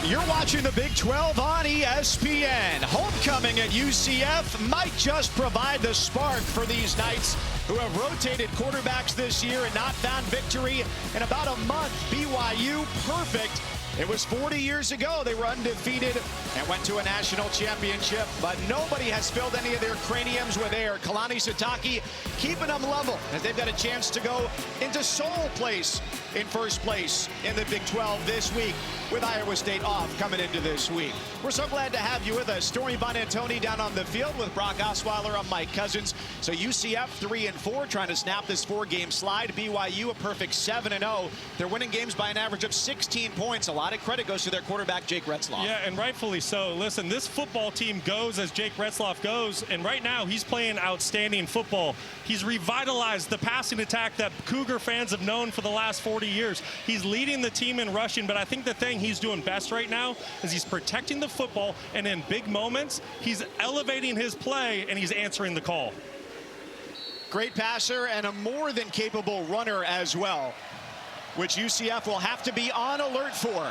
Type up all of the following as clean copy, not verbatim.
You're watching the Big 12 on ESPN. Homecoming at UCF might just provide the spark for these Knights who have rotated quarterbacks this year and not found victory in about a month. BYU, perfect. It was 40 years ago they were undefeated and went to a national championship, but nobody has filled any of their craniums with air. Kalani Sitake keeping them level as they've got a chance to go into sole place in first place in the Big 12 this week with Iowa State off coming into this week. We're so glad to have you with us. Stormy Bonantoni down on the field with Brock Osweiler. I'm Mike Cousins. So UCF 3-4 trying to snap this 4-game slide. BYU a perfect 7-0. They're winning games by an average of 16 points. A lot of credit goes to their quarterback, Jake Retzloff. Yeah, and rightfully so. Listen, this football team goes as Jake Retzloff goes, and right now he's playing outstanding football. He's revitalized the passing attack that Cougar fans have known for the last 40 years. He's leading the team in rushing, but I think the thing he's doing best right now is he's protecting the football, and in big moments, he's elevating his play, and he's answering the call. Great passer and a more than capable runner as well, which UCF will have to be on alert for.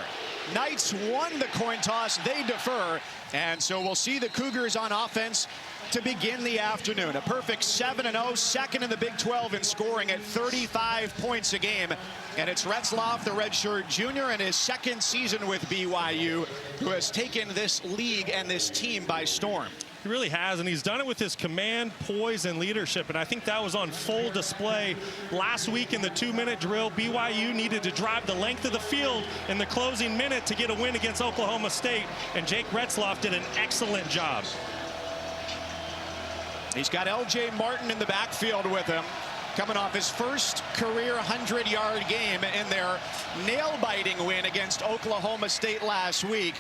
Knights won the coin toss, they defer, and so we'll see the Cougars on offense to begin the afternoon. A perfect 7-0, second in the Big 12 in scoring at 35 points a game. And it's Retzloff, the redshirt junior, in his second season with BYU, who has taken this league and this team by storm. He really has, and he's done it with his command, poise, and leadership, and I think that was on full display last week in the 2-minute drill. BYU needed to drive the length of the field in the closing minute to get a win against Oklahoma State, and Jake Retzloff did an excellent job. He's got L.J. Martin in the backfield with him, coming off his first career 100-yard game in their nail-biting win against Oklahoma State last week.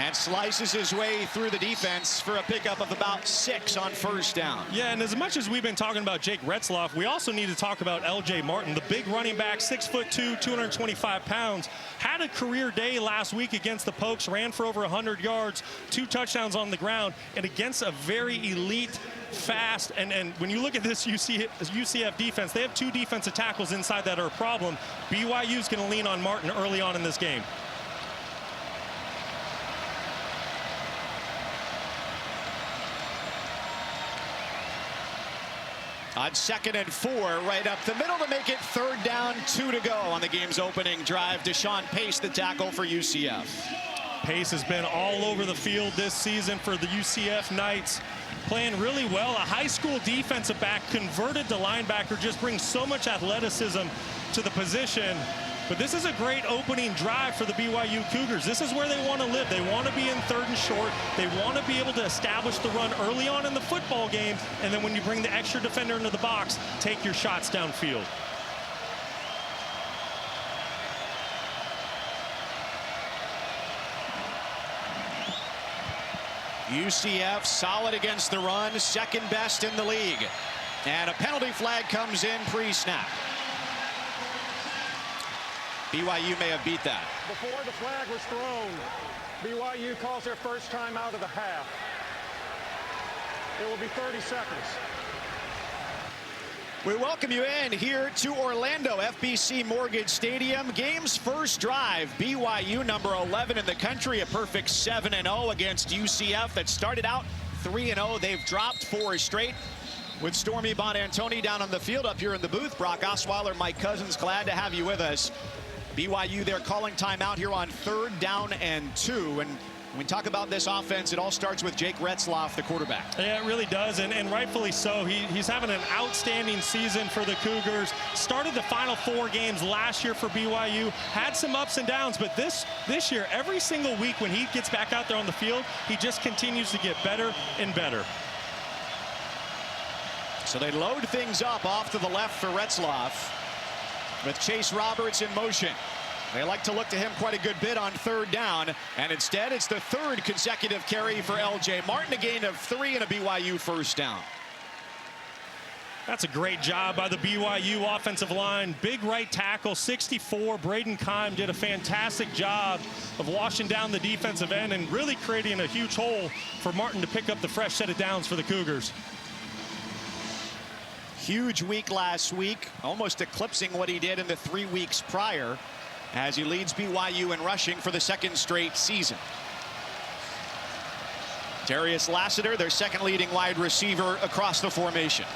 And slices his way through the defense for a pickup of about 6 on first down. Yeah, and as much as we've been talking about Jake Retzloff, we also need to talk about L.J. Martin, the big running back, 6'2", 225 pounds. Had a career day last week against the Pokes, ran for over 100 yards, 2 touchdowns on the ground, and against a very elite, fast, and when you look at this UCF defense, they have 2 defensive tackles inside that are a problem. BYU's going to lean on Martin early on in this game. On 2nd and 4, right up the middle to make it 3rd down, 2 to go on the game's opening drive. Deshaun Pace, the tackle for UCF. Pace has been all over the field this season for the UCF Knights, playing really well. A high school defensive back converted to linebacker, just brings so much athleticism to the position. But this is a great opening drive for the BYU Cougars. This is where they want to live. They want to be in 3rd and short. They want to be able to establish the run early on in the football game. And then when you bring the extra defender into the box, take your shots downfield. UCF solid against the run, 2nd best in the league. And a penalty flag comes in pre-snap. BYU may have beat that. Before the flag was thrown, BYU calls their first time out of the half. It will be 30 seconds. We welcome you in here to Orlando, FBC Mortgage Stadium. Game's first drive, BYU number 11 in the country, a perfect 7-0 against UCF that started out 3-0. They've dropped 4 straight. With Stormy Bonantoni down on the field, up here in the booth, Brock Osweiler, Mike Cousins, glad to have you with us. BYU, they're calling timeout here on 3rd down and 2. And when we talk about this offense, it all starts with Jake Retzloff, the quarterback. Yeah, it really does, and rightfully so. He's having an outstanding season for the Cougars. Started the final 4 games last year for BYU. Had some ups and downs, but this year, every single week when he gets back out there on the field, he just continues to get better and better. So they load things up off to the left for Retzloff with Chase Roberts in motion. They like to look to him quite a good bit on 3rd down, and instead it's the 3rd consecutive carry for L.J. Martin, a gain of 3 and a BYU first down. That's a great job by the BYU offensive line. Big right tackle, 64. Braden Keim did a fantastic job of washing down the defensive end and really creating a huge hole for Martin to pick up the fresh set of downs for the Cougars. Huge week last week, almost eclipsing what he did in the 3 weeks prior. as he leads BYU in rushing for the second straight season. Darius Lassiter, their second leading wide receiver across the formation.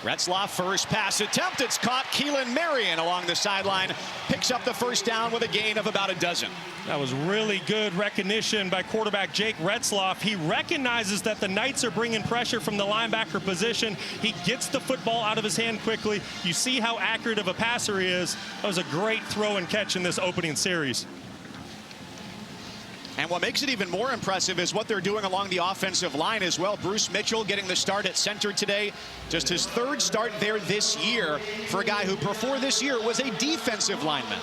Retzloff, first pass attempt. It's caught. Keelan Marion along the sideline picks up the first down with a gain of about a dozen. That was really good recognition by quarterback Jake Retzloff. He recognizes that the Knights are bringing pressure from the linebacker position. He gets the football out of his hand quickly. You see how accurate of a passer he is. That was a great throw and catch in this opening series. And what makes it even more impressive is what they're doing along the offensive line as well. Bruce Mitchell getting the start at center today. Just his third start there this year for a guy who before this year was a defensive lineman.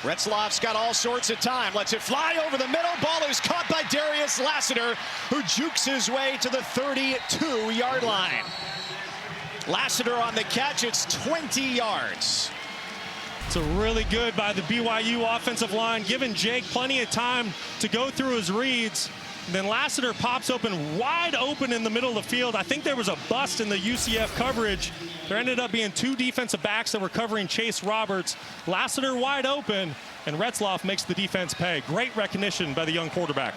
Retzloff's got all sorts of time. Lets it fly over the middle. Ball is caught by Darius Lassiter, who jukes his way to the 32-yard line. Lassiter on the catch. It's 20 yards. It's a really good by the BYU offensive line, giving Jake plenty of time to go through his reads. And then Lassiter pops open, wide open in the middle of the field. I think there was a bust in the UCF coverage. There ended up being two defensive backs that were covering Chase Roberts. Lassiter wide open, and Retzloff makes the defense pay. Great recognition by the young quarterback.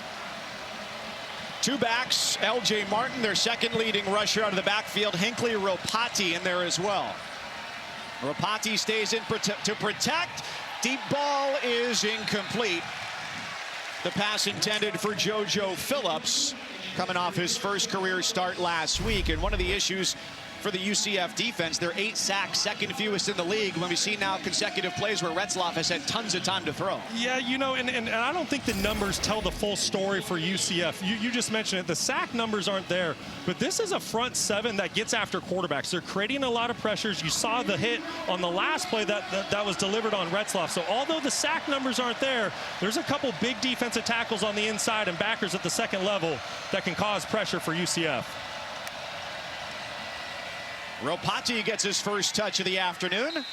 Two backs, L.J. Martin, their second leading rusher out of the backfield. Hinckley Ropati in there as well. Ropati stays in to protect. Deep ball is incomplete. The pass intended for JoJo Phillips, coming off his first career start last week. And one of the issues for the UCF defense, they're 8 sacks, second fewest in the league, when we see now consecutive plays where Retzloff has had tons of time to throw. Yeah, you know, and I don't think the numbers tell the full story for UCF. You just mentioned it. The sack numbers aren't there, but this is a front seven that gets after quarterbacks. They're creating a lot of pressures. You saw the hit on the last play that was delivered on Retzloff. So although the sack numbers aren't there, there's a couple big defensive tackles on the inside and backers at the second level that can cause pressure for UCF. Ropati gets his first touch of the afternoon.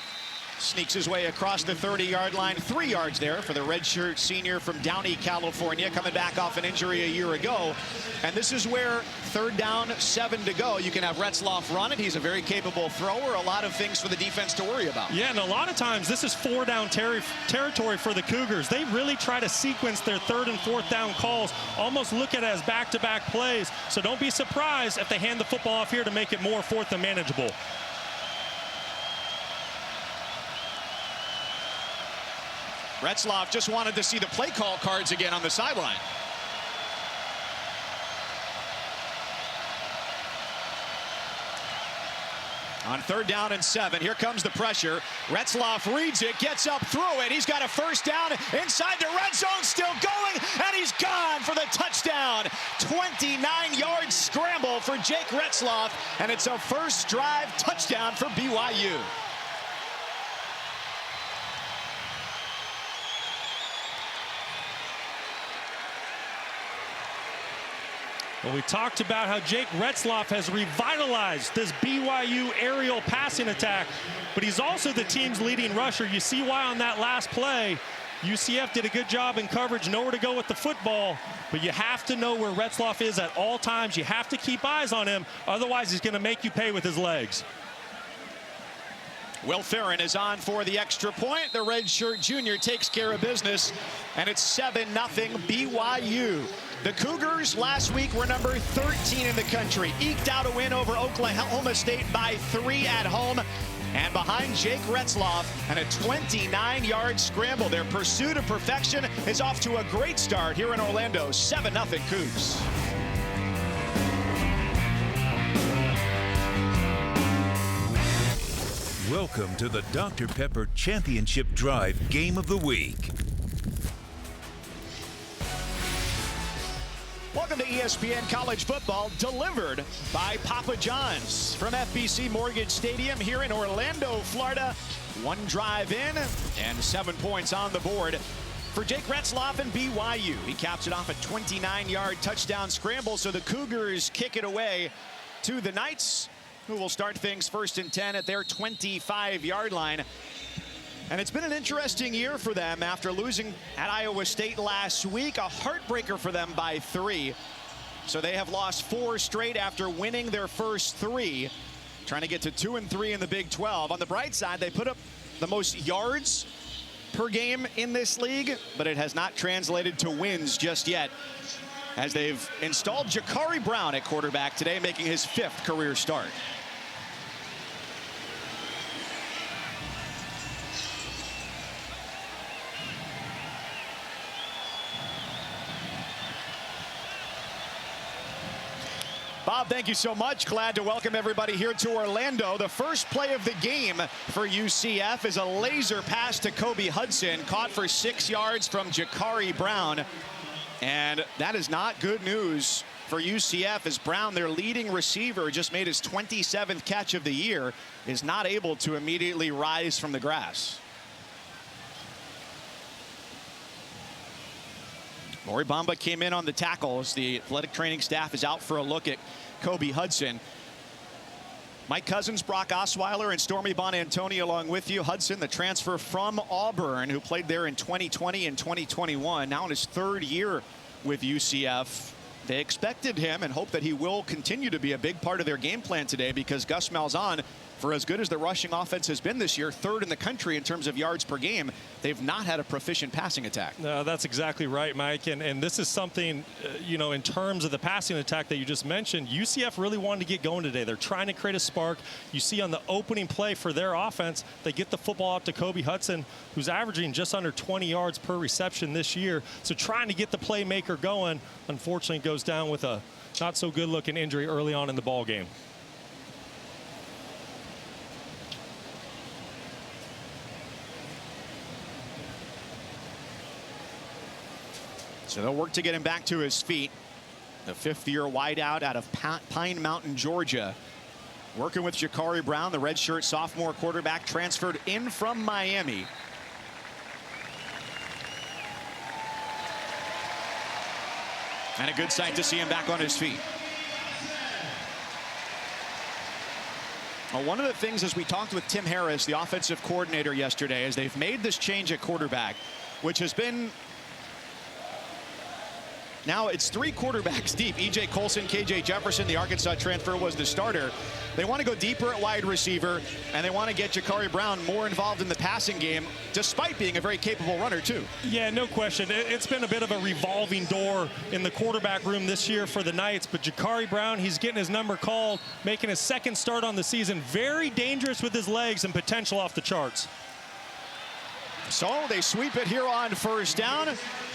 Sneaks his way across the 30-yard line. 3 yards there for the redshirt senior from Downey, California, coming back off an injury a year ago. And this is where 3rd down, 7 to go. You can have Retzloff run it. He's a very capable thrower. A lot of things for the defense to worry about. Yeah, and a lot of times this is 4-down territory for the Cougars. They really try to sequence their 3rd and 4th down calls, almost look at it as back-to-back plays. So don't be surprised if they hand the football off here to make it more 4th and manageable. Retzloff just wanted to see the play call cards again on the sideline. On 3rd down and 7, here comes the pressure. Retzloff reads it, gets up through it. He's got a first down inside the red zone, still going, and he's gone for the touchdown. 29-yard scramble for Jake Retzloff, and it's a first drive touchdown for BYU. Well, we talked about how Jake Retzloff has revitalized this BYU aerial passing attack, but he's also the team's leading rusher. You see why on that last play. UCF did a good job in coverage, nowhere to go with the football, but you have to know where Retzloff is at all times. You have to keep eyes on him, otherwise he's going to make you pay with his legs. Will Ferrin is on for the extra point. The redshirt junior takes care of business, and it's 7-0 BYU. The Cougars last week were number 13 in the country. Eked out a win over Oklahoma State by 3 at home. And behind Jake Retzloff and a 29-yard scramble. Their pursuit of perfection is off to a great start here in Orlando. 7-0 Cougs. Welcome to the Dr. Pepper Championship Drive Game of the Week. Welcome to ESPN College Football, delivered by Papa John's from FBC Mortgage Stadium here in Orlando, Florida. 1 drive in and 7 points on the board for Jake Retzloff and BYU. He caps it off a 29-yard touchdown scramble, so the Cougars kick it away to the Knights, who will start things 1st and 10 at their 25-yard line. And it's been an interesting year for them after losing at Iowa State last week. A heartbreaker for them by 3. So they have lost 4 straight after winning their first 3, trying to get to 2-3 in the Big 12. On the bright side, they put up the most yards per game in this league, but it has not translated to wins just yet, as they've installed Jakari Brown at quarterback today, making his 5th career start. Bob, thank you so much. Glad to welcome everybody here to Orlando. The first play of the game for UCF is a laser pass to Kobe Hudson, caught for 6 yards from Jakari Brown. And that is not good news for UCF, as Brown, their leading receiver, just made his 27th catch of the year, is not able to immediately rise from the grass. Maury Bamba came in on the tackles. The athletic training staff is out for a look at Kobe Hudson. Mike Cousins, Brock Osweiler, and Stormy Bonantoni along with you. Hudson, the transfer from Auburn, who played there in 2020 and 2021, now in his 3rd year with UCF. They expected him and hope that he will continue to be a big part of their game plan today, because Gus Malzahn, for as good as the rushing offense has been this year, 3rd in the country in terms of yards per game, they've not had a proficient passing attack. No, that's exactly right, Mike. And this is something, you know, in terms of the passing attack that you just mentioned, UCF really wanted to get going today. They're trying to create a spark. You see on the opening play for their offense, they get the football up to Kobe Hudson, who's averaging just under 20 yards per reception this year. So trying to get the playmaker going, unfortunately goes down with a not so good looking injury early on in the ball game. So they'll work to get him back to his feet. The 5th-year wideout out of Pine Mountain, Georgia. Working with Jakari Brown, the redshirt sophomore quarterback transferred in from Miami. And a good sight to see him back on his feet. Well, one of the things, as we talked with Tim Harris, the offensive coordinator, yesterday, is they've made this change at quarterback, which has been... Now it's 3 quarterbacks deep. E.J. Colson, K.J. Jefferson, the Arkansas transfer, was the starter. They want to go deeper at wide receiver, and they want to get Jakari Brown more involved in the passing game, despite being a very capable runner, too. Yeah, no question. It's been a bit of a revolving door in the quarterback room this year for the Knights, but Jakari Brown, he's getting his number called, making his 2nd start on the season. Very dangerous with his legs and potential off the charts. So they sweep it here on 1st down.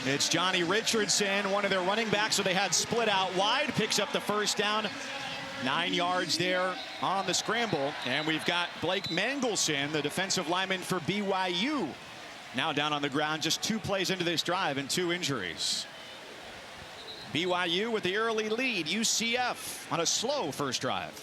It's Johnny Richardson, one of their running backs, so they had split out wide, picks up the 1st down. 9 yards there on the scramble. And we've got Blake Mangelson, the defensive lineman for BYU, now down on the ground just 2 plays into this drive and 2 injuries. BYU with the early lead. UCF on a slow first drive.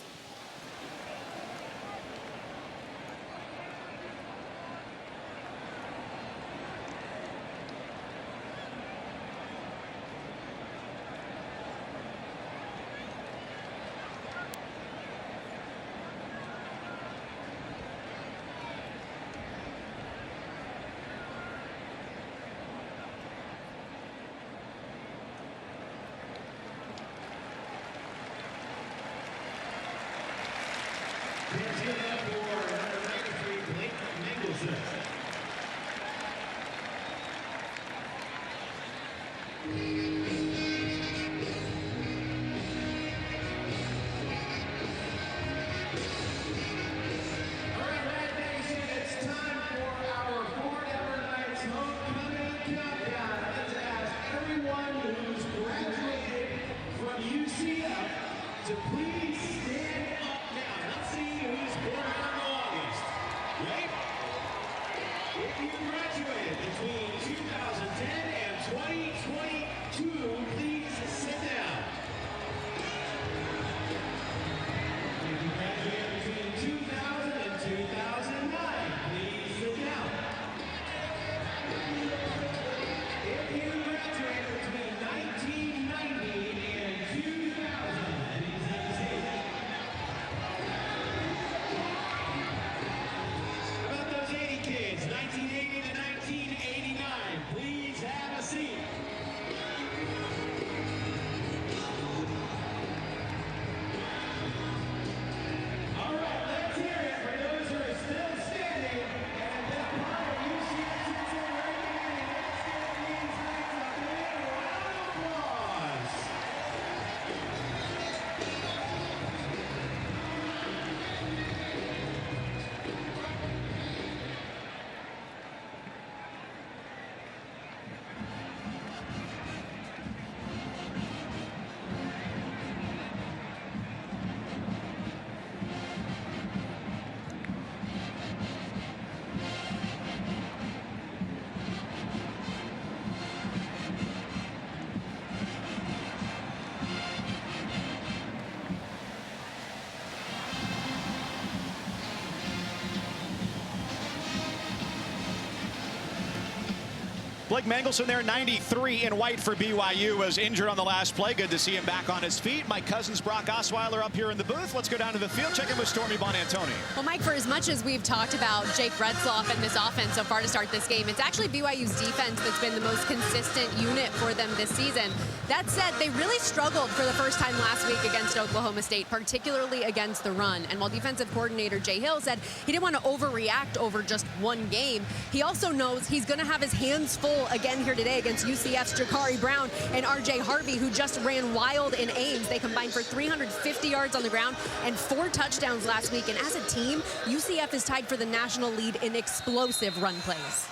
Blake Mangelson there, 93 in white for BYU, was injured on the last play. Good to see him back on his feet. Mike Cousins, Brock Osweiler up here in the booth. Let's go down to the field. Check in with Stormy Bonantoni. Well, Mike, for as much as we've talked about Jake Retzloff and this offense so far to start this game, it's actually BYU's defense that's been the most consistent unit for them this season. That said, they really struggled for the first time last week against Oklahoma State, particularly against the run. And while defensive coordinator Jay Hill said he didn't want to overreact over just one game, he also knows he's going to have his hands full again here today against UCF's Jakari Brown and RJ Harvey, who just ran wild in Ames. They combined for 350 yards on the ground and 4 touchdowns last week. And as a team, UCF is tied for the national lead in explosive run plays.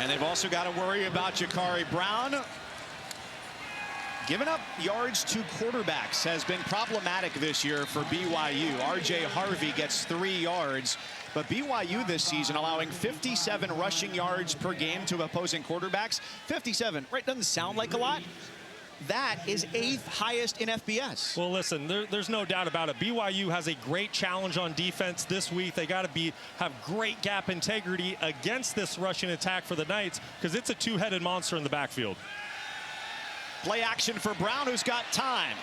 And they've also got to worry about Jakari Brown. Giving up yards to quarterbacks has been problematic this year for BYU. RJ Harvey gets 3 yards, but BYU this season allowing 57 rushing yards per game to opposing quarterbacks. 57, right, doesn't sound like a lot. That is 8th highest in FBS. Well, listen, there's no doubt about it. BYU has a great challenge on defense this week. They got to have great gap integrity against this rushing attack for the Knights, because it's a two-headed monster in the backfield. Play action for Brown, who's got time.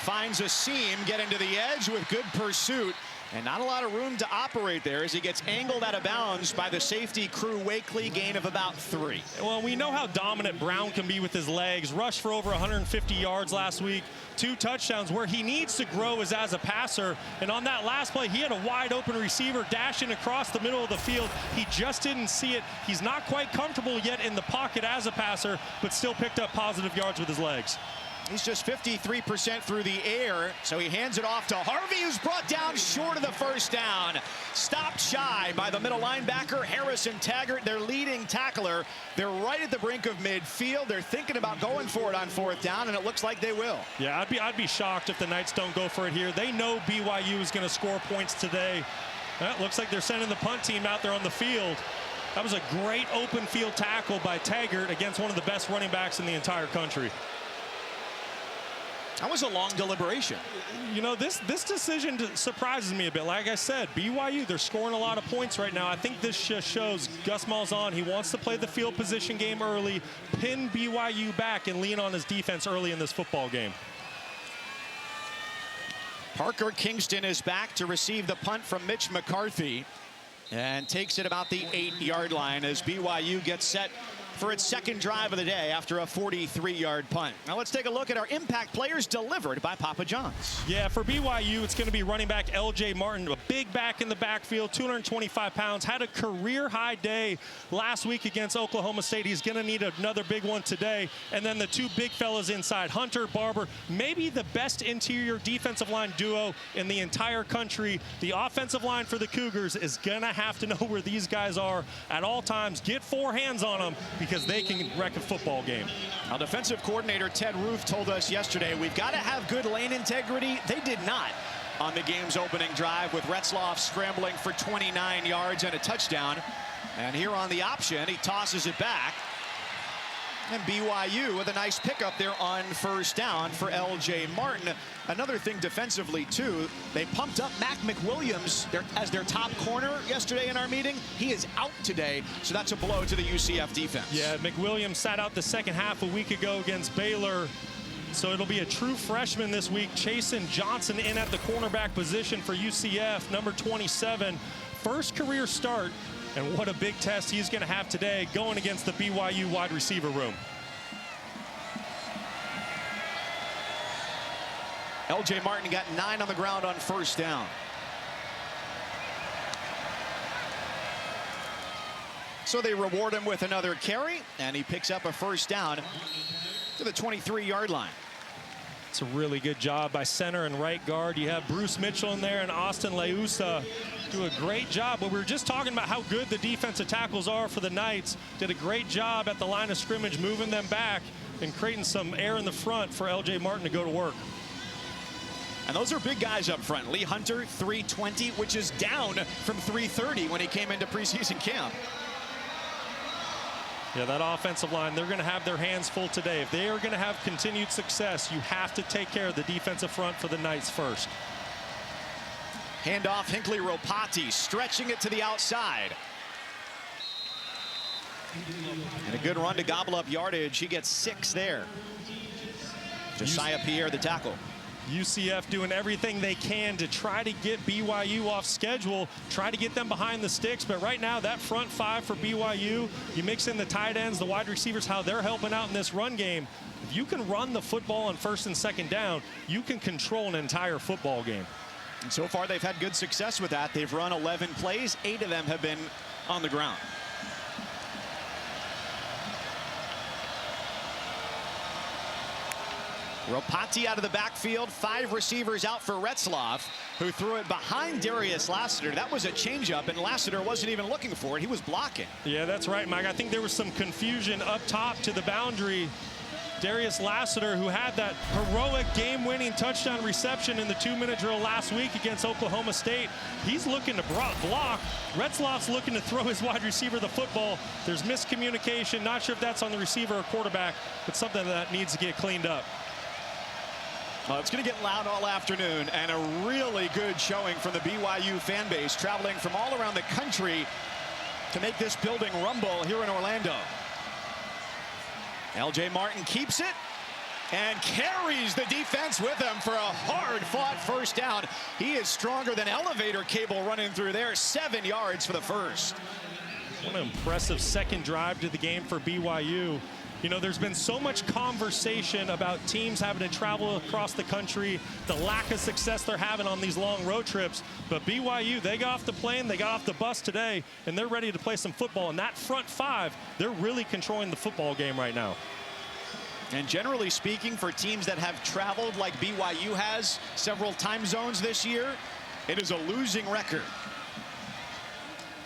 Finds a seam, getting to the edge with good pursuit. And not a lot of room to operate there as he gets angled out of bounds by the safety Crew Wakely, gain of about 3. Well, we know how dominant Brown can be with his legs. Rushed for over 150 yards last week. 2 touchdowns. Where he needs to grow is as a passer. And on that last play, he had a wide open receiver dashing across the middle of the field. He just didn't see it. He's not quite comfortable yet in the pocket as a passer, but still picked up positive yards with his legs. He's just 53% through the air, so he hands it off to Harvey, who's brought down short of the first down. Stopped shy by the middle linebacker, Harrison Taggart, their leading tackler. They're right at the brink of midfield. They're thinking about going for it on 4th down, and it looks like they will. Yeah, I'd be shocked if the Knights don't go for it here. They know BYU is going to score points today. It looks like they're sending the punt team out there on the field. That was a great open field tackle by Taggart against one of the best running backs in the entire country. That was a long deliberation. You know, this decision surprises me a bit. Like I said, BYU, they're scoring a lot of points right now. I think this just shows Gus Malzahn, he wants to play the field position game early, pin BYU back, and lean on his defense early in this football game. Parker Kingston is back to receive the punt from Mitch McCarthy and takes it about the 8-yard line as BYU gets set for its 2nd drive of the day after a 43-yard punt. Now let's take a look at our impact players delivered by Papa John's. Yeah, for BYU, it's going to be running back LJ Martin, a big back in the backfield, 225 pounds, had a career-high day last week against Oklahoma State. He's going to need another big one today. And then the 2 big fellas inside, Hunter, Barber, maybe the best interior defensive line duo in the entire country. The offensive line for the Cougars is going to have to know where these guys are at all times. Get 4 hands on them, because they can wreck a football game. Now, defensive coordinator Ted Ruth told us yesterday we've got to have good lane integrity. They did not on the game's opening drive, with Retzloff scrambling for 29 yards and a touchdown. And here on the option, he tosses it back. And BYU with a nice pickup there on 1st down for LJ Martin. Another thing defensively, too, they pumped up Mac McWilliams as their top corner yesterday in our meeting. He is out today, so that's a blow to the UCF defense. Yeah, McWilliams sat out the second half a week ago against Baylor. So it'll be a true freshman this week. Chasen Johnson in at the cornerback position for UCF, number 27. First career start. And what a big test he's going to have today going against the BYU wide receiver room. LJ Martin got 9 on the ground on 1st down. So they reward him with another carry, and he picks up a 1st down to the 23-yard line. It's a really good job by center and right guard. You have Bruce Mitchell in there and Austin Leusa do a great job. But we were just talking about how good the defensive tackles are for the Knights. Did a great job at the line of scrimmage, moving them back and creating some air in the front for LJ Martin to go to work. And those are big guys up front. Lee Hunter, 320, which is down from 330 when he came into preseason camp. Yeah, that offensive line, they're going to have their hands full today. If they are going to have continued success, you have to take care of the defensive front for the Knights first. Handoff, Hinckley Ropati stretching it to the outside. And a good run to gobble up yardage. He gets 6 there. Josiah Pierre, the tackle. UCF doing everything they can to try to get BYU off schedule, try to get them behind the sticks. But right now, that front 5 for BYU, you mix in the tight ends, the wide receivers, how they're helping out in this run game. If you can run the football on 1st and 2nd down, you can control an entire football game. And so far, they've had good success with that. They've run 11 plays. 8 of them have been on the ground. Ropati out of the backfield. 5 receivers out for Retzloff, who threw it behind Darius Lassiter. That was a changeup, and Lassiter wasn't even looking for it. He was blocking. Yeah, that's right, Mike. I think there was some confusion up top to the boundary. Darius Lassiter, who had that heroic game-winning touchdown reception in the 2-minute drill last week against Oklahoma State, he's looking to block. Retzloff's looking to throw his wide receiver the football. There's miscommunication. Not sure if that's on the receiver or quarterback, but something that needs to get cleaned up. Well, it's going to get loud all afternoon, and a really good showing from the BYU fan base, traveling from all around the country to make this building rumble here in Orlando. L.J. Martin keeps it and carries the defense with him for a hard-fought first down. He is stronger than elevator cable running through there. 7 yards for the first. What an impressive second drive to the game for BYU. You know, there's been so much conversation about teams having to travel across the country, the lack of success they're having on these long road trips. But BYU, they got off the plane, they got off the bus today, and they're ready to play some football. And that front 5, they're really controlling the football game right now. And generally speaking, for teams that have traveled like BYU has several time zones this year, it is a losing record.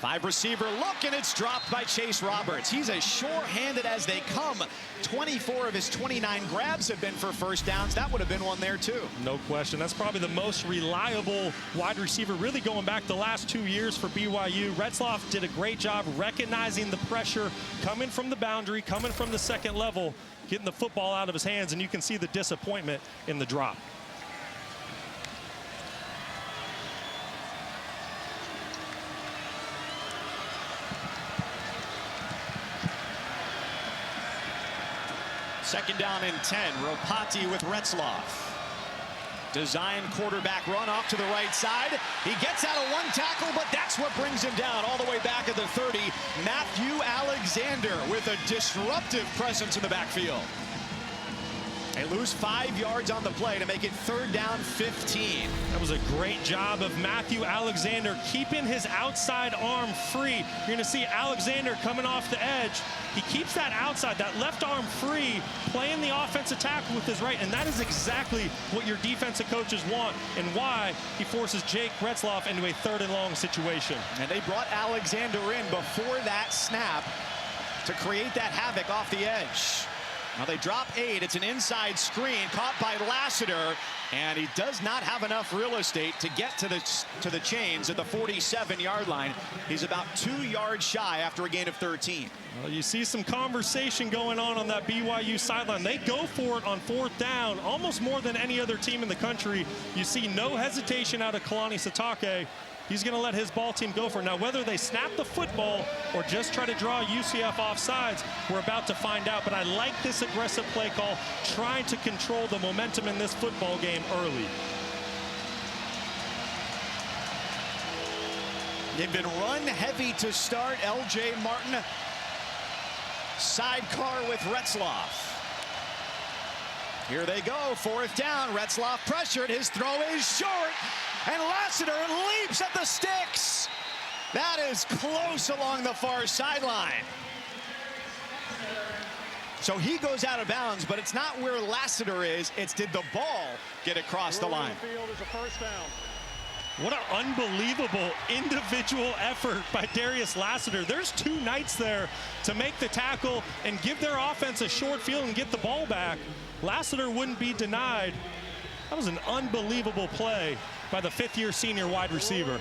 5 receiver look, and it's dropped by Chase Roberts. He's as sure-handed as they come. 24 of his 29 grabs have been for first downs. That would have been one there too. No question. That's probably the most reliable wide receiver really going back the last 2 years for BYU. Retzloff did a great job recognizing the pressure coming from the boundary, coming from the second level, getting the football out of his hands, and you can see the disappointment in the drop. Second down and 10. Ropati with Retzloff. Design quarterback run off to the right side. He gets out of 1 tackle, but that's what brings him down all the way back at the 30. Matthew Alexander with a disruptive presence in the backfield. They lose 5 yards on the play to make it 3rd down 15. That was a great job of Matthew Alexander keeping his outside arm free. You're going to see Alexander coming off the edge. He keeps that outside, that left arm free, playing the offensive tackle with his right. And that is exactly what your defensive coaches want and why he forces Jake Retzloff into a 3rd and long situation. And they brought Alexander in before that snap to create that havoc off the edge. Now they drop 8. It's an inside screen caught by Lassiter, and he does not have enough real estate to get to the chains at the 47-yard line. He's about 2 yards shy after a gain of 13. Well, you see some conversation going on that BYU sideline. They go for it on 4th down almost more than any other team in the country. You see no hesitation out of Kalani Sitake. He's going to let his ball team go for it. Now, whether they snap the football or just try to draw UCF offsides, we're about to find out. But I like this aggressive play call, trying to control the momentum in this football game early. They've been run heavy to start. L.J. Martin, sidecar with Retzloff. Here they go, 4th down. Retzloff pressured. His throw is short. And Lassiter leaps at the sticks. That is close along the far sideline. So he goes out of bounds, but it's not where Lassiter is. It's did the ball get across the line. What an unbelievable individual effort by Darius Lassiter. There's 2 nights there to make the tackle and give their offense a short field and get the ball back. Lassiter wouldn't be denied. That was an unbelievable play by the 5th-year senior wide receiver.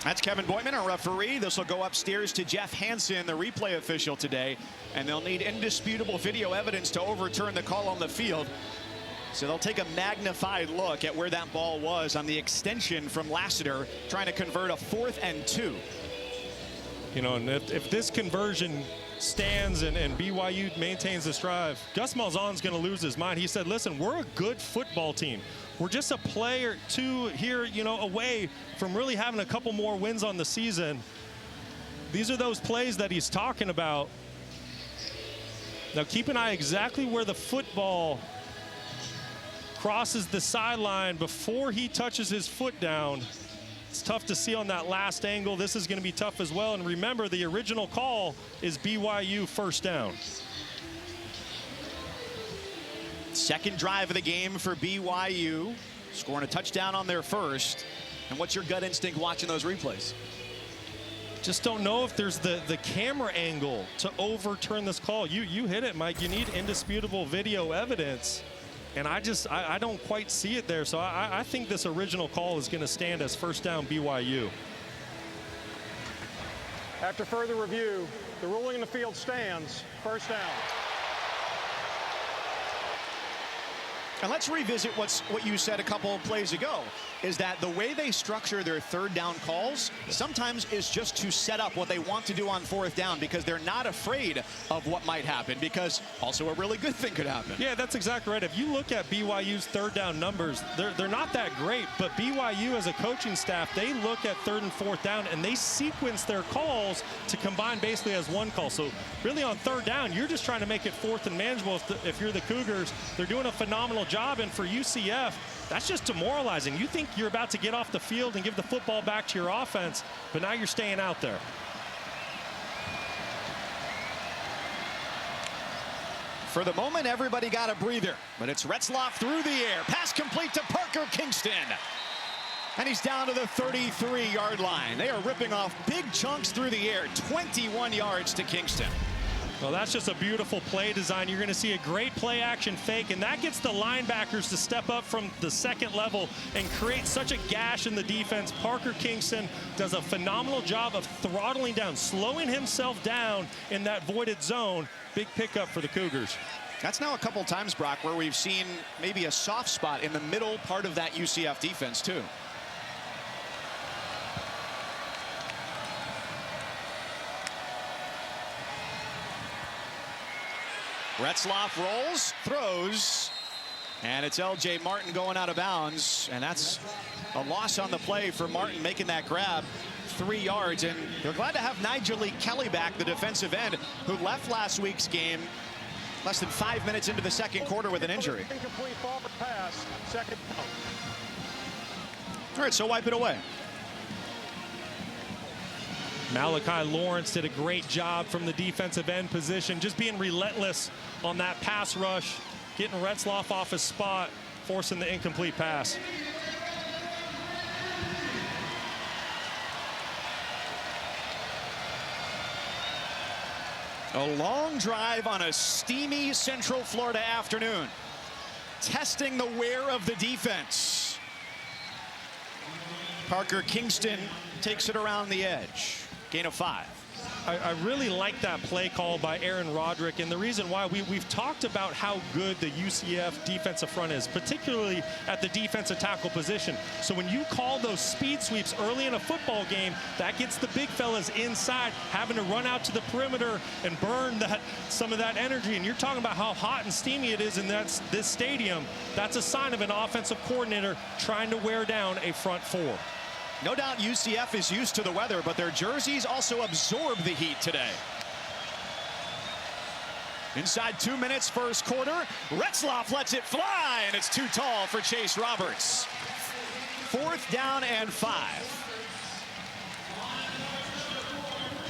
That's Kevin Boytman, our referee. This will go upstairs to Jeff Hansen, the replay official today, and they'll need indisputable video evidence to overturn the call on the field. So they'll take a magnified look at where that ball was on the extension from Lassiter, trying to convert a 4th and 2. You know, and if this conversion stands and BYU maintains this drive, Gus Malzahn's going to lose his mind. He said, listen, we're a good football team. We're just a play or two here, you know, away from really having a couple more wins on the season. These are those plays that he's talking about. Now keep an eye exactly where the football crosses the sideline before he touches his foot down. It's tough to see on that last angle. This is going to be tough as well. And remember, the original call is BYU first down. Second drive of the game for BYU, scoring a touchdown on their first. And what's your gut instinct watching those replays? Just don't know if there's the camera angle to overturn this call. You hit it, Mike. You need indisputable video evidence. And I don't quite see it there. So I think this original call is going to stand as first down BYU. After further review, the ruling in the field stands. First down. And let's revisit what you said a couple of plays ago, is that the way they structure their third down calls sometimes is just to set up what they want to do on fourth down, because they're not afraid of what might happen, because also a really good thing could happen. Yeah, that's exactly right. If you look at BYU's third down numbers, they're not that great, but BYU as a coaching staff, they look at third and fourth down and they sequence their calls to combine basically as one call. So really on third down, you're just trying to make it fourth and manageable. If you're the Cougars, they're doing a phenomenal job. And for UCF, that's just demoralizing. You think you're about to get off the field and give the football back to your offense, but now you're staying out there. For the moment, everybody got a breather, but it's Retzloff through the air. Pass complete to Parker Kingston. And he's down to the 33-yard line. They are ripping off big chunks through the air. 21 yards to Kingston. Well, that's just a beautiful play design. You're going to see a great play action fake, and that gets the linebackers to step up from the second level and create such a gash in the defense. Parker Kingston does a phenomenal job of throttling down, slowing himself down in that voided zone. Big pickup for the Cougars. That's now a couple times, Brock, where we've seen maybe a soft spot in the middle part of that UCF defense, too. Retzloff rolls, throws, and it's L.J. Martin going out of bounds, and that's a loss on the play for Martin making that grab. 3 yards, and they're glad to have Nigel Lee Kelly back, the defensive end, who left last week's game less than 5 minutes into the second quarter with an injury. Incomplete forward pass, second down. All right, so wipe it away. Malachi Lawrence did a great job from the defensive end position, just being relentless on that pass rush, getting Retzloff off his spot, forcing the incomplete pass. A long drive on a steamy Central Florida afternoon, testing the wear of the defense. Parker Kingston takes it around the edge. Gain of 5. I really like that play call by Aaron Roderick, and the reason why we've talked about how good the UCF defensive front is, particularly at the defensive tackle position. So when you call those speed sweeps early in a football game, that gets the big fellas inside, having to run out to the perimeter and burn some of that energy. And you're talking about how hot and steamy it is in this stadium. That's a sign of an offensive coordinator trying to wear down a front four. No doubt UCF is used to the weather, but their jerseys also absorb the heat today. Inside 2 minutes, first quarter. Retzloff lets it fly, and it's too tall for Chase Roberts. 4th down and 5.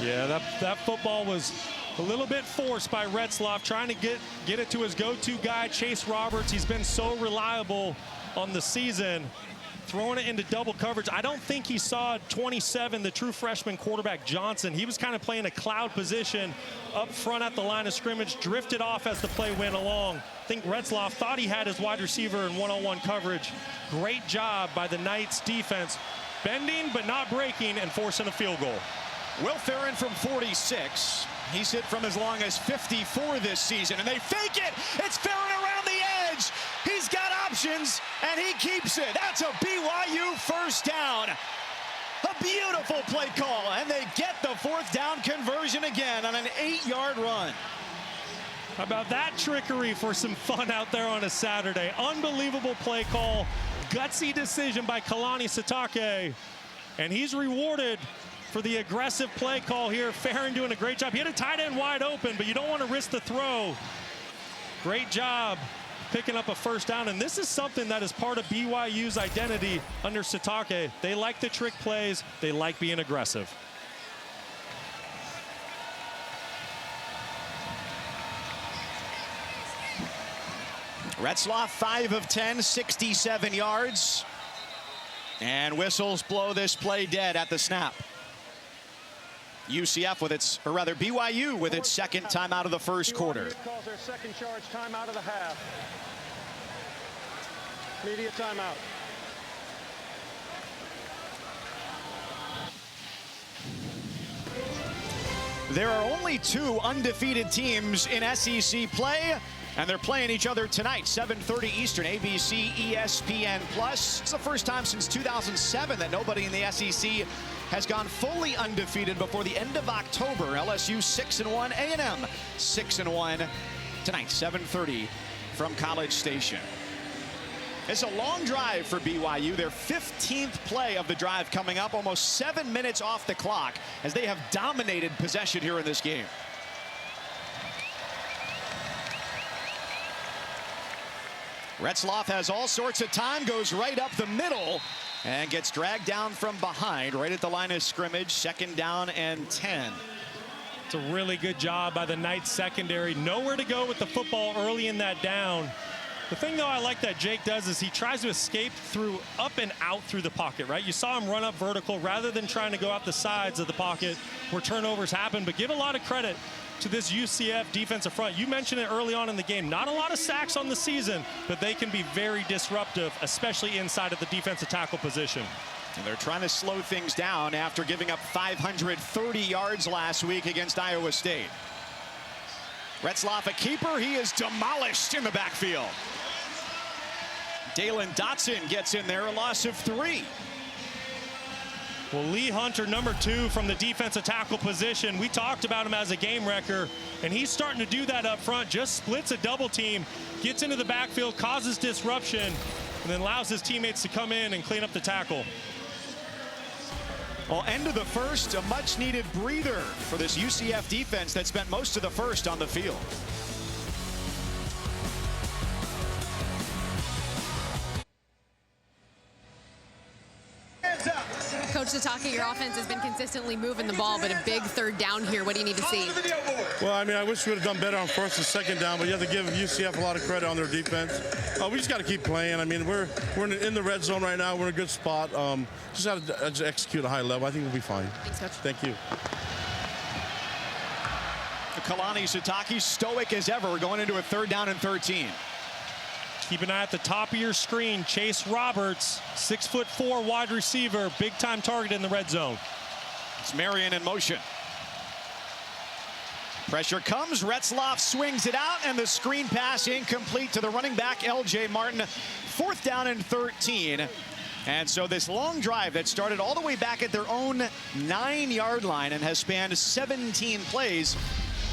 Yeah, that football was a little bit forced by Retzloff, trying to get it to his go-to guy, Chase Roberts. He's been so reliable on the season, throwing it into double coverage. I don't think he saw 27, the true freshman quarterback Johnson. He was kind of playing a cloud position up front at the line of scrimmage, drifted off as the play went along. I think Retzloff thought he had his wide receiver in one-on-one coverage. Great job by the Knights defense, bending but not breaking and forcing a field goal. Will Ferrin from 46. He's hit from as long as 54 this season, and they fake it. It's Ferrin around the edge. He's got options, and he keeps it. That's a BYU first down. A beautiful play call, and they get the fourth down conversion again on an 8-yard run. How about that trickery for some fun out there on a Saturday? Unbelievable play call, gutsy decision by Kalani Sitake, and he's rewarded for the aggressive play call here. Farron doing a great job. He had a tight end wide open, but you don't want to risk the throw. Great job picking up a first down, and this is something that is part of BYU's identity under Sitake. They like the trick plays. They like being aggressive. Retzloff 5 of 10, 67 yards. And whistles blow this play dead at the snap. UCF with its, or rather BYU with its second timeout of the first quarter. Calls their second charge timeout of the half. Media timeout. There are only 2 undefeated teams in SEC play, and they're playing each other tonight, 7:30 Eastern, ABC, ESPN+. It's the first time since 2007 that nobody in the SEC has gone fully undefeated before the end of October. LSU 6-1, A&M 6-1 tonight, 7:30 from College Station. It's a long drive for BYU, their 15th play of the drive coming up, almost 7 minutes off the clock as they have dominated possession here in this game. Retzloff has all sorts of time, goes right up the middle, and gets dragged down from behind right at the line of scrimmage. Second down and 10. It's a really good job by the Knights secondary. Nowhere to go with the football early in that down. The thing, though, I like that Jake does is he tries to escape through up and out through the pocket, right? You saw him run up vertical rather than trying to go out the sides of the pocket where turnovers happen. But give a lot of credit to this UCF defensive front. You mentioned it early on in the game. Not a lot of sacks on the season, but they can be very disruptive, especially inside of the defensive tackle position. And they're trying to slow things down after giving up 530 yards last week against Iowa State. Retzloff, a keeper. He is demolished in the backfield. Dalen Dotson gets in there, a loss of 3. Well, Lee Hunter, number 2 from the defensive tackle position. We talked about him as a game wrecker, and he's starting to do that up front. Just splits a double team, gets into the backfield, causes disruption, and then allows his teammates to come in and clean up the tackle. Well, end of the first, a much-needed breather for this UCF defense that spent most of the first on the field. Coach Sitake, your offense has been consistently moving the ball, but a big third down here. What do you need to see? Well, I mean, I wish we would have done better on first and second down, but you have to give UCF a lot of credit on their defense. We just got to keep playing. I mean, we're in the red zone right now. We're in a good spot. Just got to execute a high level. I think we'll be fine. Thanks, Coach. Thank you. Kalani Sitake, stoic as ever, going into a third down and 13. Keep an eye at the top of your screen. Chase Roberts, 6'4" wide receiver, big-time target in the red zone. It's Marion in motion. Pressure comes. Retzloff swings it out, and the screen pass incomplete to the running back, L.J. Martin. Fourth down and 13. And so this long drive that started all the way back at their own 9-yard line and has spanned 17 plays,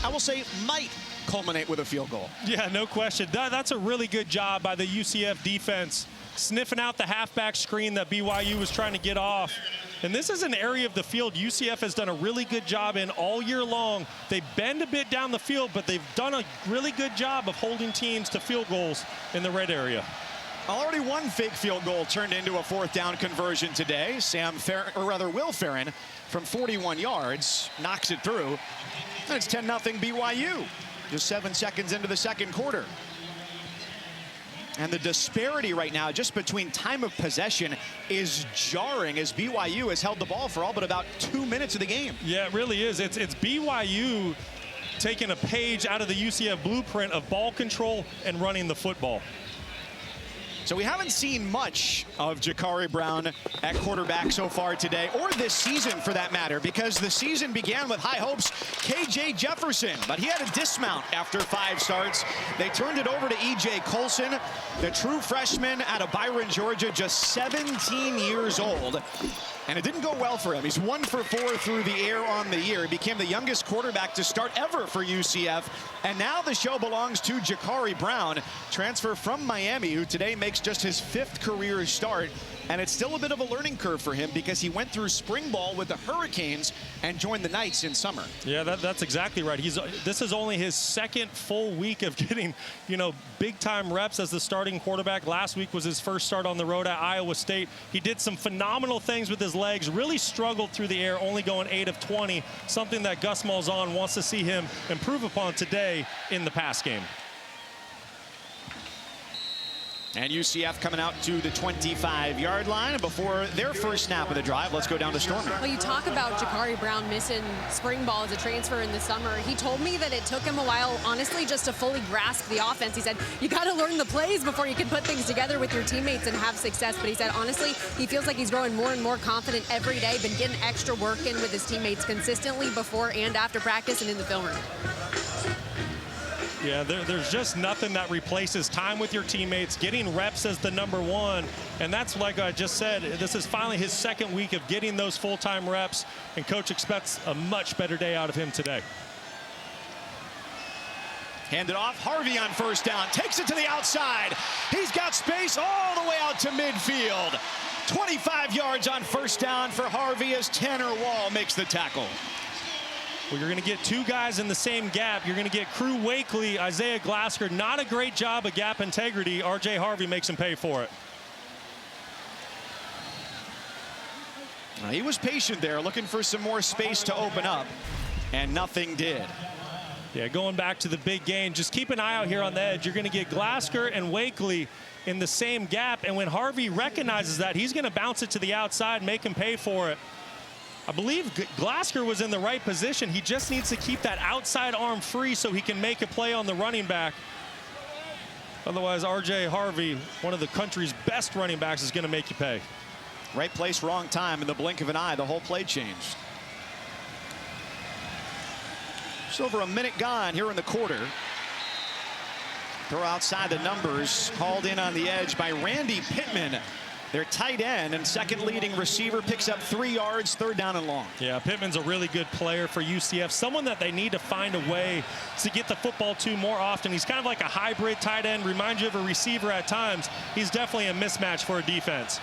I will say might culminate with a field goal. Yeah, no question. That's a really good job by the UCF defense, sniffing out the halfback screen that BYU was trying to get off. And this is an area of the field UCF has done a really good job in all year long. They bend a bit down the field, but they've done a really good job of holding teams to field goals in the red area. Already one fake field goal turned into a fourth down conversion today. Will Farron from 41 yards knocks it through. And it's 10-0 BYU. Just 7 seconds into the second quarter. And the disparity right now just between time of possession is jarring as BYU has held the ball for all but about 2 minutes of the game. Yeah, it really is. It's BYU taking a page out of the UCF blueprint of ball control and running the football. So we haven't seen much of Ja'Carri Brown at quarterback so far today, or this season for that matter, because the season began with high hopes. KJ Jefferson, but he had a dismount after 5 starts. They turned it over to E.J. Colson, the true freshman out of Byron, Georgia, just 17 years old. And it didn't go well for him. He's 1 for 4 through the air on the year. He became the youngest quarterback to start ever for UCF. And now the show belongs to Ja'Carri Brown, transfer from Miami, who today makes just his 5th career start. And it's still a bit of a learning curve for him because he went through spring ball with the Hurricanes and joined the Knights in summer. Yeah, that's exactly right. This is only his 2nd full week of getting, big-time reps as the starting quarterback. Last week was his first start on the road at Iowa State. He did some phenomenal things with his legs, really struggled through the air, only going 8 of 20, something that Gus Malzahn wants to see him improve upon today in the pass game. And UCF coming out to the 25-yard line before their first snap of the drive. Let's go down to Stormy. Well, you talk about Ja'Carri Brown missing spring ball as a transfer in the summer. He told me that it took him a while, honestly, just to fully grasp the offense. He said, you got to learn the plays before you can put things together with your teammates and have success. But he said, honestly, he feels like he's growing more and more confident every day, been getting extra work in with his teammates consistently before and after practice and in the film room. Yeah, there's just nothing that replaces time with your teammates, getting reps as the #1. And that's, like I just said, this is finally his 2nd week of getting those full-time reps. And Coach expects a much better day out of him today. Handed off. Harvey on first down. Takes it to the outside. He's got space all the way out to midfield. 25 yards on first down for Harvey as Tanner Wall makes the tackle. Well, you're going to get 2 guys in the same gap. You're going to get Crew Wakely, Isaiah Glasker. Not a great job of gap integrity. R.J. Harvey makes him pay for it. He was patient there, looking for some more space to open up, and nothing did. Yeah, going back to the big gain, just keep an eye out here on the edge. You're going to get Glasker and Wakely in the same gap, and when Harvey recognizes that, he's going to bounce it to the outside, make him pay for it. I believe Glasker was in the right position. He just needs to keep that outside arm free so he can make a play on the running back. Otherwise, R.J. Harvey, one of the country's best running backs, is going to make you pay. Right place, wrong time. In the blink of an eye, the whole play changed. Just over a minute gone here in the quarter. Throw outside the numbers, hauled in on the edge by Randy Pittman. Their tight end and 2nd leading receiver picks up 3 yards, 3rd down and long. Yeah, Pittman's a really good player for UCF, someone that they need to find a way to get the football to more often. He's kind of like a hybrid tight end, reminds you of a receiver at times. He's definitely a mismatch for a defense.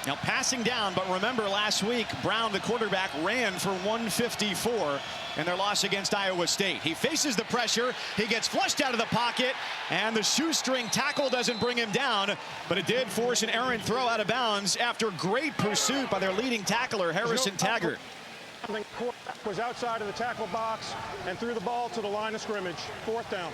Now passing down, but remember last week, Brown, the quarterback, ran for 154 in their loss against Iowa State. He faces the pressure, he gets flushed out of the pocket, and the shoestring tackle doesn't bring him down, but it did force an errant throw out of bounds after great pursuit by their leading tackler, Harrison Taggart. The quarterback was outside of the tackle box and threw the ball to the line of scrimmage. 4th down.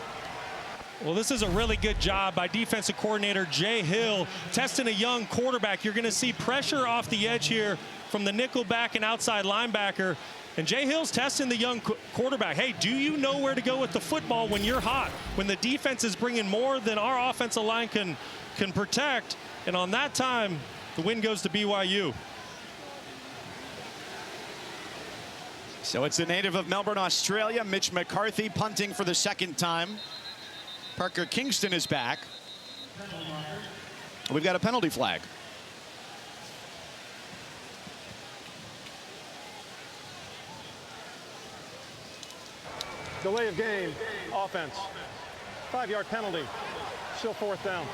Well, this is a really good job by defensive coordinator Jay Hill testing a young quarterback. You're going to see pressure off the edge here from the nickel back and outside linebacker. And Jay Hill's testing the young quarterback. Hey, do you know where to go with the football when you're hot? When the defense is bringing more than our offensive line can protect. And on that time, the win goes to BYU. So it's a native of Melbourne, Australia, Mitch McCarthy, punting for the 2nd time. Parker Kingston is back. We've got a penalty flag. Delay of game, offense. 5-yard penalty. Still 4th down.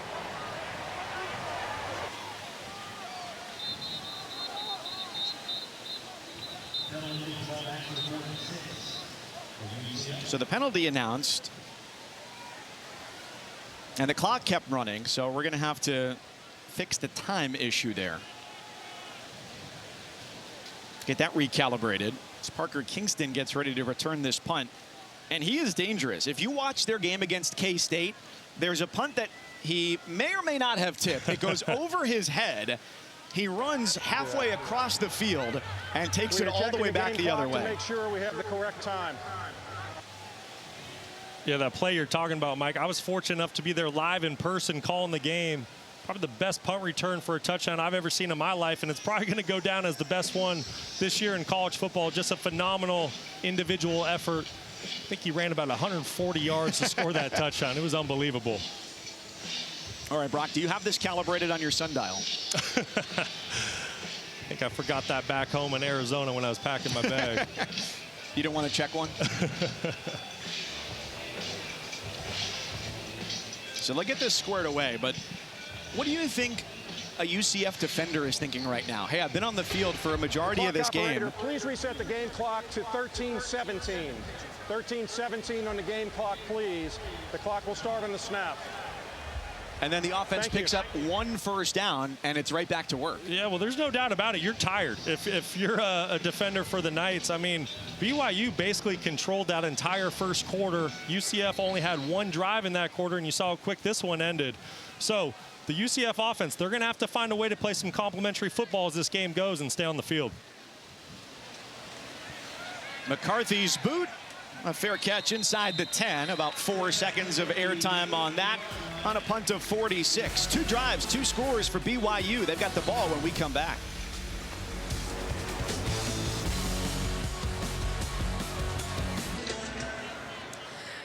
So the penalty announced. And the clock kept running, so we're going to have to fix the time issue there. Get that recalibrated as Parker Kingston gets ready to return this punt. And he is dangerous. If you watch their game against K-State, there's a punt that he may or may not have tipped. It goes over his head. He runs halfway across the field and takes it all the way back the other way. To make sure we have the correct time. Yeah, that play you're talking about, Mike, I was fortunate enough to be there live in person calling the game. Probably the best punt return for a touchdown I've ever seen in my life, and it's probably going to go down as the best one this year in college football. Just a phenomenal individual effort. I think he ran about 140 yards to score that touchdown. It was unbelievable. All right, Brock, do you have this calibrated on your sundial? I think I forgot that back home in Arizona when I was packing my bag. You don't want to check one? So let's get this squared away, but what do you think a UCF defender is thinking right now? Hey, I've been on the field for a majority of this game. Please reset the game clock to 13:17. 13:17 on the game clock, please. The clock will start on the snap. And then the offense picks up 1 first down, and it's right back to work. Yeah, well, there's no doubt about it. You're tired. If you're a defender for the Knights, I mean, BYU basically controlled that entire first quarter. UCF only had 1 drive in that quarter, and you saw how quick this one ended. So the UCF offense, they're going to have to find a way to play some complementary football as this game goes and stay on the field. McCarthy's boot. A fair catch inside the 10. About 4 seconds of airtime on that on a punt of 46. 2 drives, 2 scores for BYU. They've got the ball when we come back.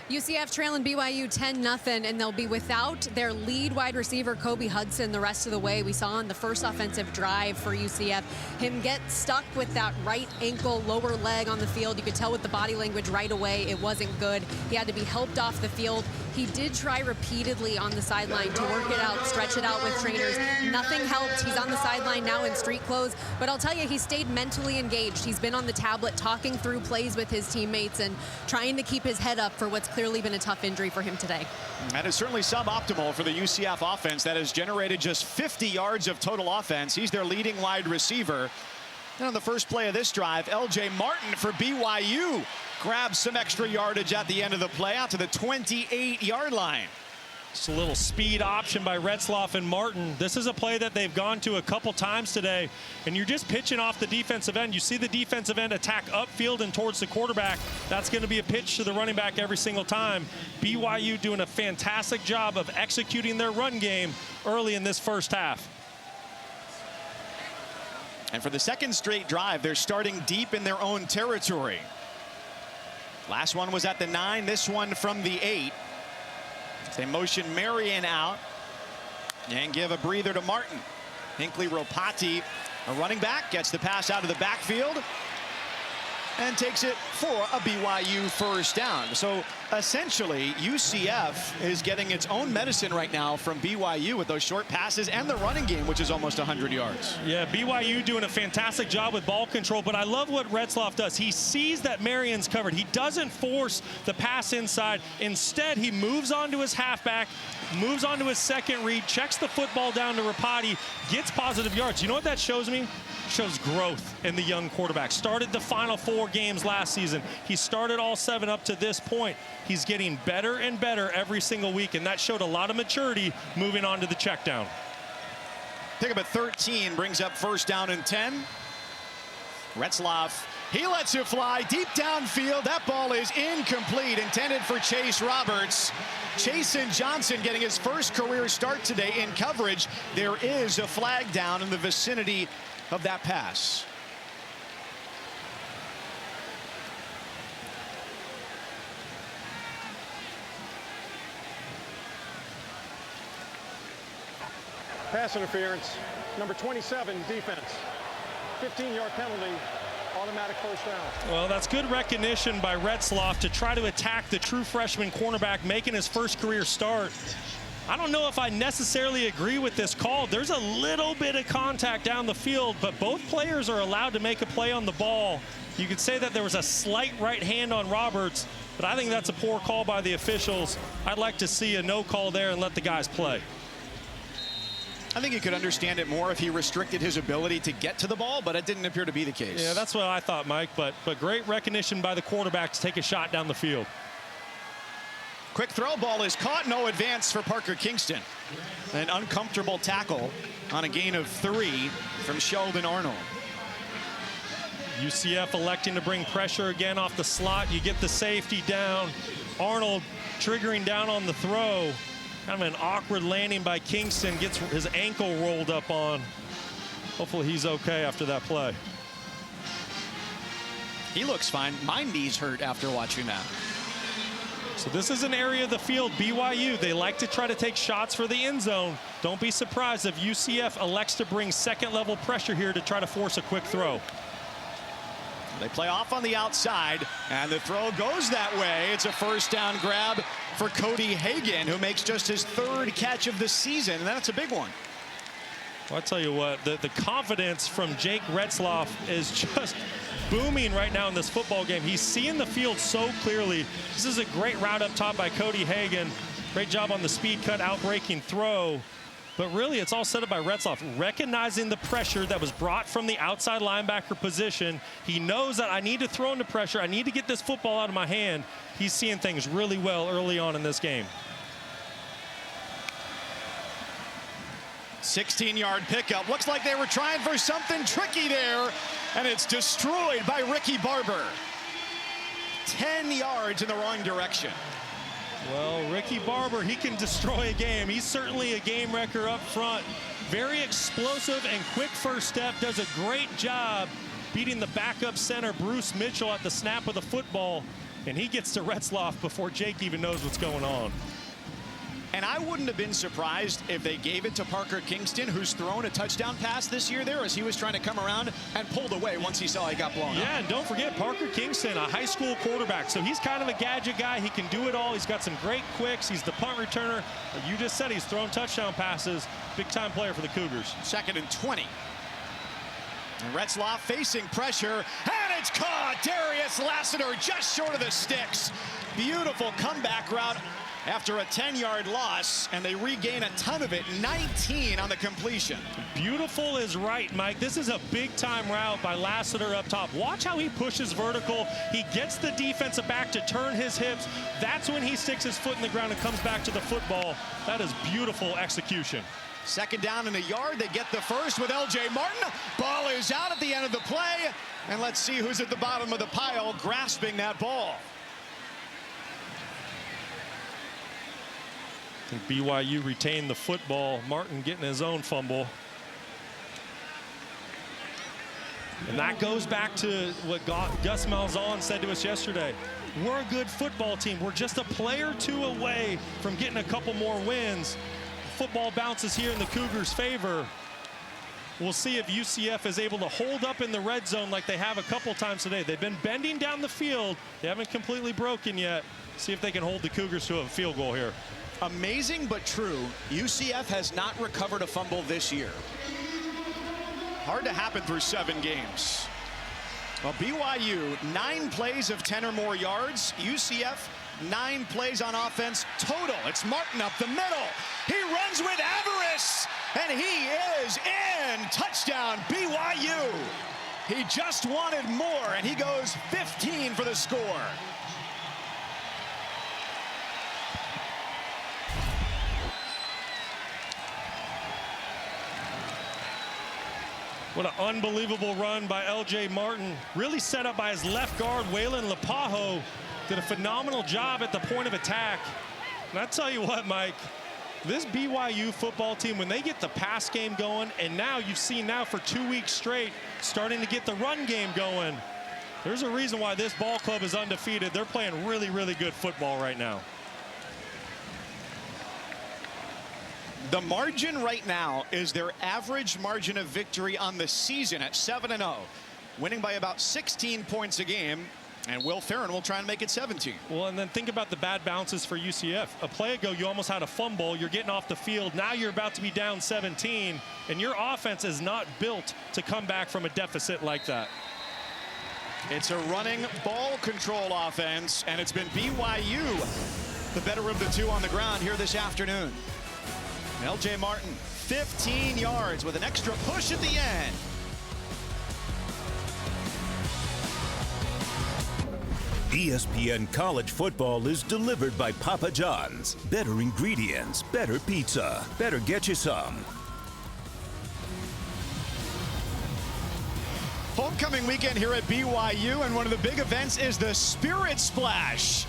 UCF trailing BYU 10-0, and they'll be without their lead wide receiver, Kobe Hudson, the rest of the way. We saw on the first offensive drive for UCF him get stuck with that right ankle, lower leg on the field. You could tell with the body language right away it wasn't good. He had to be helped off the field. He did try repeatedly on the sideline to work it out, stretch it out with trainers. Nothing helped. He's on the sideline now in street clothes. But I'll tell you, he stayed mentally engaged. He's been on the tablet talking through plays with his teammates and trying to keep his head up for what's clearly been a tough injury for him today. That is certainly suboptimal for the UCF offense that has generated just 50 yards of total offense. He's their leading wide receiver. And on the first play of this drive, L.J. Martin for BYU grabs some extra yardage at the end of the play out to the 28-yard line. It's a little speed option by Retzloff and Martin. This is a play that they've gone to a couple times today, and you're just pitching off the defensive end. You see the defensive end attack upfield and towards the quarterback. That's going to be a pitch to the running back every single time. BYU doing a fantastic job of executing their run game early in this first half. And for the second straight drive, they're starting deep in their own territory. Last one was at the 9, this one from the 8. They motion Marion out and give a breather to Martin. Hinckley Ropati, a running back, gets the pass out of the backfield and takes it for a BYU first down. So essentially, UCF is getting its own medicine right now from BYU with those short passes and the running game, which is almost 100 yards. Yeah, BYU doing a fantastic job with ball control, but I love what Retzloff does. He sees that Marion's covered. He doesn't force the pass inside. Instead, he moves on to his halfback, moves on to his second read, checks the football down to Rapati, gets positive yards. You know what that shows me? Shows growth in the young quarterback. Started the final 4 games last season. He started all 7 up to this point. He's getting better and better every single week, and that showed a lot of maturity moving on to the check down. Pick up at 13, brings up first down and 10. Retzloff, he lets it fly deep downfield. That ball is incomplete, intended for Chase Roberts. Chasen Johnson getting his first career start today in coverage. There is a flag down in the vicinity of that pass. Pass interference, number 27, defense. 15-yard penalty, automatic first down. Well, that's good recognition by Retzloff to try to attack the true freshman cornerback making his first career start. I don't know if I necessarily agree with this call. There's a little bit of contact down the field, but both players are allowed to make a play on the ball. You could say that there was a slight right hand on Roberts, but I think that's a poor call by the officials. I'd like to see a no call there and let the guys play. I think you could understand it more if he restricted his ability to get to the ball, but it didn't appear to be the case. Yeah, that's what I thought, Mike, but great recognition by the quarterback to take a shot down the field. Quick throw, ball is caught, no advance for Parker Kingston. An uncomfortable tackle on a gain of 3 from Sheldon Arnold. UCF electing to bring pressure again off the slot. You get the safety down. Arnold triggering down on the throw. Kind of an awkward landing by Kingston, gets his ankle rolled up on. Hopefully he's okay after that play. He looks fine. My knees hurt after watching that. So this is an area of the field, BYU, they like to try to take shots for the end zone. Don't be surprised if UCF elects to bring second-level pressure here to try to force a quick throw. They play off on the outside, and the throw goes that way. It's a first down grab for Cody Hagan, who makes just his 3rd catch of the season, and that's a big one. Well, I tell you what, the confidence from Jake Retzloff is just booming right now in this football game. He's seeing the field so clearly. This is a great route up top by Cody Hagan. Great job on the speed cut, outbreaking throw. But really, it's all set up by Retzloff, recognizing the pressure that was brought from the outside linebacker position. He knows that I need to throw into pressure. I need to get this football out of my hand. He's seeing things really well early on in this game. 16-yard pickup. Looks like they were trying for something tricky there, and it's destroyed by Ricky Barber. 10 yards in the wrong direction. Well, Ricky Barber, he can destroy a game. He's certainly a game wrecker up front. Very explosive and quick first step. Does a great job beating the backup center, Bruce Mitchell, at the snap of the football. And he gets to Retzloff before Jake even knows what's going on. And I wouldn't have been surprised if they gave it to Parker Kingston, who's thrown a touchdown pass this year there as he was trying to come around and pulled away once he saw he got blown up. Yeah, and don't forget Parker Kingston, a high school quarterback. So he's kind of a gadget guy. He can do it all. He's got some great quicks. He's the punt returner. Like you just said, he's thrown touchdown passes. Big-time player for the Cougars. 2nd and 20. And Retzloff facing pressure, and it's caught. Darius Lassiter just short of the sticks. Beautiful comeback route after a 10-yard loss, and they regain a ton of it. 19 on the completion. Beautiful is right, Mike. This is a big-time route by Lassiter up top. Watch how he pushes vertical. He gets the defensive back to turn his hips. That's when he sticks his foot in the ground and comes back to the football. That is beautiful execution. 2nd down and a yard. They get the first with L.J. Martin. Ball is out at the end of the play. And let's see who's at the bottom of the pile grasping that ball. I think BYU retained the football. Martin getting his own fumble. And that goes back to what Gus Malzahn said to us yesterday. We're a good football team. We're just a player or two away from getting a couple more wins. Football bounces here in the Cougars' favor. We'll see if UCF is able to hold up in the red zone like they have a couple times today. They've been bending down the field. They haven't completely broken yet. See if they can hold the Cougars to a field goal here. Amazing but true, UCF has not recovered a fumble this year. Hard to happen through 7 games. Well, BYU, 9 plays of 10 or more yards. UCF, 9 plays on offense total. It's Martin up the middle. He runs with avarice, and he is in. Touchdown, BYU. He just wanted more, and he goes 15 for the score. What an unbelievable run by L.J. Martin. Really set up by his left guard, Waylon Lepaho. Did a phenomenal job at the point of attack. And I tell you what, Mike, this BYU football team, when they get the pass game going, and now you've seen now for 2 weeks straight, starting to get the run game going, there's a reason why this ball club is undefeated. They're playing really, really good football right now. The margin right now is their average margin of victory on the season at 7-0, winning by about 16 points a game. And Will Ferrin will try and make it 17. Well, and then think about the bad bounces for UCF. A play ago, you almost had a fumble. You're getting off the field. Now you're about to be down 17. And your offense is not built to come back from a deficit like that. It's a running ball control offense, and it's been BYU, the better of the two on the ground here this afternoon. L.J. Martin, 15 yards with an extra push at the end. ESPN College Football is delivered by Papa John's. Better ingredients, better pizza. Better get you some. Homecoming weekend here at BYU, and one of the big events is the Spirit Splash.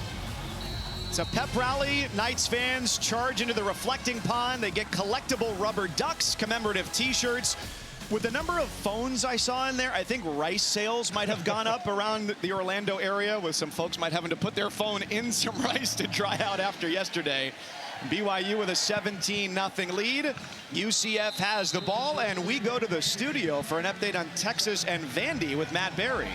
It's a pep rally. Knights fans charge into the reflecting pond. They get collectible rubber ducks, commemorative t-shirts. With the number of phones I saw in there, I think rice sales might have gone up around the Orlando area, with some folks might having to put their phone in some rice to dry out after yesterday. BYU with a 17-0 lead. UCF has the ball, and we go to the studio for an update on Texas and Vandy with Matt Berry.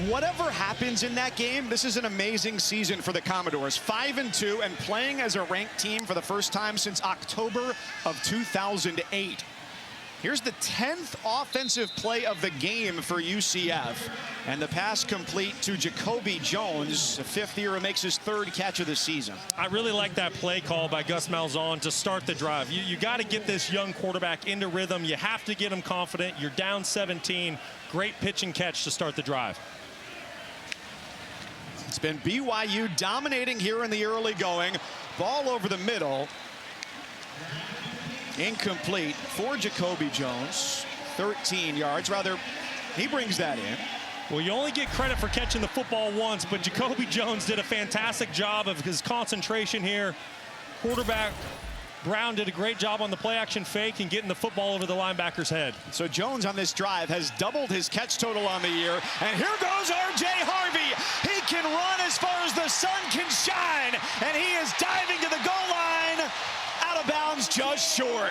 Whatever happens in that game, this is an amazing season for the Commodores. 5-2 and playing as a ranked team for the first time since October of 2008. Here's the 10th offensive play of the game for UCF. And the pass complete to Jacoby Jones, a fifth year, who makes his third catch of the season. I really like that play call by Gus Malzahn to start the drive. You got to get this young quarterback into rhythm. You have to get him confident. You're down 17. Great pitch and catch to start the drive. It's been BYU dominating here in the early going. Ball over the middle. Incomplete for Jacoby Jones. 13 yards. Rather, he brings that in. Well, you only get credit for catching the football once, but Jacoby Jones did a fantastic job of his concentration here. Quarterback Brown did a great job on the play-action fake and getting the football over the linebacker's head. So Jones on this drive has doubled his catch total on the year. And here goes R.J. Harvey. He can run as far as the sun can shine. And he is diving to the goal line. Out of bounds, just short.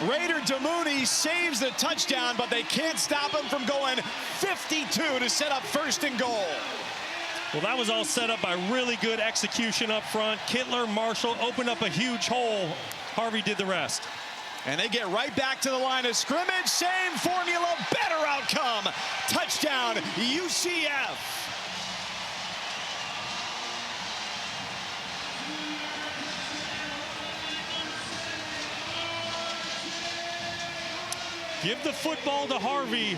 Raider Damouni saves the touchdown, but they can't stop him from going 52 to set up first and goal. Well, that was all set up by really good execution up front. Kittler, Marshall opened up a huge hole. Harvey did the rest. And they get right back to the line of scrimmage. Same formula, better outcome. Touchdown, UCF. Give the football to Harvey,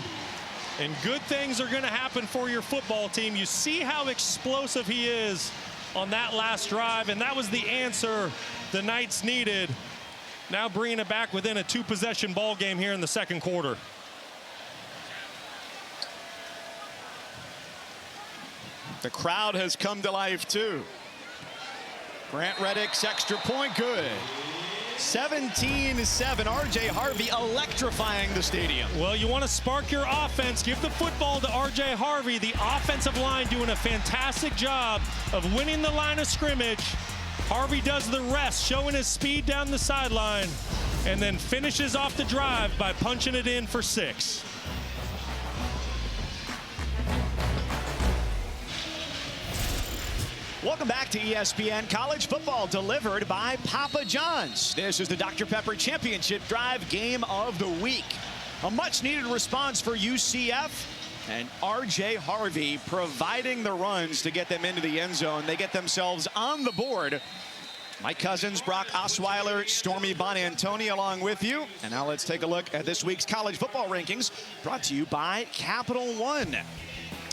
and good things are going to happen for your football team. You see how explosive he is on that last drive, and that was the answer the Knights needed. Now bringing it back within a two-possession ball game here in the second quarter. The crowd has come to life, too. Grant Reddick's extra point, good. 17-7, R.J. Harvey electrifying the stadium. Well, you want to spark your offense. Give the football to R.J. Harvey. The offensive line doing a fantastic job of winning the line of scrimmage. Harvey does the rest, showing his speed down the sideline, and then finishes off the drive by punching it in for 6. Welcome back to ESPN College Football, delivered by Papa John's. This is the Dr. Pepper Championship Drive Game of the Week. A much-needed response for UCF, and R.J. Harvey providing the runs to get them into the end zone. They get themselves on the board. Mike Cousins, Brock Osweiler, Stormy Bonantoni along with you. And now let's take a look at this week's college football rankings, brought to you by Capital One.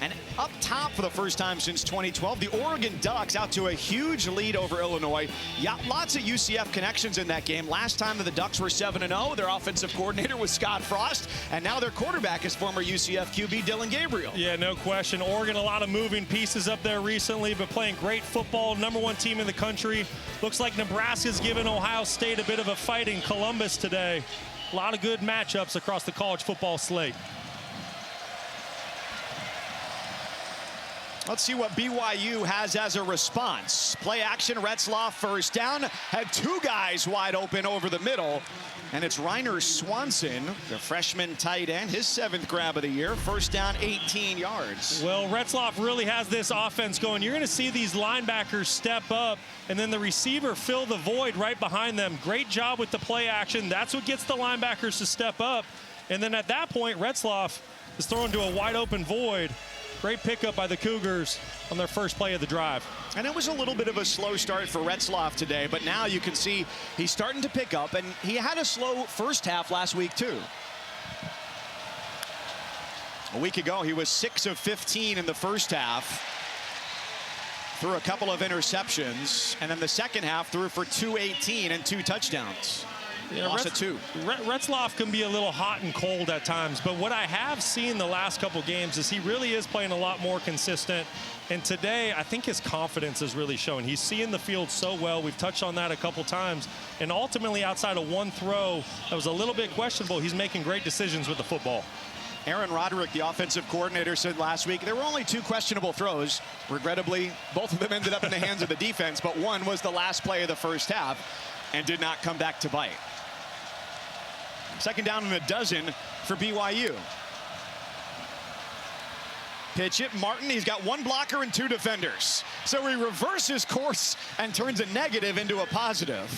And up top for the first time since 2012, the Oregon Ducks out to a huge lead over Illinois. Yeah, lots of UCF connections in that game. Last time the Ducks were 7-0, their offensive coordinator was Scott Frost, and now their quarterback is former UCF QB Dylan Gabriel. Yeah, no question. Oregon, a lot of moving pieces up there recently, but playing great football. #1 team in the country. Looks like Nebraska's given Ohio State a bit of a fight in Columbus today. A lot of good matchups across the college football slate. Let's see what BYU has as a response. Play action, Retzlaff first down. Had two guys wide open over the middle. And it's Reiner Swanson, the freshman tight end, his 7th grab of the year. First down, 18 yards. Well, Retzlaff really has this offense going. You're going to see these linebackers step up, and then the receiver fill the void right behind them. Great job with the play action. That's what gets the linebackers to step up. And then at that point, Retzlaff is thrown to a wide open void. Great pickup by the Cougars on their first play of the drive. And it was a little bit of a slow start for Retzloff today, but now you can see he's starting to pick up, and he had a slow first half last week too. A week ago, he was 6 of 15 in the first half. Threw a couple of interceptions, and then the second half threw for 218 and 2 touchdowns. Lost at 2. Retzloff can be a little hot and cold at times, but what I have seen the last couple games is he really is playing a lot more consistent. And today, I think his confidence is really showing. He's seeing the field so well. We've touched on that a couple times. And ultimately, outside of one throw that was a little bit questionable, he's making great decisions with the football. Aaron Roderick, the offensive coordinator, said last week there were only 2 questionable throws. Regrettably, both of them ended up in the hands of the defense, but one was the last play of the first half and did not come back to bite. Second down and a dozen for BYU. Pitch it, Martin. He's got 1 blocker and 2 defenders. So he reverses course and turns a negative into a positive.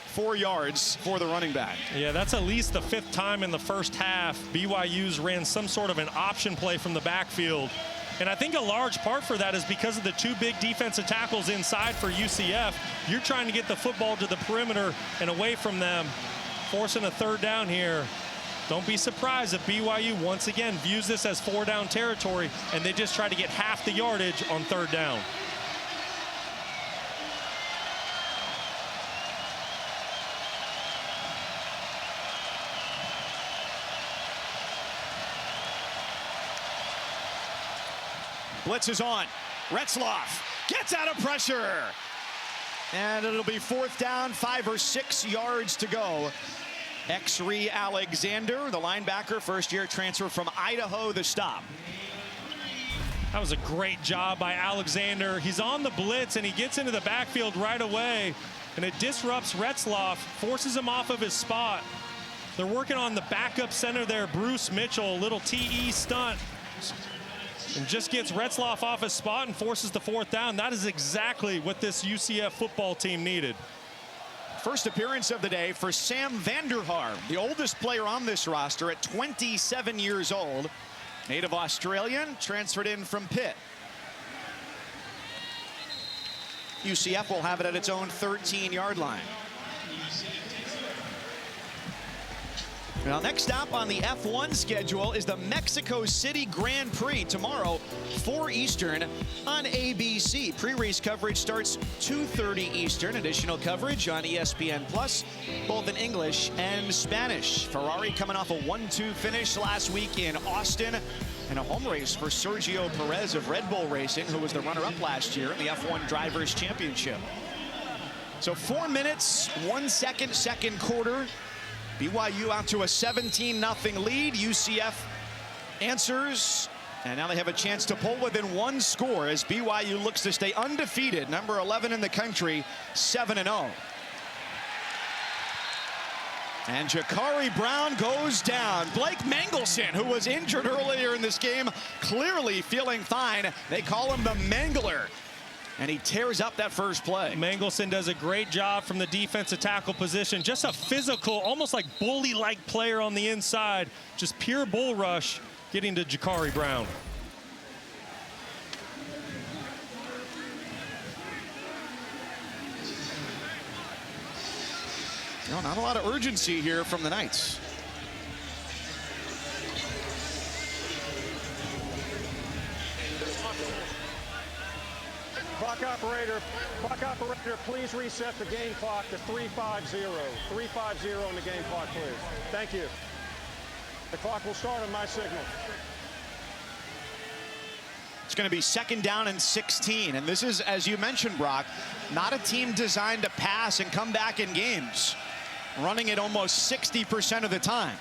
4 yards for the running back. Yeah, that's at least the 5th time in the first half BYU's ran some sort of an option play from the backfield. And I think a large part for that is because of the 2 big defensive tackles inside for UCF. You're trying to get the football to the perimeter and away from them, forcing a 3rd down here. Don't be surprised if BYU once again views this as 4-down territory and they just try to get half the yardage on 3rd down. Blitz is on. Retzloff gets out of pressure. And it'll be 4th down, 5 or 6 yards to go. Exree Alexander, the linebacker, first-year transfer from Idaho, the stop. That was a great job by Alexander. He's on the blitz, and he gets into the backfield right away, and it disrupts Retzloff, forces him off of his spot. They're working on the backup center there, Bruce Mitchell, a little TE stunt, and just gets Retzloff off his spot and forces the 4th down. That is exactly what this UCF football team needed. First appearance of the day for Sam Vanderhaar, the oldest player on this roster at 27 years old. Native Australian, transferred in from Pitt. UCF will have it at its own 13-yard line. Now, next stop on the F1 schedule is the Mexico City Grand Prix tomorrow, 4 Eastern on ABC. Pre-race coverage starts 2:30 Eastern. Additional coverage on ESPN Plus, both in English and Spanish. Ferrari coming off a 1-2 finish last week in Austin, and a home race for Sergio Perez of Red Bull Racing, who was the runner-up last year in the F1 Drivers' Championship. So 4 minutes, 1 second, second quarter. BYU out to a 17-0 lead. UCF answers, and now they have a chance to pull within 1 score as BYU looks to stay undefeated, number 11 in the country, 7-0. And Jakari Brown goes down. Blake Mangelson, who was injured earlier in this game, clearly feeling fine. They call him the Mangler. And he tears up that first play. Mangelson does a great job from the defensive tackle position. Just a physical, almost like bully-like player on the inside. Just pure bull rush getting to Jakari Brown. No, not a lot of urgency here from the Knights. Clock operator, please reset the game clock to 3:50. 3:50 on the game clock, please. Thank you. The clock will start on my signal. It's going to be 2nd down and 16. And this is, as you mentioned, Brock, not a team designed to pass and come back in games. Running it almost 60% of the time.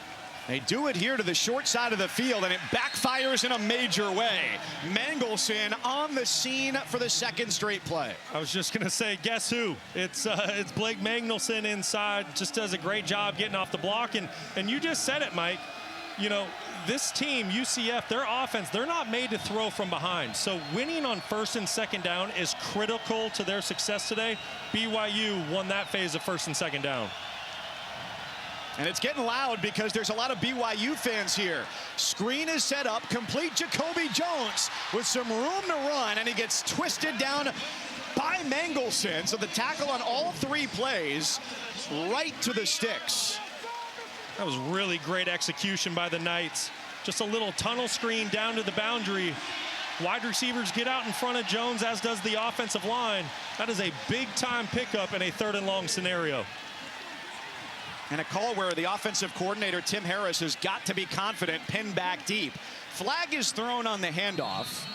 They do it here to the short side of the field, and it backfires in a major way. Mangelson on the scene for the 2nd straight play. I was just going to say, guess who? It's Blake Mangelson inside. Just does a great job getting off the block. And you just said it, Mike. You know, this team, UCF, their offense, they're not made to throw from behind. So winning on 1st and 2nd down is critical to their success today. BYU won that phase of 1st and 2nd down. And it's getting loud because there's a lot of BYU fans here. Screen is set up, complete Jacoby Jones with some room to run, and he gets twisted down by Mangelson. So the tackle on all 3 plays, right to the sticks. That was really great execution by the Knights. Just a little tunnel screen down to the boundary. Wide receivers get out in front of Jones, as does the offensive line. That is a big-time pickup in a 3rd and long scenario. And a call where the offensive coordinator, Tim Harris, has got to be confident, pinned back deep. Flag is thrown on the handoff.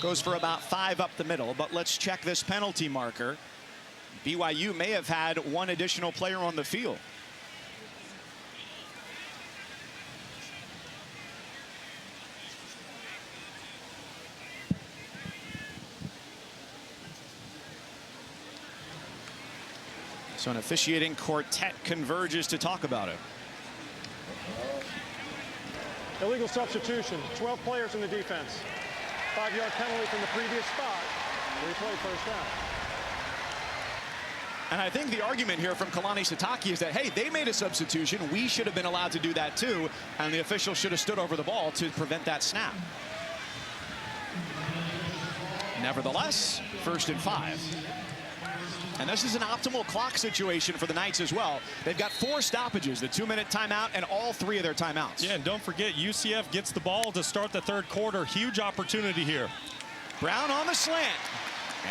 Goes for about 5 up the middle, but let's check this penalty marker. BYU may have had 1 additional player on the field. So an officiating quartet converges to talk about it. Illegal substitution. 12 players in the defense. 5-yard penalty from the previous spot. Replay first down. And I think the argument here from Kalani Sitake is that, hey, they made a substitution. We should have been allowed to do that too. And the official should have stood over the ball to prevent that snap. Nevertheless, 1st and 5. And this is an optimal clock situation for the Knights as well. They've got 4 stoppages, the 2-minute timeout, and all 3 of their timeouts. Yeah, and don't forget, UCF gets the ball to start the 3rd quarter. Huge opportunity here. Brown on the slant.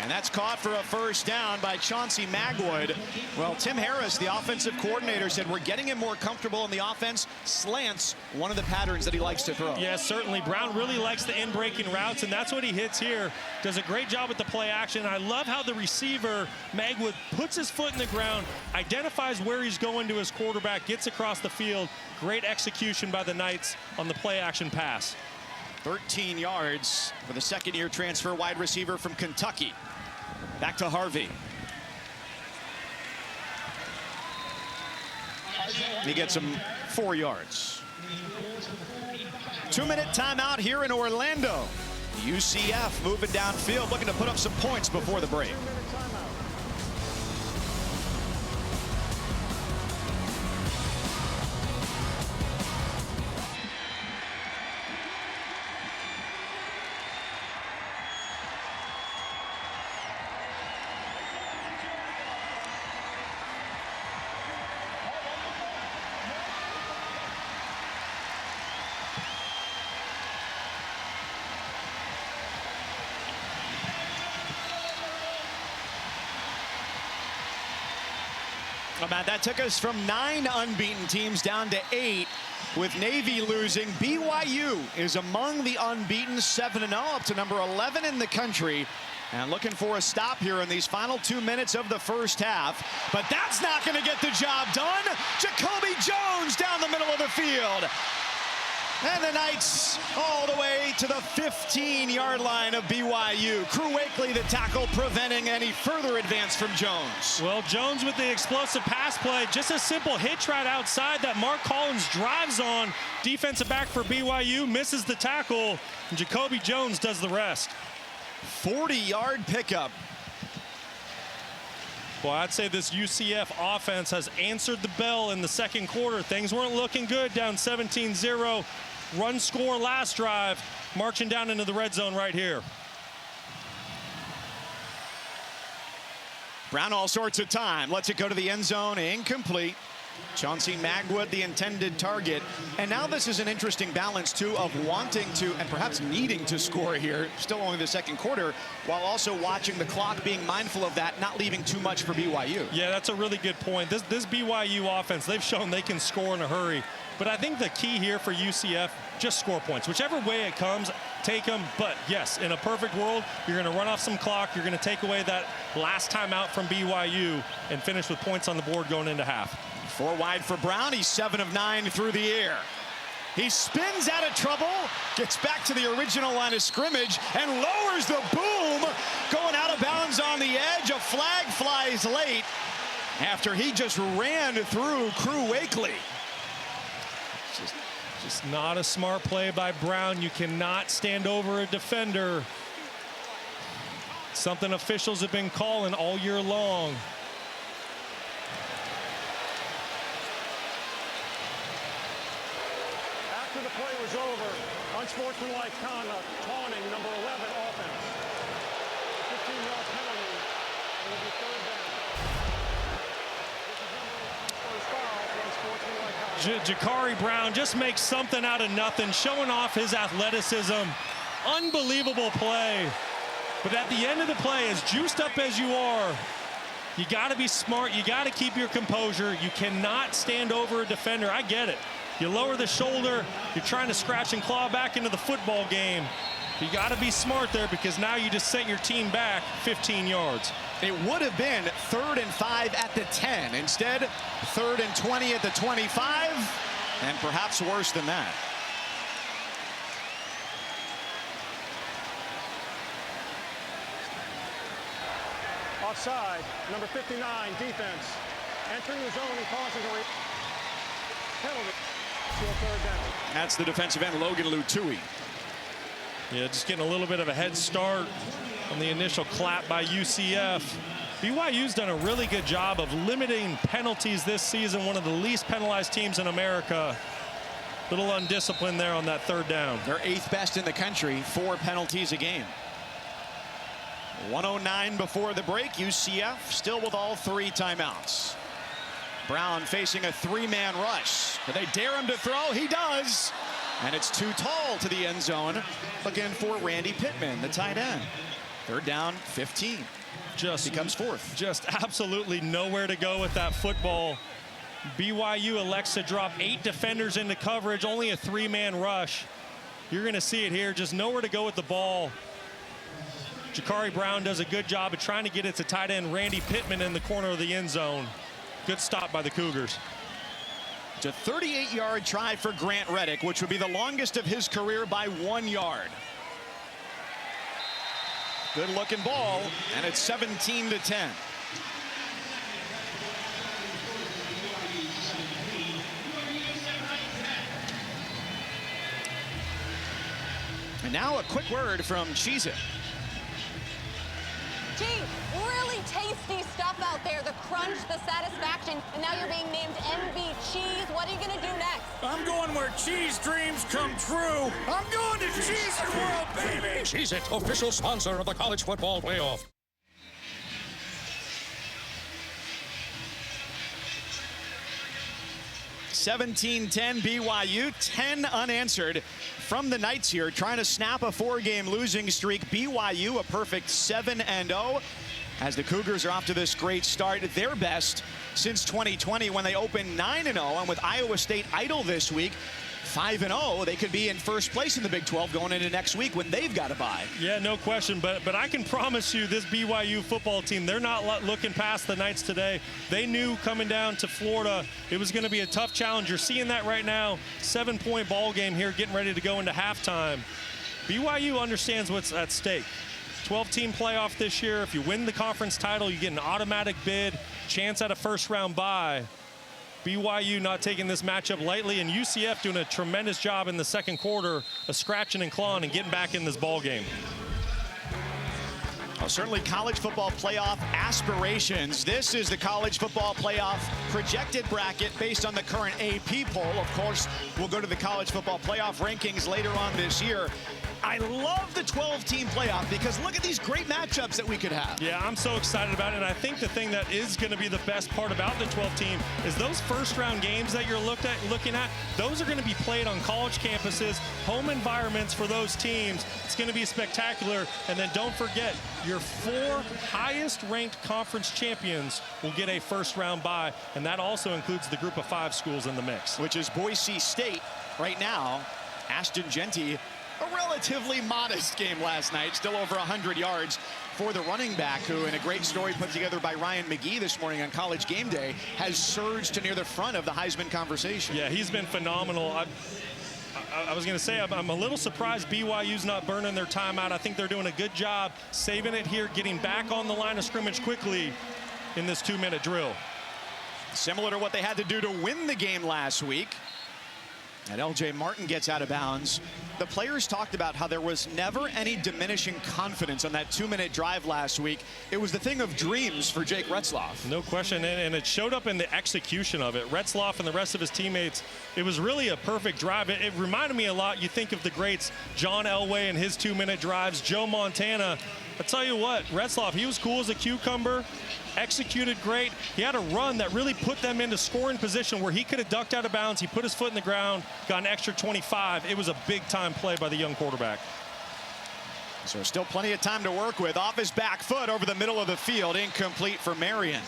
And that's caught for a first down by Chauncey Magwood. Well, Tim Harris, the offensive coordinator, said we're getting him more comfortable in the offense. Slants, one of the patterns that he likes to throw. Yeah, certainly. Brown really likes the in-breaking routes, and that's what he hits here. Does a great job with the play action. I love how the receiver, Magwood, puts his foot in the ground, identifies where he's going to his quarterback, gets across the field. Great execution by the Knights on the play action pass. 13 yards for the 2nd-year transfer wide receiver from Kentucky. Back to Harvey. He gets him 4 yards. 2-minute timeout here in Orlando. UCF moving downfield, looking to put up some points before the break. Oh, man, that took us from 9 unbeaten teams down to 8, with Navy losing. BYU is among the unbeaten, 7-0, up to number 11 in the country. And looking for a stop here in these final 2 minutes of the first half. But that's not going to get the job done. Jacoby Jones down the middle of the field. And the Knights all the way to the 15-yard line of BYU. Crew Wakely, the tackle, preventing any further advance from Jones. Well, Jones with the explosive pass play. Just a simple hitch right outside that Mark Collins drives on. Defensive back for BYU misses the tackle. And Jacoby Jones does the rest. 40-yard pickup. Well, I'd say this UCF offense has answered the bell in the 2nd quarter. Things weren't looking good, down 17-0. Run score last drive, marching down into the red zone right here. Brown all sorts of time. Lets it go to the end zone. Incomplete. Chauncey Magwood, the intended target. And now this is an interesting balance, too, of wanting to and perhaps needing to score here, still only the 2nd quarter, while also watching the clock, being mindful of that, not leaving too much for BYU. Yeah, that's a really good point. This BYU offense, they've shown they can score in a hurry. But I think the key here for UCF, just score points. Whichever way it comes, take them. But, yes, in a perfect world, you're going to run off some clock. You're going to take away that last time out from BYU and finish with points on the board going into half. 4 wide for Brown. He's 7 of 9 through the air. He spins out of trouble, gets back to the original line of scrimmage, and lowers the boom, going out of bounds on the edge. A flag flies late after he just ran through Crew Wakely. Just not a smart play by Brown. You cannot stand over a defender. Something officials have been calling all year long. After the play was over, unsportsmanlike conduct, taunting, number 11 offense. 15-yard penalty. It will be third down. This is number 11 first foul for unsportsmanlike conduct. Jakari Brown just makes something out of nothing, showing off his athleticism. Unbelievable play. But at the end of the play, as juiced up as you are, you got to be smart. You got to keep your composure. You cannot stand over a defender. I get it. You lower the shoulder. You're trying to scratch and claw back into the football game. You got to be smart there, because now you just sent your team back 15 yards. It would have been 3rd and 5 at the 10. Instead, 3rd and 20 at the 25, and perhaps worse than that. Offside, number 59, defense. Entering the zone and causing a penalty. To a third down. That's the defensive end, Logan Lutui. Yeah, just getting a little bit of a head start on the initial clap by UCF. BYU's done a really good job of limiting penalties this season, one of the least penalized teams in America. Little undisciplined there on that third down. They're 8th best in the country, 4 penalties a game. 1:09 before the break. UCF still with all 3 timeouts. Brown facing a 3-man rush. Do they dare him to throw? He does. And it's too tall to the end zone. Again for Randy Pittman, the tight end. 3rd down, 15. Just becomes 4th. Just absolutely nowhere to go with that football. BYU elects to drop 8 defenders into coverage, only a 3-man rush. You're going to see it here, just nowhere to go with the ball. Jakari Brown does a good job of trying to get it to tight end Randy Pittman in the corner of the end zone. Good stop by the Cougars. It's a 38-yard try for Grant Reddick, which would be the longest of his career by 1 yard. Good looking ball, and it's 17-10. And now a quick word from Cheez-It. Gee, really tasty stuff out there. The crunch, the satisfaction, and now you're being named MV Cheese. What are you gonna do next? I'm going where cheese dreams come true. I'm going to Cheez-It World, baby! Cheez-It, official sponsor of the college football playoff. (17-10) BYU, 10 unanswered from the Knights here, trying to snap a 4-game losing streak. BYU a perfect 7-0 as the Cougars are off to this great start, their best since 2020 when they opened 9-0, and with Iowa State idle this week, 5-0, they could be in first place in the Big 12 going into next week when they've got to bye. Yeah, no question, but I can promise you this BYU football team, they're not looking past the Knights today. They knew coming down to Florida it was going to be a tough challenge. You're seeing that right now. 7-point ball game here, getting ready to go into halftime. BYU understands what's at stake. 12-team playoff this year. If you win the conference title, you get an automatic bid, chance at a first-round bye. BYU not taking this matchup lightly, and UCF doing a tremendous job in the second quarter of scratching and clawing and getting back in this ball game. Well, certainly college football playoff aspirations. This is the college football playoff projected bracket based on the current AP poll. Of course, we'll go to the college football playoff rankings later on this year. I love the 12-team playoff because look at these great matchups that we could have. Yeah, I'm so excited about it, and I think the thing that is going to be the best part about the 12-team is those first-round games that you're looking at, those are going to be played on college campuses, home environments for those teams. It's going to be spectacular, and then don't forget, your 4 highest-ranked conference champions will get a first-round bye, and that also includes the group of 5 schools in the mix. Which is Boise State right now. Ashton Genty, a relatively modest game last night, still over 100 yards for the running back, who, in a great story put together by Ryan McGee this morning on College Game Day, has surged to near the front of the Heisman conversation. Yeah, he's been phenomenal. I was going to say, I'm a little surprised BYU's not burning their timeout. I think they're doing a good job saving it here, getting back on the line of scrimmage quickly in this 2-minute drill. Similar to what they had to do to win the game last week. And LJ Martin gets out of bounds. The players talked about how there was never any diminishing confidence on that 2-minute drive last week. It was the thing of dreams for Jake Retzloff. No question, and it showed up in the execution of it. Retzloff and the rest of his teammates, it was really a perfect drive. It reminded me a lot, you think of the greats, John Elway and his 2-minute drives, Joe Montana. I tell you what, Retzloff, he was cool as a cucumber, executed great. He had a run that really put them into scoring position where he could have ducked out of bounds. He put his foot in the ground, got an extra 25. It was a big-time play by the young quarterback. So still plenty of time to work with. Off his back foot over the middle of the field. Incomplete for Marion.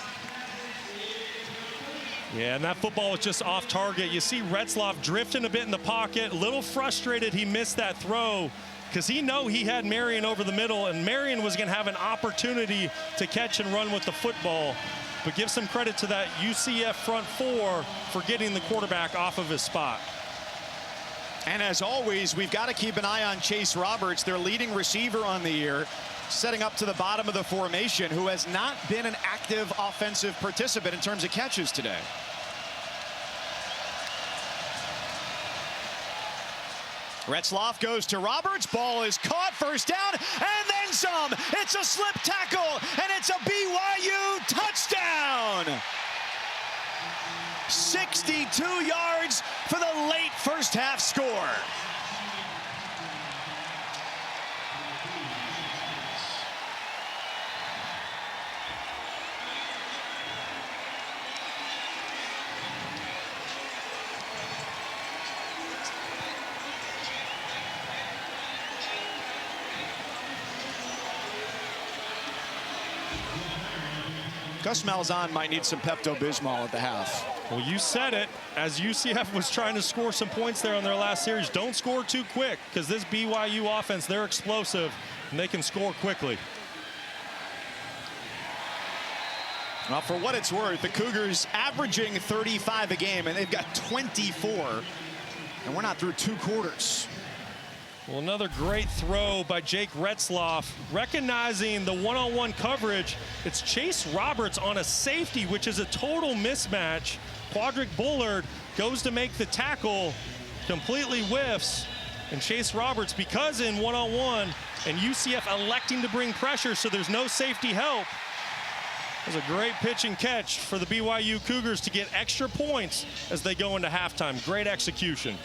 Yeah, and that football was just off target. You see Retzloff drifting a bit in the pocket, a little frustrated he missed that throw, because he knew he had Marion over the middle, and Marion was going to have an opportunity to catch and run with the football. But give some credit to that UCF front four for getting the quarterback off of his spot. And as always, we've got to keep an eye on Chase Roberts, their leading receiver on the year, setting up to the bottom of the formation, who has not been an active offensive participant in terms of catches today. Retzloff goes to Roberts. Ball is caught. First down, and then some. It's a slip tackle, and it's a BYU touchdown. 62 yards for the late first half score. Gus Malzahn might need some Pepto-Bismol at the half. Well, you said it. As UCF was trying to score some points there on their last series, don't score too quick, because this BYU offense, they're explosive, and they can score quickly. Well, for what it's worth, the Cougars averaging 35 a game, and they've got 24, and we're not through 2 quarters. Well, another great throw by Jake Retzloff. Recognizing the one-on-one coverage, it's Chase Roberts on a safety, which is a total mismatch. Quadric Bullard goes to make the tackle, completely whiffs. And Chase Roberts, because in one-on-one, and UCF electing to bring pressure so there's no safety help. It was a great pitch and catch for the BYU Cougars to get extra points as they go into halftime. Great execution.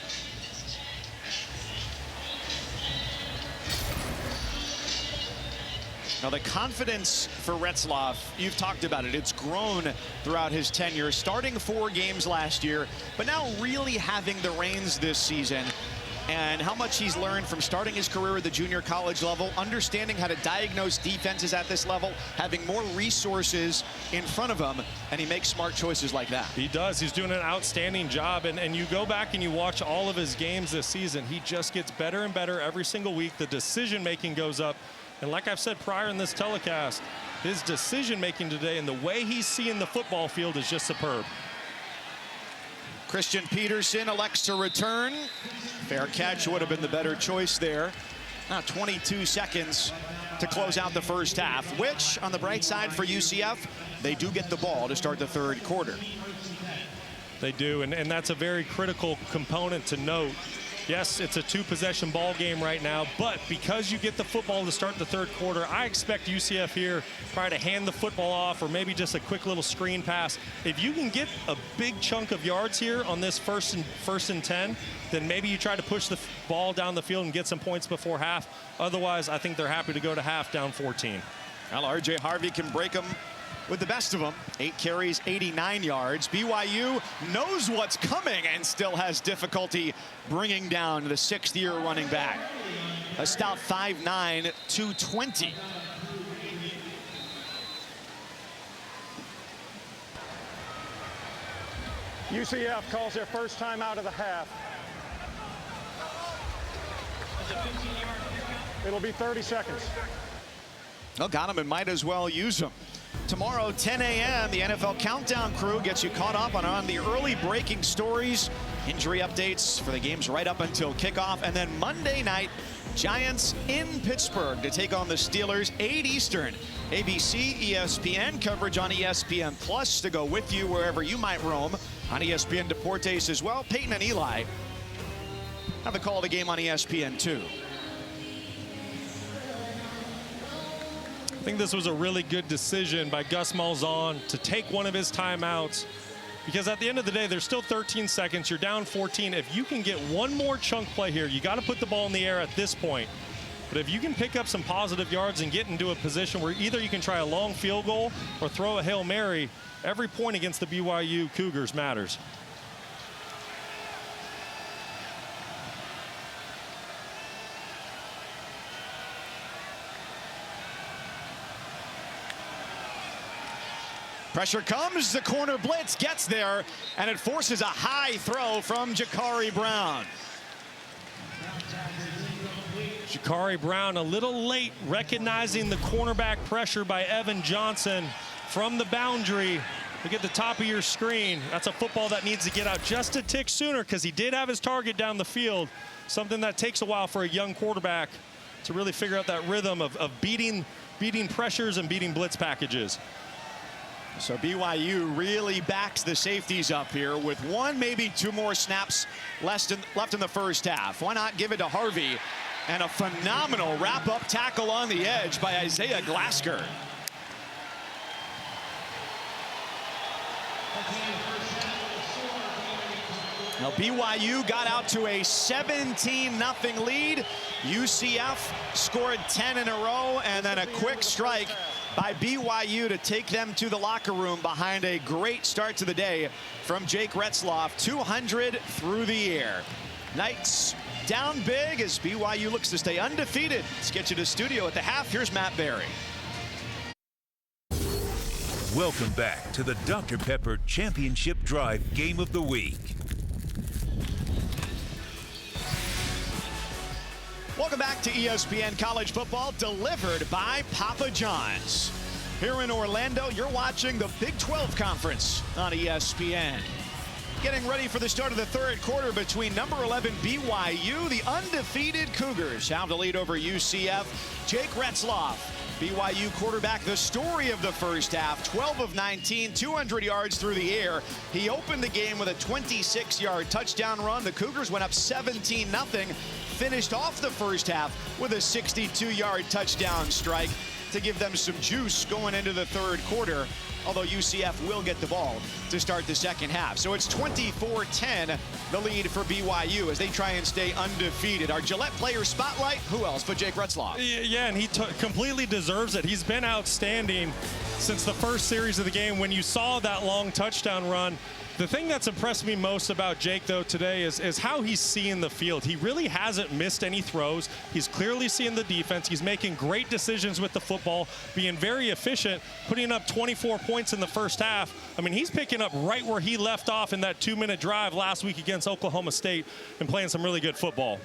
Now, the confidence for Retzloff, you've talked about it. It's grown throughout his tenure, starting 4 games last year, but now really having the reins this season. And how much he's learned from starting his career at the junior college level, understanding how to diagnose defenses at this level, having more resources in front of him, and he makes smart choices like that. He does. He's doing an outstanding job. And you go back and you watch all of his games this season, he just gets better and better every single week. The decision-making goes up. And like I've said prior in this telecast, his decision-making today and the way he's seeing the football field is just superb. Christian Peterson elects to return. Fair catch would have been the better choice there. Now 22 seconds to close out the first half, which on the bright side for UCF, they do get the ball to start the 3rd quarter. They do, and that's a very critical component to note. Yes, it's a 2-possession ball game right now, but because you get the football to start the 3rd quarter, I expect UCF here probably to hand the football off, or maybe just a quick little screen pass. If you can get a big chunk of yards here on this first and 10, then maybe you try to push the ball down the field and get some points before half. Otherwise, I think they're happy to go to half down 14. Well, RJ Harvey can break them with the best of them. 8 carries, 89 yards. BYU knows what's coming and still has difficulty bringing down the 6th-year running back. A stout 5'9", 220. UCF calls their first time out of the half. It'll be 30 seconds. Well, got him and might as well use him. Tomorrow, 10 a.m., the NFL Countdown crew gets you caught up on the early breaking stories, injury updates for the games right up until kickoff. And then Monday night, Giants in Pittsburgh to take on the Steelers, 8 Eastern. ABC, ESPN, coverage on ESPN Plus to go with you wherever you might roam. On ESPN Deportes as well. Peyton and Eli have the call of the game on ESPN2. I think this was a really good decision by Gus Malzahn to take one of his timeouts, because at the end of the day, there's still 13 seconds. You're down 14. If you can get one more chunk play here, you got to put the ball in the air at this point. But if you can pick up some positive yards and get into a position where either you can try a long field goal or throw a Hail Mary, every point against the BYU Cougars matters. Pressure comes, the corner blitz gets there, and it forces a high throw from Jakari Brown. Jakari Brown a little late recognizing the cornerback pressure by Evan Johnson from the boundary. Look at the top of your screen. That's a football that needs to get out just a tick sooner, because he did have his target down the field. Something that takes a while for a young quarterback to really figure out that rhythm of beating pressures and beating blitz packages. So BYU really backs the safeties up here with one, maybe two more snaps left in the first half. Why not give it to Harvey? And a phenomenal wrap-up tackle on the edge by Isaiah Glasker. Now BYU got out to a 17-0 lead. UCF scored 10 in a row, and then a quick strike by BYU to take them to the locker room behind a great start to the day from Jake Retzloff. 200 through the air. Knights down big as BYU looks to stay undefeated. Let's get you to studio at the half. Here's Matt Berry. Welcome back to the Dr. Pepper Championship Drive Game of the Week. Welcome back to ESPN College Football, delivered by Papa John's. Here in Orlando, you're watching the Big 12 Conference on ESPN. Getting ready for the start of the third quarter between number 11 BYU. The undefeated Cougars have the lead over UCF. Jake Retzloff, BYU quarterback, the story of the first half. 12 of 19, 200 yards through the air. He opened the game with a 26-yard touchdown run. The Cougars went up 17-0. Finished off the first half with a 62-yard touchdown strike to give them some juice going into the third quarter, although UCF will get the ball to start the second half. So it's 24-10, the lead for BYU as they try and stay undefeated. Our Gillette player spotlight, who else but Jake Retzloff? Yeah, and he completely deserves it. He's been outstanding since the first series of the game. When you saw that long touchdown run, the thing that's impressed me most about Jake, though, today is how he's seeing the field. He really hasn't missed any throws. He's clearly seeing the defense. He's making great decisions with the football, being very efficient, putting up 24 points in the first half. I mean, he's picking up right where he left off in that 2-minute drive last week against Oklahoma State and playing some really good football.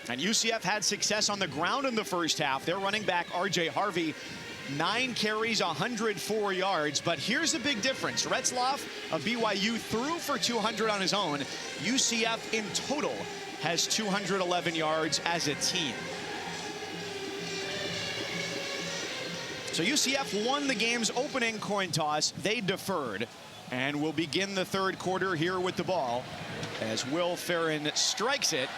And UCF had success on the ground in the first half. Their running back, R.J. Harvey, 9 carries, 104 yards. But here's the big difference. Retzloff of BYU threw for 200 on his own. UCF in total has 211 yards as a team. So UCF won the game's opening coin toss. They deferred and will begin the third quarter here with the ball as Will Ferrin strikes it.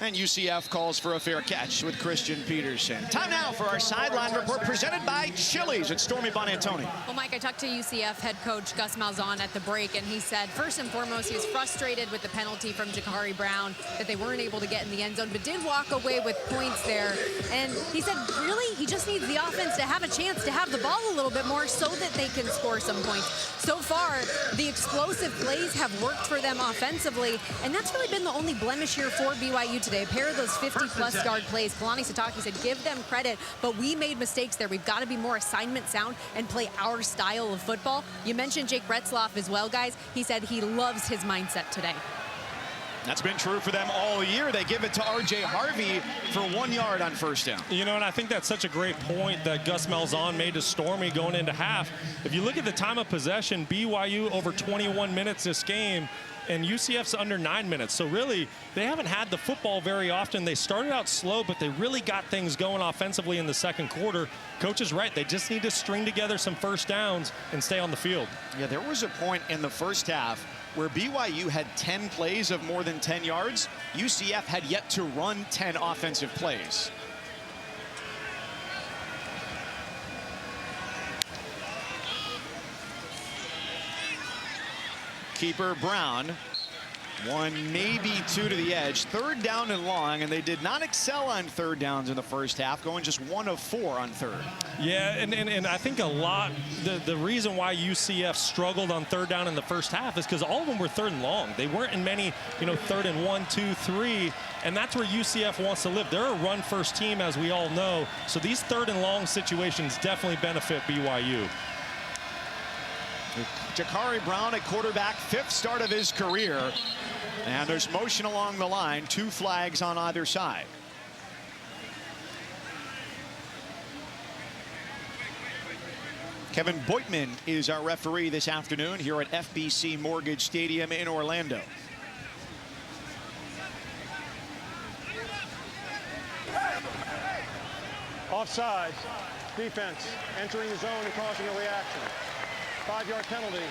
And UCF calls for a fair catch with Christian Peterson. Time now for our sideline report presented by Chili's at Stormy Bonantoni. Well, Mike, I talked to UCF head coach Gus Malzahn at the break, and he said, first and foremost, he was frustrated with the penalty from Jakari Brown that they weren't able to get in the end zone, but did walk away with points there. And he said, really, he just needs the offense to have a chance to have the ball a little bit more so that they can score some points. So far, the explosive plays have worked for them offensively, and that's really been the only blemish here for BYU today. A pair of those 50-plus yard plays. Kalani Sitake said, give them credit, but we made mistakes there. We've got to be more assignment sound and play our style of football. You mentioned Jake Retzloff as well, guys. He said he loves his mindset today. That's been true for them all year. They give it to R.J. Harvey for 1 yard on first down. You know, and I think that's such a great point that Gus Malzahn made to Stormy going into half. If you look at the time of possession, BYU over 21 minutes this game, and UCF's under 9 minutes. So really, they haven't had the football very often. They started out slow, but they really got things going offensively in the second quarter. Coach is right. They just need to string together some first downs and stay on the field. Yeah, there was a point in the first half where BYU had 10 plays of more than 10 yards. UCF had yet to run 10 offensive plays. Keeper Brown, one, maybe two to the edge. Third down and long, and they did not excel on third downs in the first half, going just 1 of 4 on third. Yeah, and I think a lot, the reason why UCF struggled on third down in the first half is because all of them were third and long. They weren't in many, third and 1, 2, 3, and that's where UCF wants to live. They're a run-first team, as we all know, so these third and long situations definitely benefit BYU. Jakari Brown at quarterback, 5th start of his career. And there's motion along the line, 2 flags on either side. Kevin Boitman is our referee this afternoon here at FBC Mortgage Stadium in Orlando. Offside. Defense entering the zone and causing a reaction. 5-yard penalty.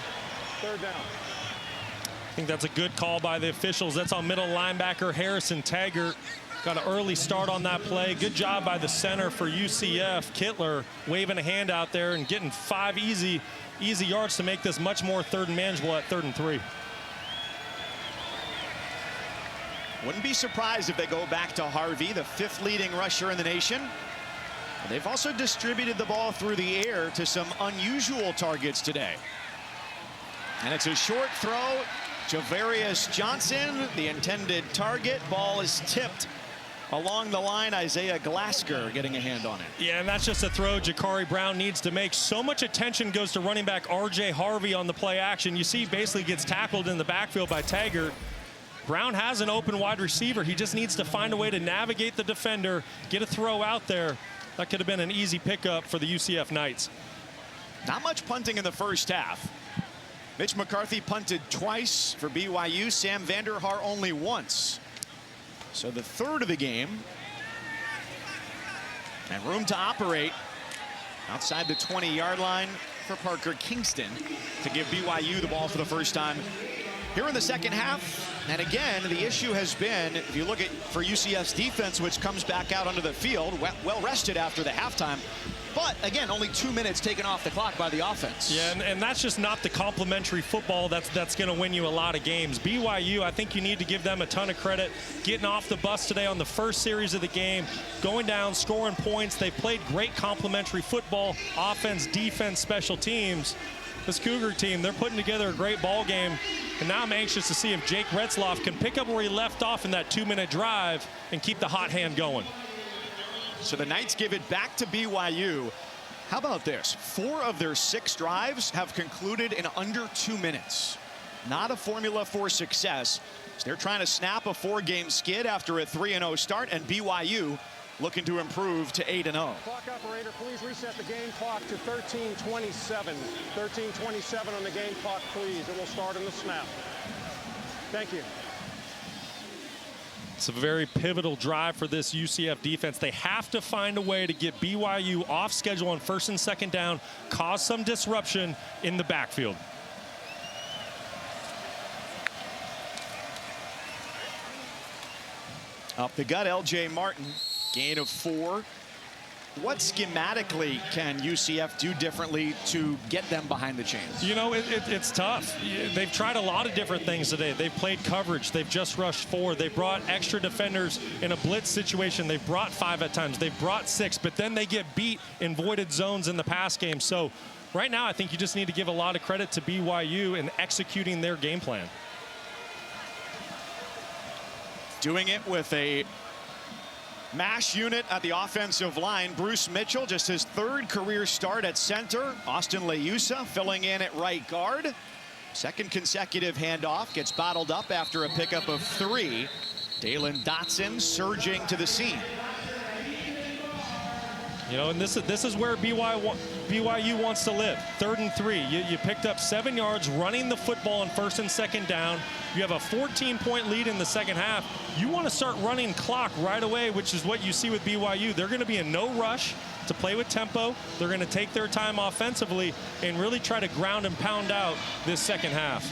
Third down. I think that's a good call by the officials. That's on middle linebacker Harrison Taggart. Got an early start on that play. Good job by the center for UCF, Kittler, waving a hand out there and getting 5 easy yards to make this much more third and manageable at 3rd and 3. Wouldn't be surprised if they go back to Harvey, the 5th leading rusher in the nation. They've also distributed the ball through the air to some unusual targets today. And it's a short throw. Javarius Johnson, the intended target. Ball is tipped along the line. Isaiah Glasker getting a hand on it. Yeah, and that's just a throw Jakari Brown needs to make. So much attention goes to running back R.J. Harvey on the play action. You see he basically gets tackled in the backfield by Taggart. Brown has an open wide receiver. He just needs to find a way to navigate the defender, get a throw out there. That could have been an easy pickup for the UCF Knights. Not much punting in the first half. Mitch McCarthy punted twice for BYU. Sam Vanderhaar only once. So the 3rd of the game. And room to operate outside the 20-yard line for Parker Kingston to give BYU the ball for the first time here in the second half. And again, the issue has been, if you look at for UCF's defense, which comes back out onto the field, well rested after the halftime. But again, only 2 minutes taken off the clock by the offense. Yeah, and that's just not the complimentary football that's going to win you a lot of games. BYU, I think you need to give them a ton of credit. Getting off the bus today on the first series of the game, going down, scoring points. They played great complimentary football, offense, defense, special teams. This Cougar team, they're putting together a great ball game. And now I'm anxious to see if Jake Retzloff can pick up where he left off in that 2-minute drive and keep the hot hand going. So the Knights give it back to BYU. How about this? 4 of their 6 drives have concluded in under 2 minutes. Not a formula for success. So they're trying to snap a 4-game skid after a 3-0 start, and BYU looking to improve to 8-0. Clock operator, please reset the game clock to 13:27. 13:27 on the game clock, please. It will start in the snap. Thank you. It's a very pivotal drive for this UCF defense. They have to find a way to get BYU off schedule on 1st and 2nd down, cause some disruption in the backfield. Up the gut, L.J. Martin, gain of 4. What schematically can UCF do differently to get them behind the chains? You know, it's tough. They've tried a lot of different things today. They've played coverage. They've just rushed 4. They brought extra defenders in a blitz situation. They've brought 5 at times. They've brought 6, but then they get beat in voided zones in the pass game. So right now, I think you just need to give a lot of credit to BYU in executing their game plan. Doing it with a mash unit at the offensive line. Bruce Mitchell, just his 3rd career start at center. Austin Leusa filling in at right guard. 2nd consecutive handoff, gets bottled up after a pickup of 3. Dalen Dotson surging to the scene. You know, and this is where BYU BYU wants to live. 3rd and 3. You picked up 7 yards running the football on 1st and 2nd down. You have a 14-point lead in the second half. You want to start running clock right away, which is what you see with BYU. They're going to be in no rush to play with tempo. They're going to take their time offensively and really try to ground and pound out this second half.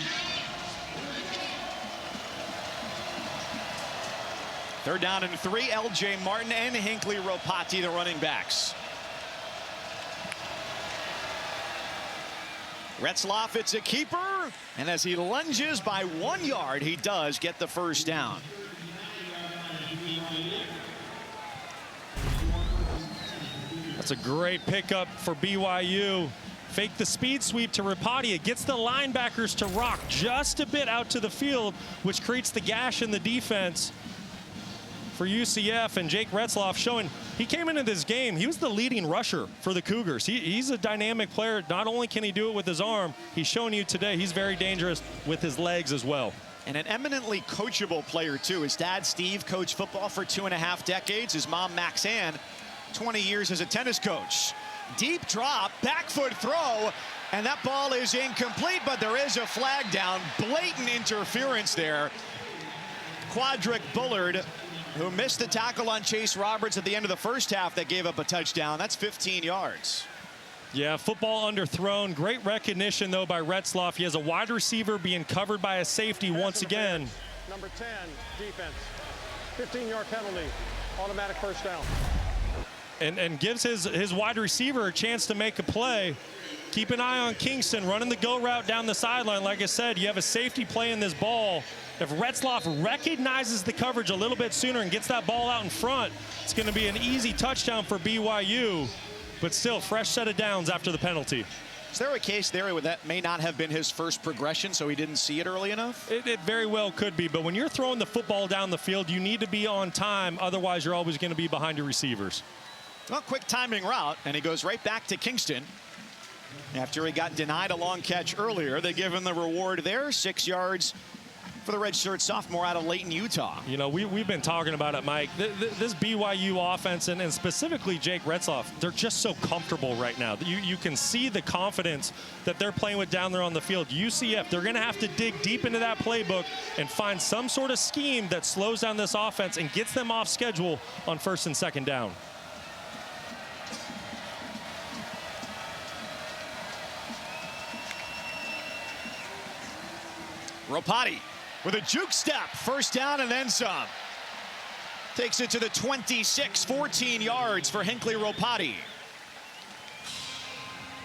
3rd down and 3. LJ Martin and Hinckley Ropati, the running backs. Retzloff, it's a keeper, and as he lunges by 1 yard, he does get the first down. That's a great pickup for BYU. Fake the speed sweep to Ropati. It gets the linebackers to rock just a bit out to the field, which creates the gash in the defense for UCF. And Jake Retzloff showing he came into this game, he was the leading rusher for the Cougars. He's a dynamic player. Not only can he do it with his arm, he's showing you today he's very dangerous with his legs as well. And an eminently coachable player, too. His dad, Steve, coached football for 2.5 decades. His mom, Maxanne, 20 years as a tennis coach. Deep drop, back foot throw, and that ball is incomplete, but there is a flag down. Blatant interference there. Quadric Bullard, who missed the tackle on Chase Roberts at the end of the first half that gave up a touchdown. That's 15 yards. Yeah, football underthrown. Great recognition, though, by Retzloff. He has a wide receiver being covered by a safety once again. Number 10, defense. 15-yard penalty. Automatic first down. And gives his wide receiver a chance to make a play. Keep an eye on Kingston running the go route down the sideline. Like I said, you have a safety play in this ball. If Retzloff recognizes the coverage a little bit sooner and gets that ball out in front, it's going to be an easy touchdown for BYU. But still, fresh set of downs after the penalty. Is there a case there where that may not have been his first progression, so he didn't see it early enough? It very well could be, but when you're throwing the football down the field, you need to be on time. Otherwise, you're always going to be behind your receivers. Well, quick timing route, and he goes right back to Kingston. After he got denied a long catch earlier, they give him the reward there, 6 yards for the redshirt sophomore out of Layton, Utah. You know, we've been talking about it, Mike. This BYU offense, and specifically Jake Retzloff, they're just so comfortable right now. You can see the confidence that they're playing with down there on the field. UCF, they're going to have to dig deep into that playbook and find some sort of scheme that slows down this offense and gets them off schedule on 1st and 2nd down. Ropati with a juke step, first down and then some. Takes it to the 26, 14 yards for Hinckley Ropati.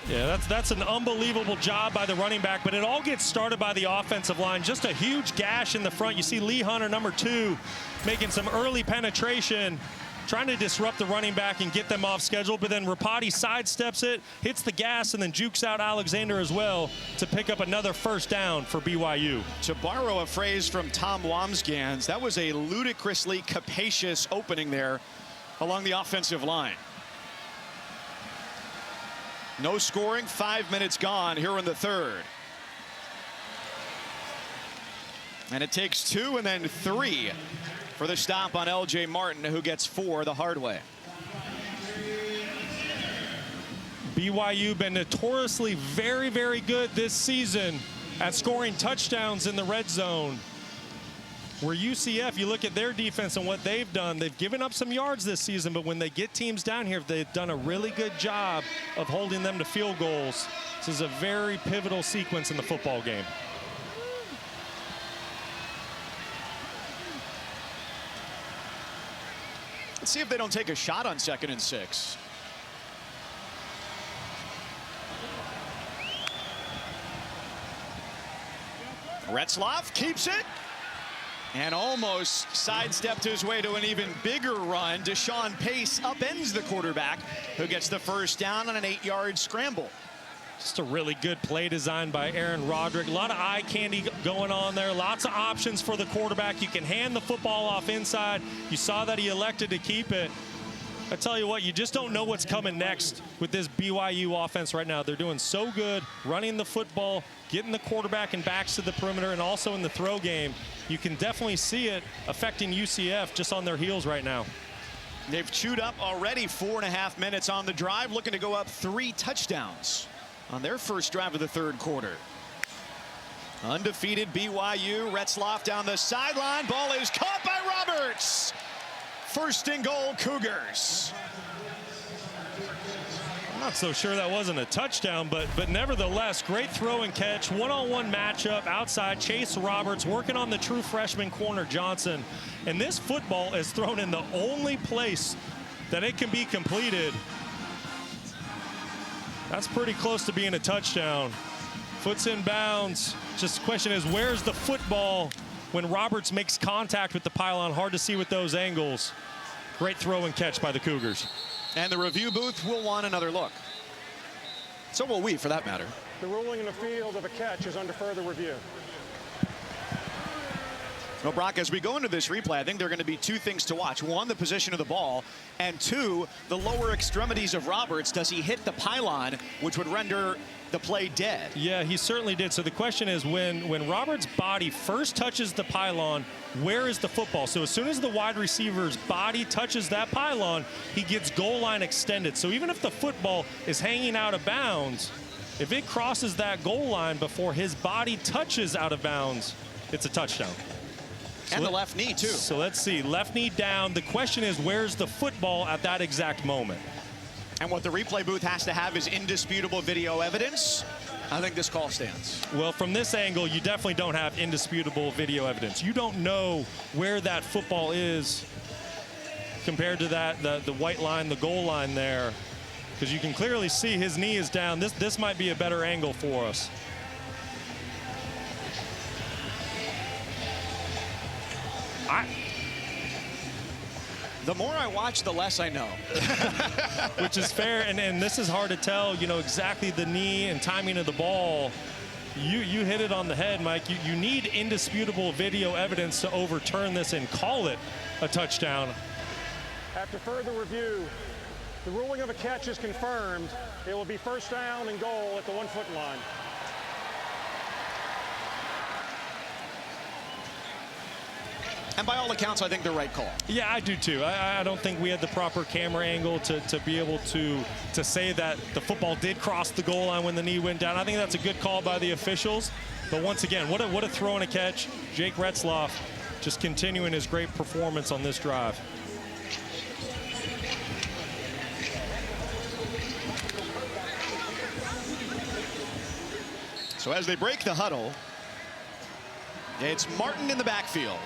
Yeah, that's an unbelievable job by the running back, but it all gets started by the offensive line. Just a huge gash in the front. You see Lee Hunter, number 2, making some early penetration, trying to disrupt the running back and get them off schedule, but then Ropati sidesteps it, hits the gas, and then jukes out Alexander as well to pick up another first down for BYU. To borrow a phrase from Tom Wamsgans, that was a ludicrously capacious opening there along the offensive line. No scoring, 5 minutes gone here in the 3rd. And it takes 2 and then 3 for the stop on LJ Martin, who gets 4 the hard way. BYU been notoriously very, very good this season at scoring touchdowns in the red zone. Where UCF, you look at their defense and what they've done, they've given up some yards this season, but when they get teams down here, they've done a really good job of holding them to field goals. This is a very pivotal sequence in the football game. Let's see if they don't take a shot on 2nd and 6. Retzloff keeps it and almost sidestepped his way to an even bigger run. Deshaun Pace upends the quarterback, who gets the first down on an 8-yard scramble. Just a really good play design by Aaron Roderick. A lot of eye candy going on there. Lots of options for the quarterback. You can hand the football off inside. You saw that he elected to keep it. I tell you what, you just don't know what's coming next with this BYU offense right now. They're doing so good running the football, getting the quarterback and backs to the perimeter, and also in the throw game. You can definitely see it affecting UCF just on their heels right now. They've chewed up already 4.5 minutes on the drive, looking to go up 3 touchdowns on their first drive of the third quarter. Undefeated BYU. Retzloff down the sideline. Ball is caught by Roberts. First and goal, Cougars. I'm not so sure that wasn't a touchdown, but nevertheless, great throw and catch. One-on-one matchup outside. Chase Roberts working on the true freshman corner, Johnson. And this football is thrown in the only place that it can be completed. That's pretty close to being a touchdown. Foot's in bounds. Just the question is, where's the football when Roberts makes contact with the pylon? Hard to see with those angles. Great throw and catch by the Cougars. And the review booth will want another look. So will we, for that matter. The ruling in the field of a catch is under further review. Well, Brock, as we go into this replay, I think there are going to be 2 things to watch. 1, the position of the ball, and 2, the lower extremities of Roberts. Does he hit the pylon, which would render the play dead? Yeah, he certainly did. So the question is, when Roberts' body first touches the pylon, where is the football? So as soon as the wide receiver's body touches that pylon, he gets goal line extended. So even if the football is hanging out of bounds, if it crosses that goal line before his body touches out of bounds, it's a touchdown. And the left knee, too. So let's see. Left knee down. The question is, where's the football at that exact moment? And what the replay booth has to have is indisputable video evidence. I think this call stands. Well, from this angle, you definitely don't have indisputable video evidence. You don't know where that football is compared to that the white line, the goal line there, because you can clearly see his knee is down. This might be a better angle for us. The more I watch, the less I know. Which is fair, and this is hard to tell, you know, exactly the knee and timing of the ball. You hit it on the head, Mike. You need indisputable video evidence to overturn this and call it a touchdown. After further review, the ruling of a catch is confirmed. It will be first down and goal at the 1-foot line. And by all accounts, I think the right call. Yeah, I do too. I don't think we had the proper camera angle to be able to say that the football did cross the goal line when the knee went down. I think that's a good call by the officials. But once again, what a throw and a catch. Jake Retzloff just continuing his great performance on this drive. So as they break the huddle, it's Martin in the backfield.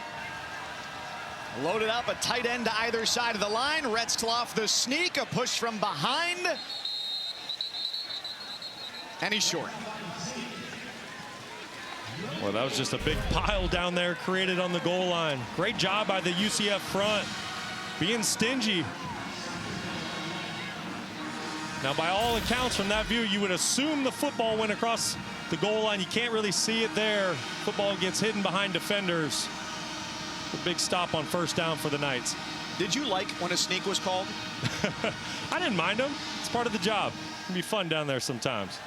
Loaded up, a tight end to either side of the line. Retzloff the sneak, a push from behind. And he's short. Well, that was just a big pile down there created on the goal line. Great job by the UCF front, being stingy. Now, by all accounts from that view, you would assume the football went across the goal line. You can't really see it there. Football gets hidden behind defenders. A big stop on first down for the Knights. Did you like when a sneak was called? I didn't mind them. It's part of the job. It can be fun down there sometimes.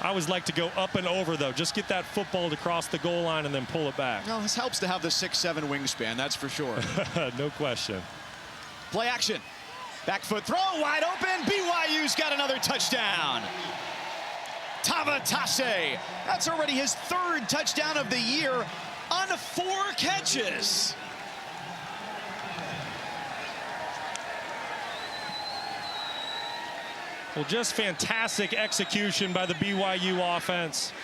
I always like to go up and over, though. Just get that football to cross the goal line and then pull it back. No, this helps to have the 6'7" wingspan, that's for sure. No question. Play action. Back foot throw, wide open. BYU's got another touchdown. Tavatase. That's already his 3rd touchdown of the year on 4 catches. Well, just fantastic execution by the BYU offense.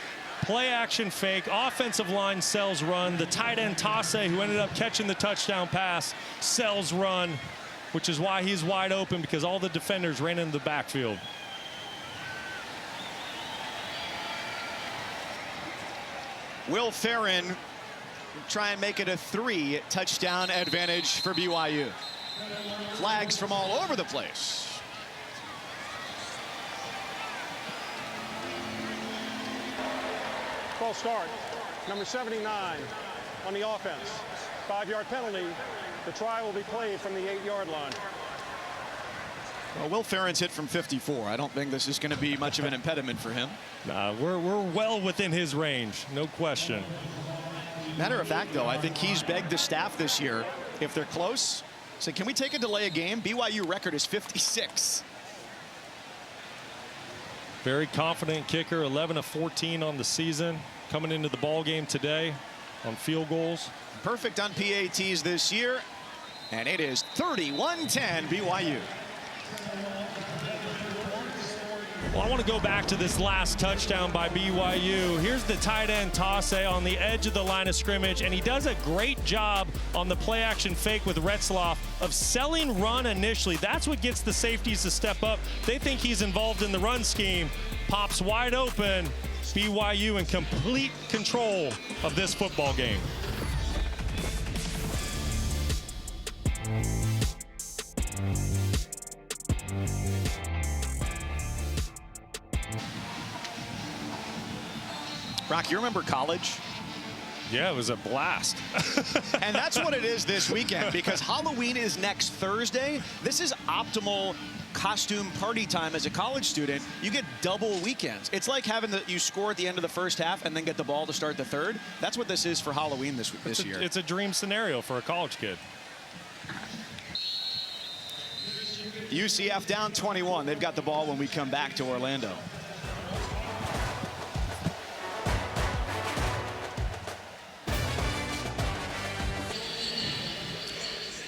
Play action fake, offensive line sells run. The tight end Tase, who ended up catching the touchdown pass, sells run, which is why he's wide open, because all the defenders ran into the backfield. Will Farron try and make it a 3 touchdown advantage for BYU. Flags from all over the place. False start. Number 79 on the offense. 5-yard penalty. The try will be played from the 8-yard line. Well, Will Farron's hit from 54. I don't think this is going to be much of an impediment for him. Nah, we're well within his range, no question. Matter of fact, though, I think he's begged the staff this year if they're close. So can we take a delay a game? BYU record is 56. Very confident kicker, 11 of 14 on the season, coming into the ball game today on field goals. Perfect on PATs this year, and it is 31-10 BYU. Well, I want to go back to this last touchdown by BYU. Here's the tight end Tassé on the edge of the line of scrimmage, and he does a great job on the play action fake with Retzloff of selling run initially. That's what gets the safeties to step up. They think he's involved in the run scheme. Pops wide open. BYU in complete control of this football game. Brock, you remember college? Yeah, it was a blast. And that's what it is this weekend, because Halloween is next Thursday. This is optimal costume party time as a college student. You get double weekends. It's like having you score at the end of the first half and then get the ball to start the third. That's what this is for Halloween this year. It's a dream scenario for a college kid. UCF down 21. They've got the ball when we come back to Orlando.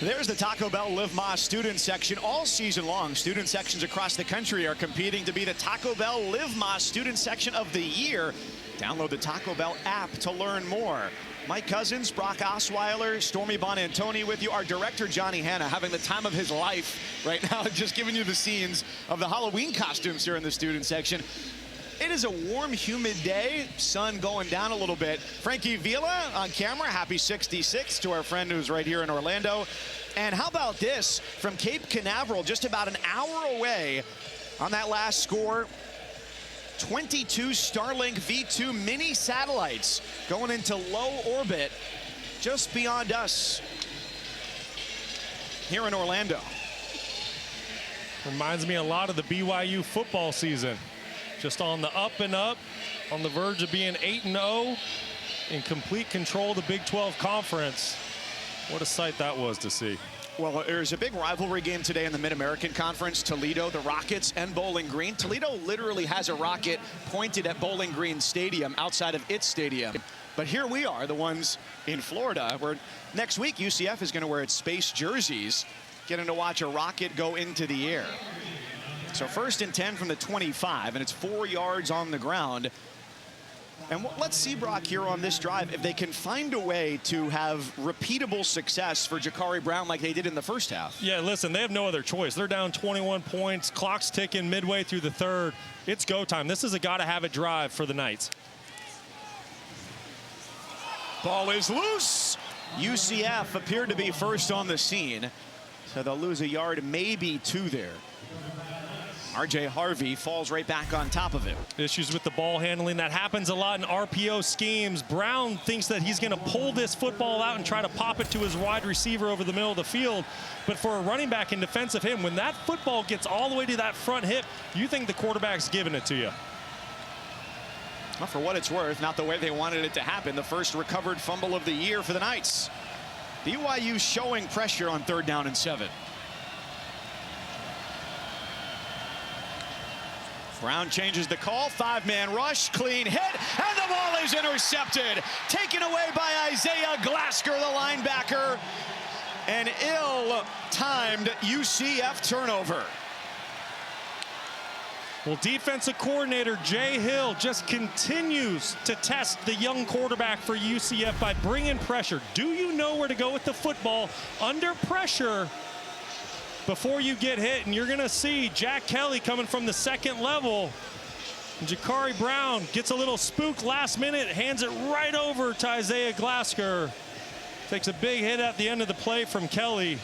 There's the Taco Bell Live Más student section. All season long, student sections across the country are competing to be the Taco Bell Live Más student section of the year. Download the Taco Bell app to learn more. Mike Cousins, Brock Osweiler, Stormy Bonantoni with you. Our director, Johnny Hanna, having the time of his life right now, just giving you the scenes of the Halloween costumes here in the student section. It is a warm, humid day. Sun going down a little bit. Frankie Villa on camera. Happy 66 to our friend who's right here in Orlando. And how about this from Cape Canaveral, just about an hour away on that last score. 22 Starlink V2 mini satellites going into low orbit just beyond us here in Orlando. Reminds me a lot of the BYU football season. Just on the up and up, on the verge of being 8-0, in complete control of the Big 12 Conference. What a sight that was to see. Well, there's a big rivalry game today in the Mid-American Conference. Toledo, the Rockets, and Bowling Green. Toledo literally has a rocket pointed at Bowling Green Stadium outside of its stadium. But here we are, the ones in Florida, where next week UCF is going to wear its space jerseys, getting to watch a rocket go into the air. So 1st and 10 from the 25, and it's 4 yards on the ground. And let's see, Brock, here on this drive, if they can find a way to have repeatable success for Ja'Carri Brown like they did in the first half. Yeah, listen, they have no other choice. They're down 21 points. Clock's ticking midway through the third. It's go time. This is a gotta-have-it drive for the Knights. Ball is loose. UCF appeared to be first on the scene, so they'll lose a yard, maybe 2 there. R.J. Harvey falls right back on top of it. Issues with the ball handling. That happens a lot in RPO schemes. Brown thinks that he's going to pull this football out and try to pop it to his wide receiver over the middle of the field. But for a running back in defense of him, when that football gets all the way to that front hip, you think the quarterback's giving it to you. Well, for what it's worth, not the way they wanted it to happen. The first recovered fumble of the year for the Knights. BYU showing pressure on 3rd down and 7. Brown changes the call, 5-man rush, clean hit, and the ball is intercepted. Taken away by Isaiah Glasker, the linebacker. An ill-timed UCF turnover. Well, defensive coordinator Jay Hill just continues to test the young quarterback for UCF by bringing pressure. Do you know where to go with the football under pressure before you get hit? And you're going to see Jack Kelly coming from the 2nd level. And Ja'Carri Brown gets a little spooked last minute, hands it right over to Isaiah Glasker. Takes a big hit at the end of the play from Kelly.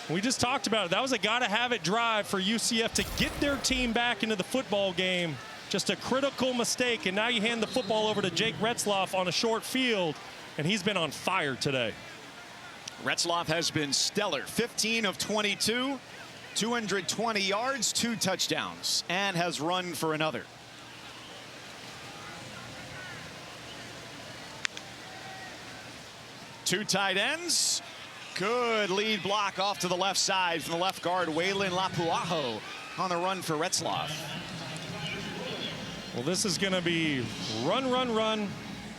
We just talked about it. That was a gotta-have-it drive for UCF to get their team back into the football game. Just a critical mistake, and now you hand the football over to Jake Retzloff on a short field, and he's been on fire today. Retzloff has been stellar. 15 of 22, 220 yards, 2 touchdowns, and has run for another. Two tight ends. Good lead block off to the left side from the left guard, Waylon Lapuaho on the run for Retzloff. Well, this is going to be run, run, run,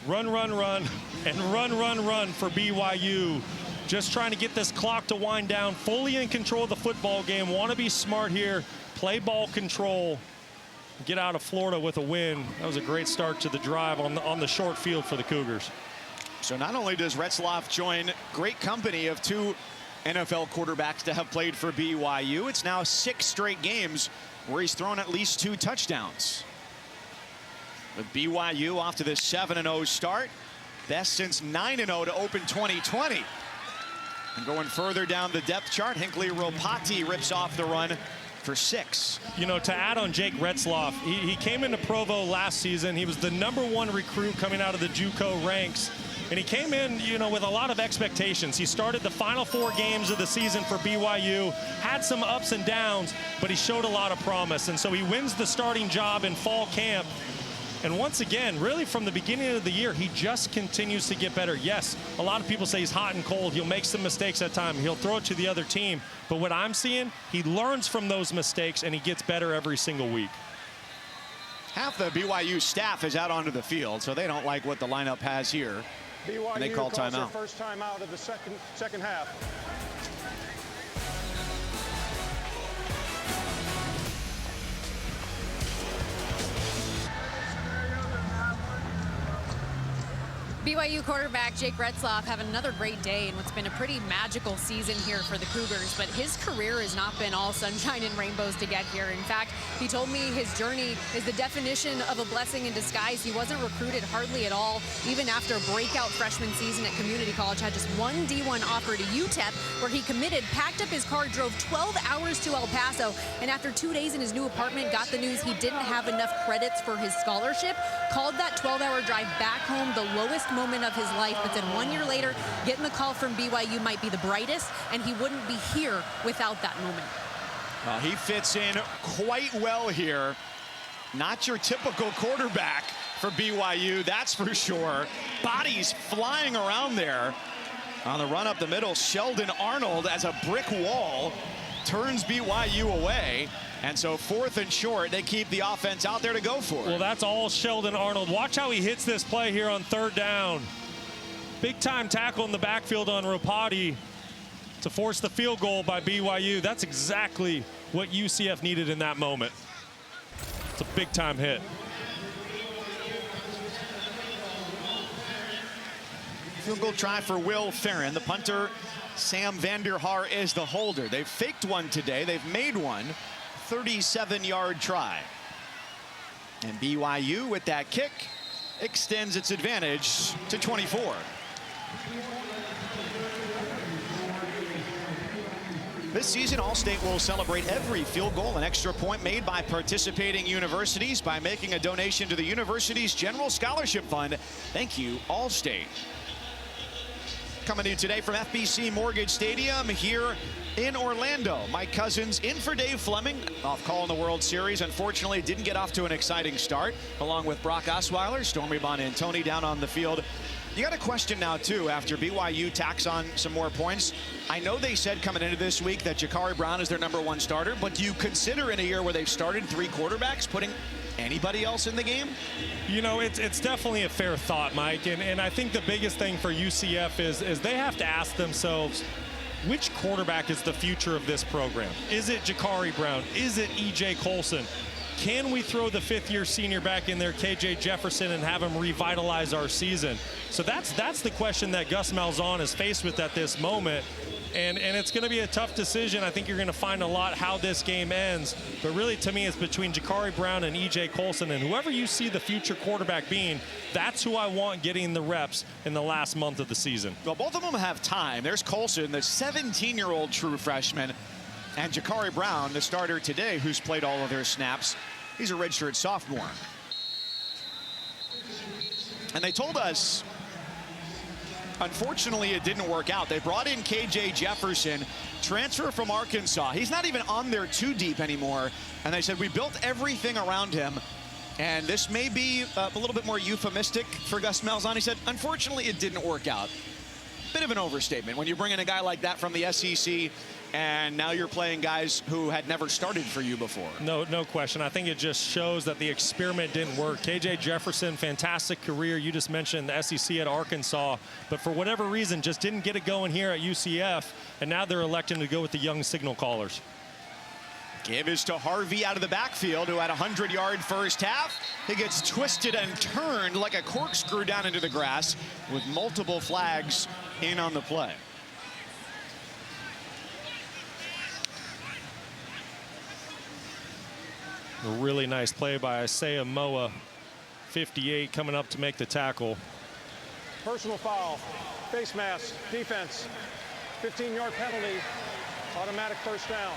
run, run, run, and run, run, run for BYU. Just trying to get this clock to wind down, fully in control of the football game. Want to be smart here, play ball control, get out of Florida with a win. That was a great start to the drive on the short field for the Cougars. So not only does Retzloff join great company of 2 NFL quarterbacks to have played for BYU, it's now 6 straight games where he's thrown at least 2 touchdowns. With BYU off to this 7-0 start, best since 9-0 to open 2020. And going further down the depth chart, Hinckley Ropati rips off the run for 6. You know, to add on Jake Retzloff, he came into Provo last season. He was the #1 recruit coming out of the JUCO ranks. And he came in, you know, with a lot of expectations. He started the final 4 games of the season for BYU, had some ups and downs, but he showed a lot of promise. And so he wins the starting job in fall camp. And once again, really from the beginning of the year, he just continues to get better. Yes, a lot of people say he's hot and cold. He'll make some mistakes at times. He'll throw it to the other team. But what I'm seeing, he learns from those mistakes, and he gets better every single week. Half the BYU staff is out onto the field, so they don't like what the lineup has here. BYU And they call calls their timeout. first time out of the second half. BYU quarterback Jake Retzloff having another great day in what's been a pretty magical season here for the Cougars, but his career has not been all sunshine and rainbows to get here. In fact, he told me his journey is the definition of a blessing in disguise. He wasn't recruited hardly at all, even after a breakout freshman season at community college, had just 1 D1 offer to UTEP, where he committed, packed up his car, drove 12 hours to El Paso, and after 2 days in his new apartment, got the news he didn't have enough credits for his scholarship, called that 12-hour drive back home the lowest moment of his life, but then 1 year later, getting the call from BYU might be the brightest, and he wouldn't be here without that moment. Well, he fits in quite well here. Not your typical quarterback for BYU, that's for sure. Bodies flying around there. On the run up the middle, Sheldon Arnold as a brick wall turns BYU away. And so 4th and short, they keep the offense out there to go for it. Well, that's all Sheldon Arnold. Watch how he hits this play here on 3rd down. Big time tackle in the backfield on Ropati to force the field goal by BYU. That's exactly what UCF needed in that moment. It's a big time hit. Field goal try for Will Farron. The punter, Sam Vanderhaar, is the holder. They've faked one today. They've made one. 37-yard try. And BYU, with that kick, extends its advantage to 24. This season, All-State will celebrate every field goal and extra point made by participating universities by making a donation to the university's General Scholarship Fund. Thank you, All-State. Coming to you today from FBC Mortgage Stadium here in Orlando. Mike Cousins in for Dave Fleming, off call in the World Series. Unfortunately, didn't get off to an exciting start, along with Brock Osweiler, Stormy Bonantoni down on the field. You got a question now, too, after BYU tacks on some more points. I know they said coming into this week that Jakari Brown is their #1 starter, but do you consider in a year where they've started 3 quarterbacks putting anybody else in the game? You know, it's definitely a fair thought, Mike, and I think the biggest thing for UCF is they have to ask themselves, which quarterback is the future of this program? Is it Jakari Brown? Is it E.J. Colson? Can we throw the 5th-year senior back in there, KJ Jefferson, and have him revitalize our season? So that's the question that Gus Malzahn is faced with at this moment. And it's going to be a tough decision. I think you're going to find a lot how this game ends. But really, to me, it's between Jakari Brown and E.J. Colson. And whoever you see the future quarterback being, that's who I want getting the reps in the last month of the season. Well, both of them have time. There's Colson, the 17-year-old true freshman, and Jakari Brown, the starter today, who's played all of their snaps. He's a redshirt sophomore. And they told us, unfortunately, it didn't work out. They brought in KJ Jefferson, transfer from Arkansas. He's not even on their 2 deep anymore. And they said, we built everything around him. And this may be a little bit more euphemistic for Gus Malzahn. He said, unfortunately, it didn't work out. bit of an overstatement when you bring in a guy like that from the SEC, and now you're playing guys who had never started for you before. No question. I think it just shows that the experiment didn't work. KJ Jefferson, fantastic career. You just mentioned the SEC at Arkansas, but for whatever reason, just didn't get it going here at UCF, and now they're electing to go with the young signal callers. Give is to Harvey out of the backfield, who had a 100-yard first half. He gets twisted and turned like a corkscrew down into the grass with multiple flags in on the play. A really nice play by Isaiah Moa, 58, coming up to make the tackle. Personal foul, face mask, defense, 15-yard penalty, automatic first down.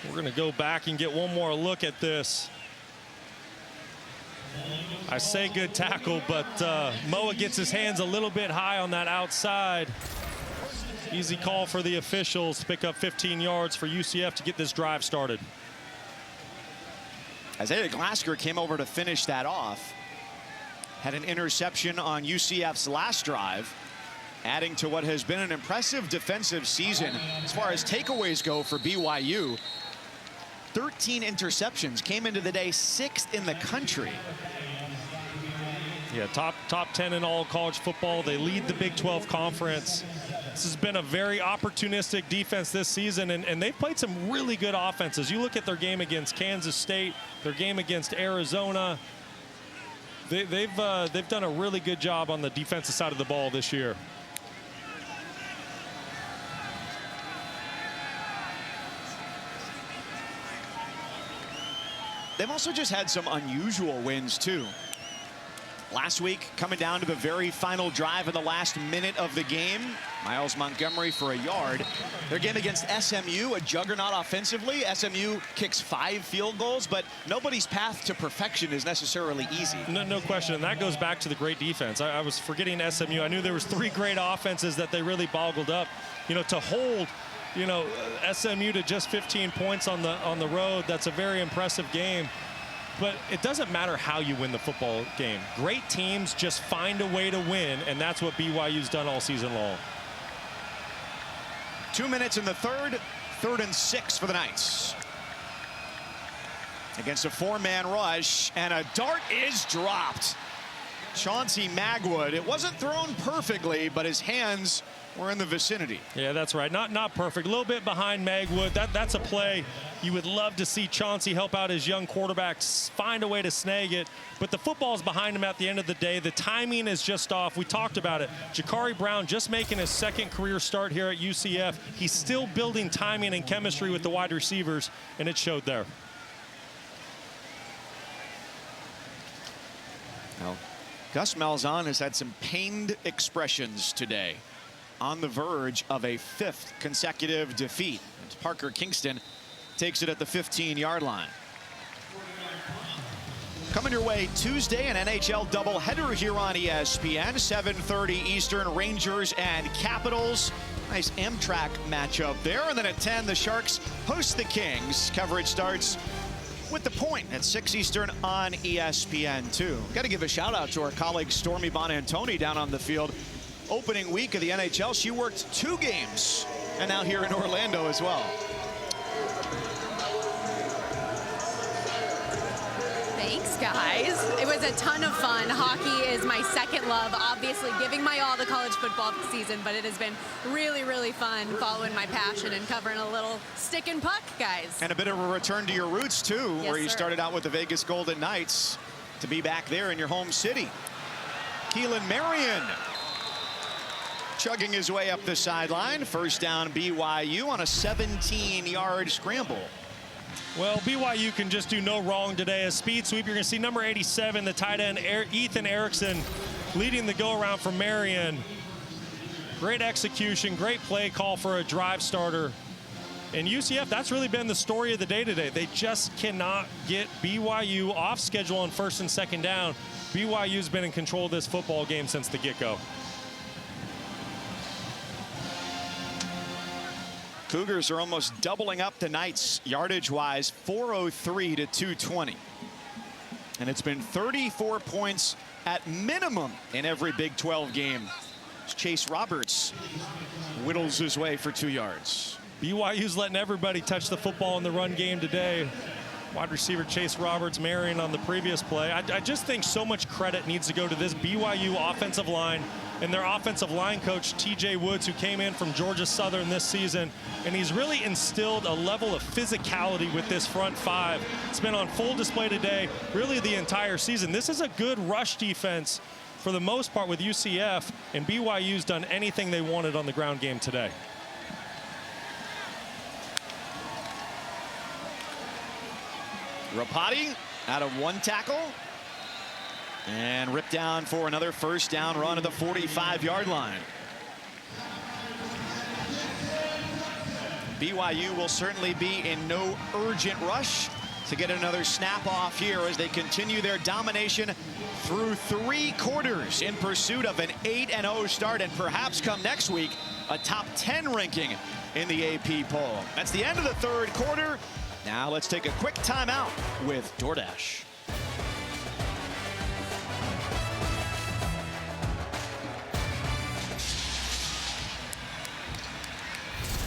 We're going to go back and get one more look at this. I say good tackle, but Moa gets his hands a little bit high on that outside. Easy call for the officials to pick up 15 yards for UCF to get this drive started. Isaiah Glasker came over to finish that off. Had an interception on UCF's last drive, adding to what has been an impressive defensive season as far as takeaways go for BYU. 13 interceptions, came into the day 6th in the country. Yeah, top 10 in all college football. They lead the Big 12 conference. This has been a very opportunistic defense this season, and they've played some really good offenses. You look at their game against Kansas State, their game against Arizona. They've done a really good job on the defensive side of the ball this year. They've also just had some unusual wins, too. Last week, coming down to the very final drive in the last minute of the game, Miles Montgomery for a yard. Their game against SMU, a juggernaut offensively. SMU kicks 5 field goals, but nobody's path to perfection is necessarily easy. No question, and that goes back to the great defense. I was forgetting SMU. I knew there was 3 great offenses that they really boggled up. You know, to hold, you know, SMU to just 15 points on the road, that's a very impressive game. But it doesn't matter how you win the football game. Great teams just find a way to win, and that's what BYU's done all season long. 2 minutes in the third, 3rd and 6 for the Knights. Against a 4-man rush, and a dart is dropped. Chauncey Magwood, it wasn't thrown perfectly, but his hands were in the vicinity. Yeah, that's right. Not perfect. A little bit behind Magwood. That's a play you would love to see Chauncey help out his young quarterbacks, find a way to snag it. But the football's behind him at the end of the day. The timing is just off. We talked about it. Jakari Brown just making his 2nd career start here at UCF. He's still building timing and chemistry with the wide receivers, and it showed there. Well, Gus Malzahn has had some pained expressions today, on the verge of a 5th consecutive defeat. As Parker Kingston takes it at the 15-yard line. Coming your way Tuesday, an NHL doubleheader here on ESPN, 7:30 Eastern, Rangers and Capitals. Nice Amtrak matchup there. And then at 10, the Sharks host the Kings. Coverage starts with The Point at 6 Eastern on ESPN2. Got to give a shout out to our colleague Stormy Bonantoni down on the field. Opening week of the NHL, she worked 2 games, and now here in Orlando as well. Thanks, guys. It was a ton of fun. Hockey is my second love, obviously giving my all to college football this season, but it has been really, really fun following my passion and covering a little stick and puck, guys. And a bit of a return to your roots, too, Yes, where you sir. started out with the Vegas Golden Knights to be back there in your home city. Keelan Marion chugging his way up the sideline. First down BYU on a 17-yard scramble. Well, BYU can just do no wrong today. A speed sweep. You're going to see number 87, the tight end, Ethan Erickson, leading the go-around for Marion. Great execution, great play call for a drive starter. And UCF, that's really been the story of the day today. They just cannot get BYU off schedule on 1st and 2nd down. BYU's been in control of this football game since the get-go. Cougars are almost doubling up the Knights yardage-wise, 403 to 220. And it's been 34 points at minimum in every Big 12 game. Chase Roberts whittles his way for 2 yards. BYU's letting everybody touch the football in the run game today. Wide receiver Chase Roberts marrying on the previous play. I just think so much credit needs to go to this BYU offensive line and their offensive line coach, TJ Woods, who came in from Georgia Southern this season. And he's really instilled a level of physicality with this front five. It's been on full display today, really the entire season. This is a good rush defense for the most part with UCF, and BYU's done anything they wanted on the ground game today. Rapati out of 1 tackle and ripped down for another first down run at the 45-yard line. BYU will certainly be in no urgent rush to get another snap off here as they continue their domination through 3 quarters in pursuit of an 8-0 start and perhaps come next week a top 10 ranking in the AP poll. That's the end of the 3rd quarter. Now let's take a quick timeout with DoorDash.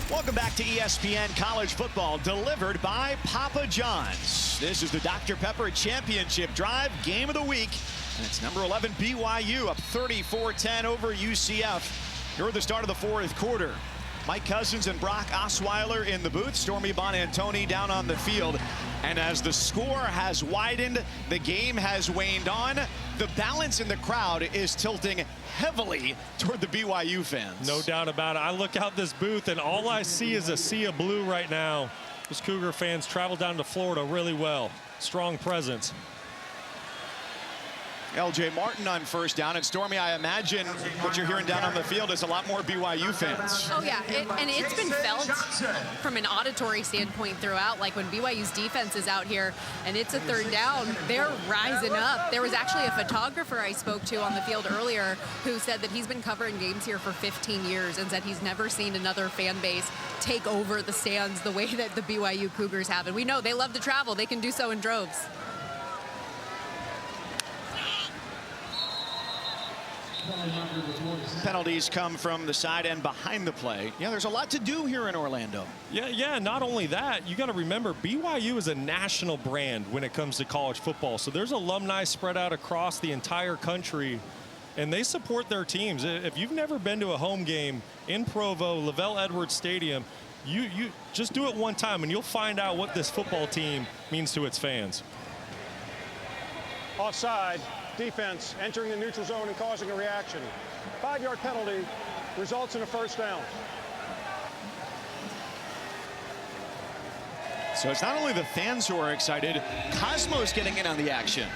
Welcome back to ESPN College Football, delivered by Papa John's. This is the Dr. Pepper Championship Drive Game of the Week, and it's number 11 BYU up 34-10 over UCF. Here at the start of the 4th quarter. Mike Cousins and Brock Osweiler in the booth. Stormy Bonantoni down on the field. And as the score has widened, the game has waned on. The balance in the crowd is tilting heavily toward the BYU fans. No doubt about it. I look out this booth and all I see is a sea of blue right now. Those Cougar fans travel down to Florida really well. Strong presence. L.J. Martin on first down. And Stormy, I imagine what you're hearing down on the field is a lot more BYU fans. Oh, yeah. And it's been felt from an auditory standpoint throughout. Like when BYU's defense is out here and it's a 3rd down, they're rising up. There was actually a photographer I spoke to on the field earlier who said that he's been covering games here for 15 years and said he's never seen another fan base take over the stands the way that the BYU Cougars have. And we know they love to travel. They can do so in droves. Penalties come from the side and behind the play. Yeah, there's a lot to do here in Orlando. Yeah, not only that, you got to remember BYU is a national brand when it comes to college football. So there's alumni spread out across the entire country, and they support their teams. If you've never been to a home game in Provo, Lavelle Edwards Stadium, you just do it one time and you'll find out what this football team means to its fans. Offside. Defense entering the neutral zone and causing a reaction. 5-yard penalty results in a first down. So it's not only the fans who are excited, Cosmo's getting in on the action.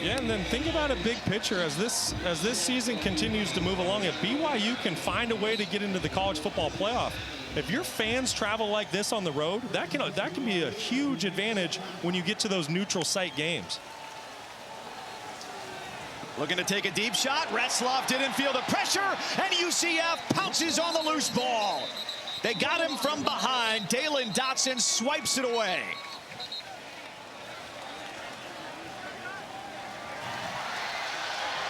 Yeah, and then think about a big picture as this season continues to move along. If BYU can find a way to get into the college football playoff, if your fans travel like this on the road, that can be a huge advantage when you get to those neutral site games. Looking to take a deep shot. Retzloff didn't feel the pressure, and UCF pounces on the loose ball. They got him from behind. Dalen Dotson swipes it away.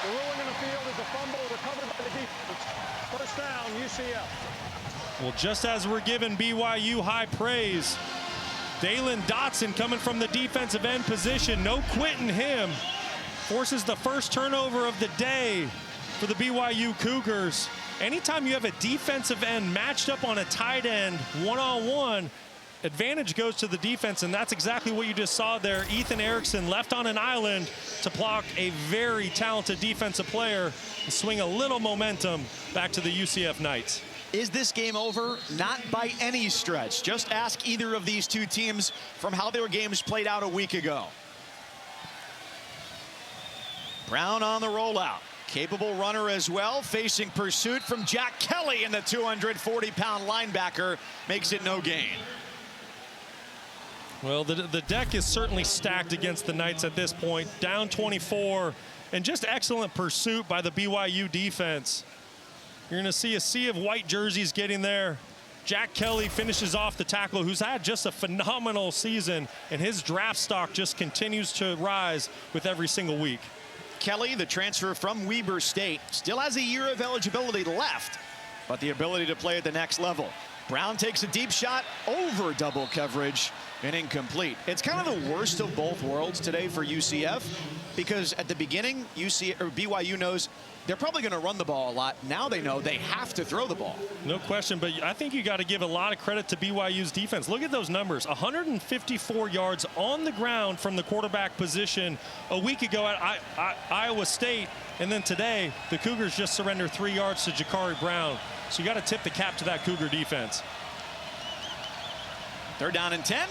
The ruling in the field is a fumble recovered by the defense. First down, UCF. Well, just as we're giving BYU high praise, Dalen Dotson coming from the defensive end position, no quitting him. Forces the first turnover of the day for the BYU Cougars. Anytime you have a defensive end matched up on a tight end one-on-one, advantage goes to the defense, and that's exactly what you just saw there. Ethan Erickson left on an island to block a very talented defensive player and swing a little momentum back to the UCF Knights. Is this game over? Not by any stretch. Just ask either of these two teams from how their games played out a week ago. Brown on the rollout. Capable runner as well, facing pursuit from Jack Kelly, and the 240-pound linebacker makes it no gain. Well, the deck is certainly stacked against the Knights at this point. Down 24, and just excellent pursuit by the BYU defense. You're going to see a sea of white jerseys getting there. Jack Kelly finishes off the tackle, who's had just a phenomenal season, and his draft stock just continues to rise with every single week. Kelly, the transfer from Weber State, still has a year of eligibility left, but the ability to play at the next level. Brown takes a deep shot over double coverage and incomplete. It's kind of the worst of both worlds today for UCF, because at the beginning, BYU knows they're probably going to run the ball a lot. Now they know they have to throw the ball. No question, but I think you got to give a lot of credit to BYU's defense. Look at those numbers. 154 yards on the ground from the quarterback position a week ago at Iowa State. And then today, the Cougars just surrendered 3 yards to Jakari Brown. So you got to tip the cap to that Cougar defense. 3rd down and 10.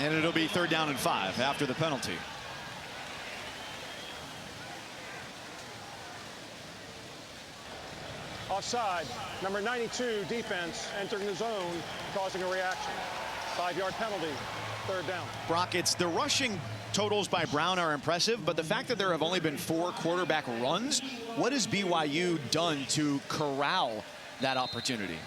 And it'll be 3rd down and 5 after the penalty. Offside, number 92 defense entering the zone, causing a reaction. 5-yard penalty, 3rd down. Brock, it's the rushing totals by Brown are impressive, but the fact that there have only been 4 quarterback runs, what has BYU done to corral that opportunity?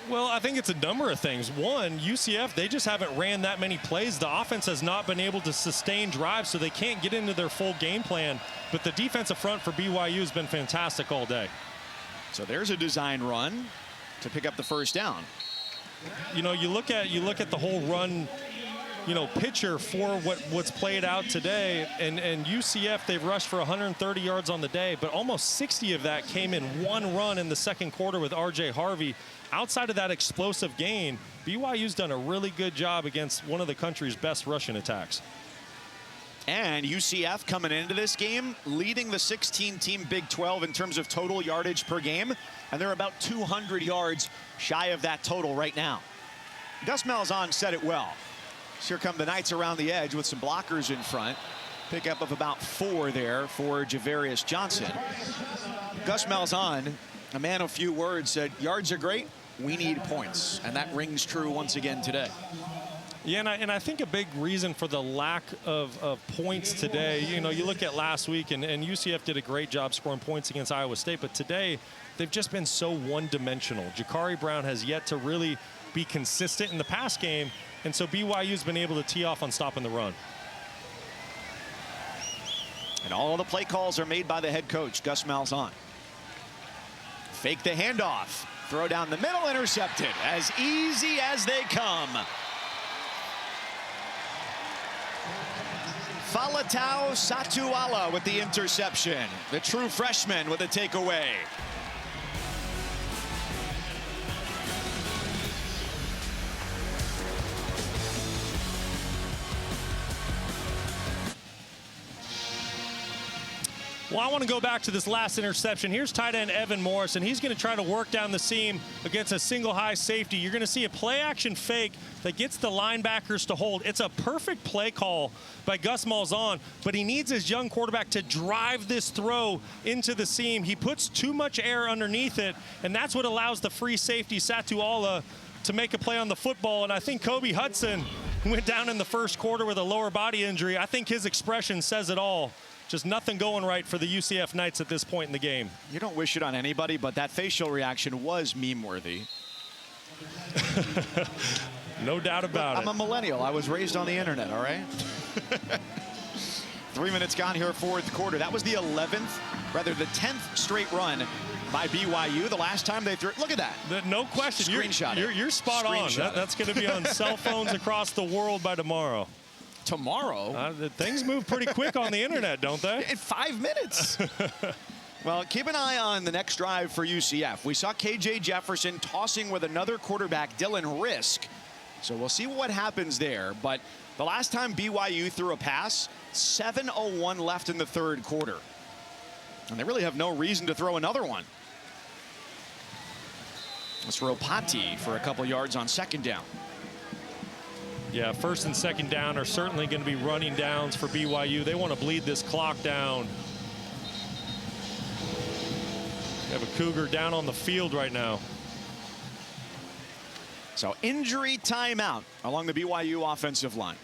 Well, I think it's a number of things. One, UCF, they just haven't ran that many plays. The offense has not been able to sustain drives, so they can't get into their full game plan. But the defensive front for BYU has been fantastic all day. So there's a design run to pick up the 1st down. You know, you look at the whole run, you know, picture for what's played out today, and UCF, they've rushed for 130 yards on the day, but almost 60 of that came in one run in the 2nd quarter with R.J. Harvey. Outside of that explosive gain, BYU's done a really good job against one of the country's best rushing attacks. And UCF coming into this game leading the 16-team Big 12 in terms of total yardage per game, and they're about 200 yards shy of that total right now. Gus Malzahn said it well. So here come the Knights around the edge with some blockers in front. Pickup of about 4 there for Javarius Johnson. Gus Malzahn, a man of few words, said yards are great, we need points, and that rings true once again today. Yeah, and I think a big reason for the lack of points today, you know, you look at last week, and UCF did a great job scoring points against Iowa State, but today they've just been so one-dimensional. Jakari Brown has yet to really be consistent in the pass game, and so BYU's been able to tee off on stopping the run. And all the play calls are made by the head coach, Gus Malzahn. Fake the handoff, throw down the middle, intercepted. As easy as they come. Falatau Satuala with the interception. The true freshman with a takeaway. Well, I want to go back to this last interception. Here's tight end Evan Morris, and he's going to try to work down the seam against a single high safety. You're going to see a play action fake that gets the linebackers to hold. It's a perfect play call by Gus Malzahn, but he needs his young quarterback to drive this throw into the seam. He puts too much air underneath it, and that's what allows the free safety Satuala to make a play on the football. And I think Kobe Hudson went down in the 1st quarter with a lower body injury. I think his expression says it all. Just nothing going right for the UCF Knights at this point in the game. You don't wish it on anybody, but that facial reaction was meme-worthy. No doubt about it. I'm a millennial. I was raised on the internet, all right? 3 minutes gone here, 4th quarter. That was the 10th straight run by BYU. The last time they threw, look at that. No question. You're spot on. That's going to be on cell phones across the world by tomorrow. Tomorrow? Things move pretty quick on the internet, don't they? In 5 minutes. Well, keep an eye on the next drive for UCF. We saw KJ Jefferson tossing with another quarterback, Dylan Risk. So we'll see what happens there. But the last time BYU threw a pass, 7:01 left in the 3rd quarter. And they really have no reason to throw another one. Let's throw Patti for a couple yards on 2nd down. Yeah, 1st and 2nd down are certainly going to be running downs for BYU. They want to bleed this clock down. We have a Cougar down on the field right now. So injury timeout along the BYU offensive line.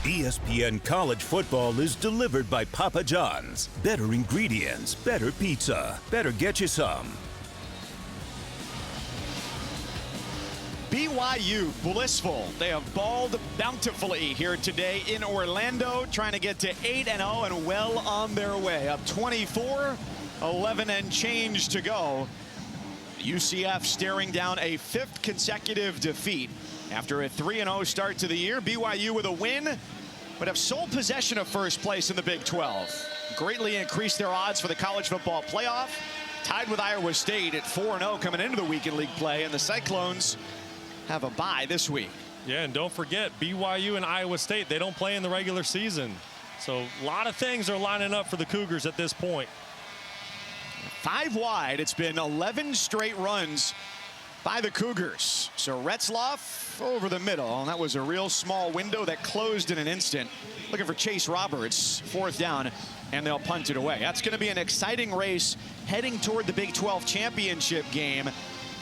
ESPN College Football is delivered by Papa John's. Better ingredients, better pizza. Better get you some. BYU, blissful. They have balled bountifully here today in Orlando, trying to get to 8-0 and well on their way. Up 24, 11 and change to go. UCF staring down a 5th consecutive defeat after a 3-0 start to the year. BYU with a win, but have sole possession of first place in the Big 12. Greatly increased their odds for the college football playoff. Tied with Iowa State at 4-0 coming into the week in league play, and the Cyclones have a bye this week. Yeah, and don't forget, BYU and Iowa State, they don't play in the regular season. So a lot of things are lining up for the Cougars at this point. 5 wide. It's been 11 straight runs by the Cougars. So Retzloff over the middle, and that was a real small window that closed in an instant. Looking for Chase Roberts, 4th down, and they'll punt it away. That's going to be an exciting race heading toward the Big 12 championship game,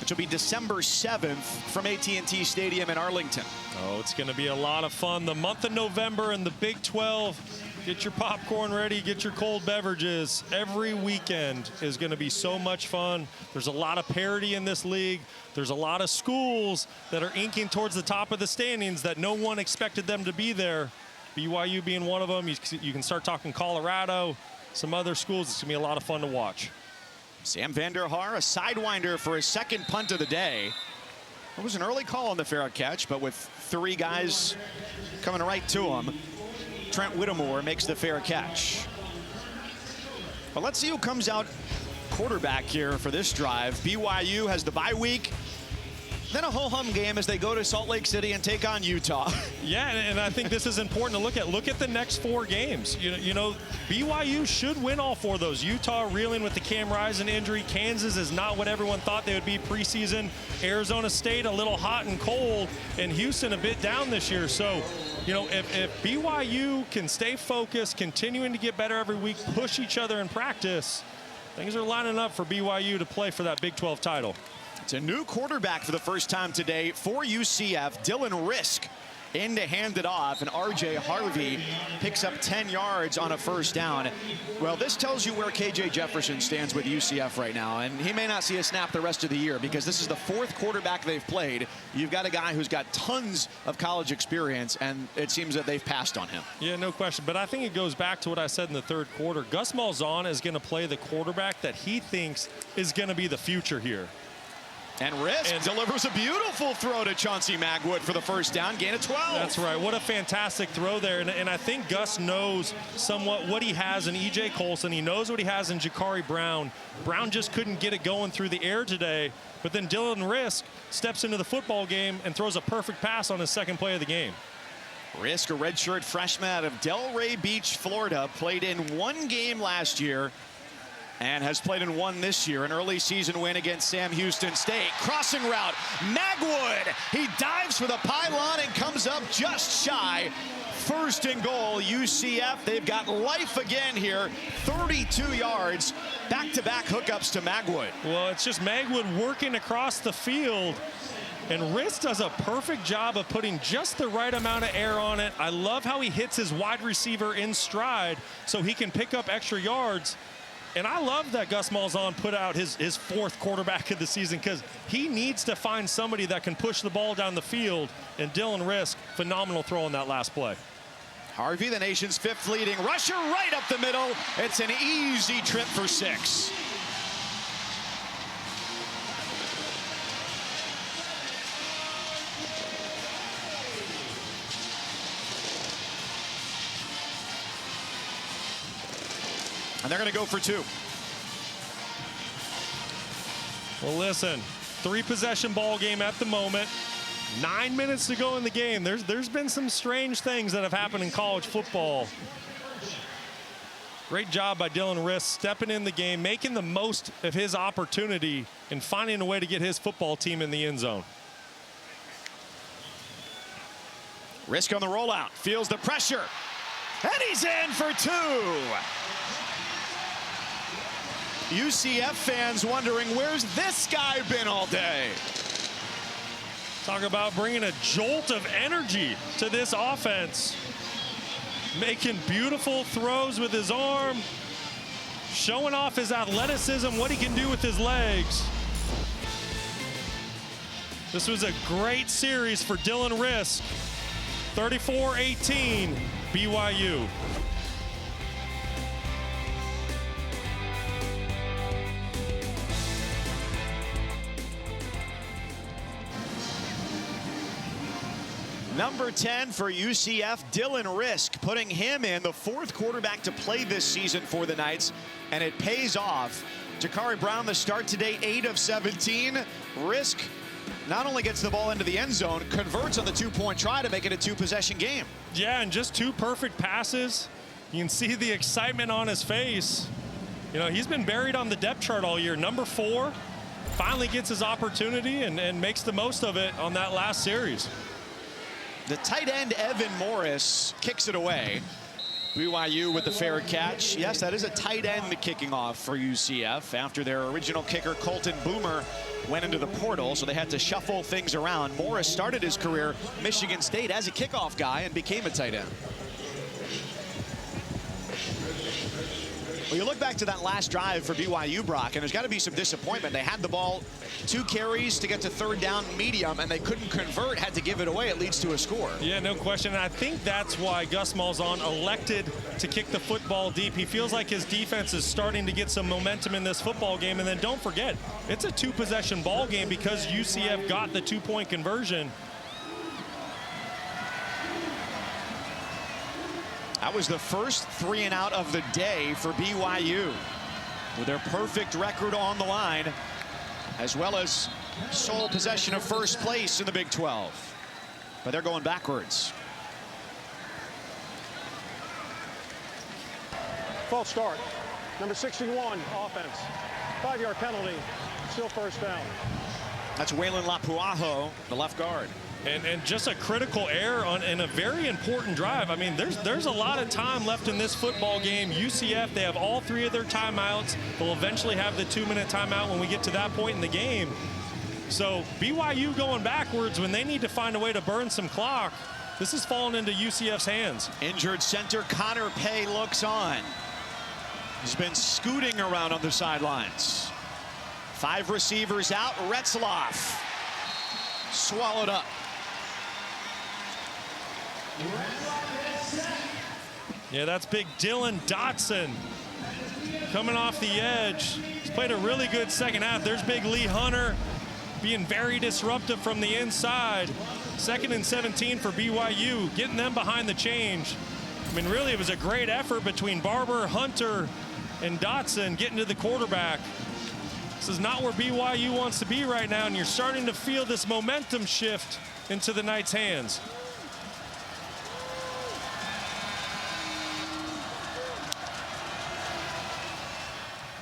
which will be December 7th from AT&T Stadium in Arlington. Oh, it's going to be a lot of fun. The month of November in the Big 12. Get your popcorn ready, get your cold beverages. Every weekend is going to be so much fun. There's a lot of parity in this league. There's a lot of schools that are inking towards the top of the standings that no one expected them to be there. BYU being one of them. You can start talking Colorado, some other schools. It's going to be a lot of fun to watch. Sam Vanderhaar, a sidewinder for his 2nd punt of the day. It was an early call on the fair catch, but with 3 guys coming right to him, Trent Whittemore makes the fair catch. But let's see who comes out quarterback here for this drive. BYU has the bye week, then a ho-hum game as they go to Salt Lake City and take on Utah. Yeah, and I think this is important to look at. Look at the next 4 games. You know, BYU should win all 4 of those. Utah reeling with the Cam Rising injury. Kansas is not what everyone thought they would be preseason. Arizona State a little hot and cold, and Houston a bit down this year. So, you know, if BYU can stay focused, continuing to get better every week, push each other in practice, things are lining up for BYU to play for that Big 12 title. It's a new quarterback for the first time today for UCF. Dylan Risk in to hand it off, and RJ Harvey picks up 10 yards on a 1st down. Well, this tells you where KJ Jefferson stands with UCF right now, and he may not see a snap the rest of the year because this is the 4th quarterback they've played. You've got a guy who's got tons of college experience, and it seems that they've passed on him. Yeah, no question. But I think it goes back to what I said in the 3rd quarter. Gus Malzahn is going to play the quarterback that he thinks is going to be the future here. And Risk delivers a beautiful throw to Chauncey Magwood for the 1st down, gain of 12. That's right. What a fantastic throw there. And I think Gus knows somewhat what he has in E.J. Colson. He knows what he has in Jakari Brown. Brown just couldn't get it going through the air today. But then Dylan Risk steps into the football game and throws a perfect pass on his 2nd play of the game. Risk, a redshirt freshman out of Delray Beach, Florida, played in 1 game last year and has played in 1 this year. An early season win against Sam Houston State. Crossing route, Magwood. He dives for the pylon and comes up just shy. 1st and goal, UCF. They've got life again here. 32 yards. Back-to-back hookups to Magwood. Well, it's just Magwood working across the field. And Risk does a perfect job of putting just the right amount of air on it. I love how he hits his wide receiver in stride so he can pick up extra yards. And I love that Gus Malzahn put out his 4th quarterback of the season because he needs to find somebody that can push the ball down the field. And Dylan Risk, phenomenal throw on that last play. Harvey, the nation's 5th leading rusher, right up the middle. It's an easy trip for 6. And they're going to go for 2. Well, listen, 3-possession ball game at the moment. 9 minutes to go in the game. There's been some strange things that have happened in college football. Great job by Dylan Risk stepping in the game, making the most of his opportunity and finding a way to get his football team in the end zone. Risk on the rollout, feels the pressure, and he's in for 2. UCF fans wondering, where's this guy been all day? Talk about bringing a jolt of energy to this offense. Making beautiful throws with his arm. Showing off his athleticism, what he can do with his legs. This was a great series for Dylan Risk. 34-18, BYU. Number 10 for UCF, Dylan Risk, putting him in the 4th quarterback to play this season for the Knights, and it pays off. Jakari Brown, the start today, 8 of 17. Risk not only gets the ball into the end zone, converts on the 2-point try to make it a 2-possession game. Yeah, and just 2 perfect passes. You can see the excitement on his face. You know, he's been buried on the depth chart all year. Number 4 finally gets his opportunity and makes the most of it on that last series. The tight end, Evan Morris, kicks it away. BYU with the fair catch. Yes, that is a tight end kicking off for UCF after their original kicker, Colton Boomer, went into the portal, so they had to shuffle things around. Morris started his career Michigan State as a kickoff guy and became a tight end. Well, you look back to that last drive for BYU, Brock, and there's got to be some disappointment. They had the ball, 2 carries to get to 3rd down medium, and they couldn't convert, had to give it away. It leads to a score. Yeah, no question. And I think that's why Gus Malzahn elected to kick the football deep. He feels like his defense is starting to get some momentum in this football game. And then don't forget, it's a 2-possession ball game because UCF got the 2-point conversion. That was the first 3 and out of the day for BYU, with their perfect record on the line, as well as sole possession of first place in the Big 12. But they're going backwards. False start. Number 61, offense. 5-yard penalty. Still first down. That's Waylon Lapuaho, the left guard. And just a critical error in a very important drive. I mean, there's a lot of time left in this football game. UCF, they have all 3 of their timeouts. They'll eventually have the 2-minute timeout when we get to that point in the game. So BYU going backwards when they need to find a way to burn some clock. This is falling into UCF's hands. Injured center Connor Pay looks on. He's been scooting around on the sidelines. 5 receivers out. Retzloff swallowed up. Yeah, that's big Dylan Dotson coming off the edge. He's played a really good second half. There's big Lee Hunter being very disruptive from the inside. 2nd and 17 for BYU, getting them behind the change. I mean, really, it was a great effort between Barber, Hunter, and Dotson getting to the quarterback. This is not where BYU wants to be right now, and you're starting to feel this momentum shift into the Knights' hands.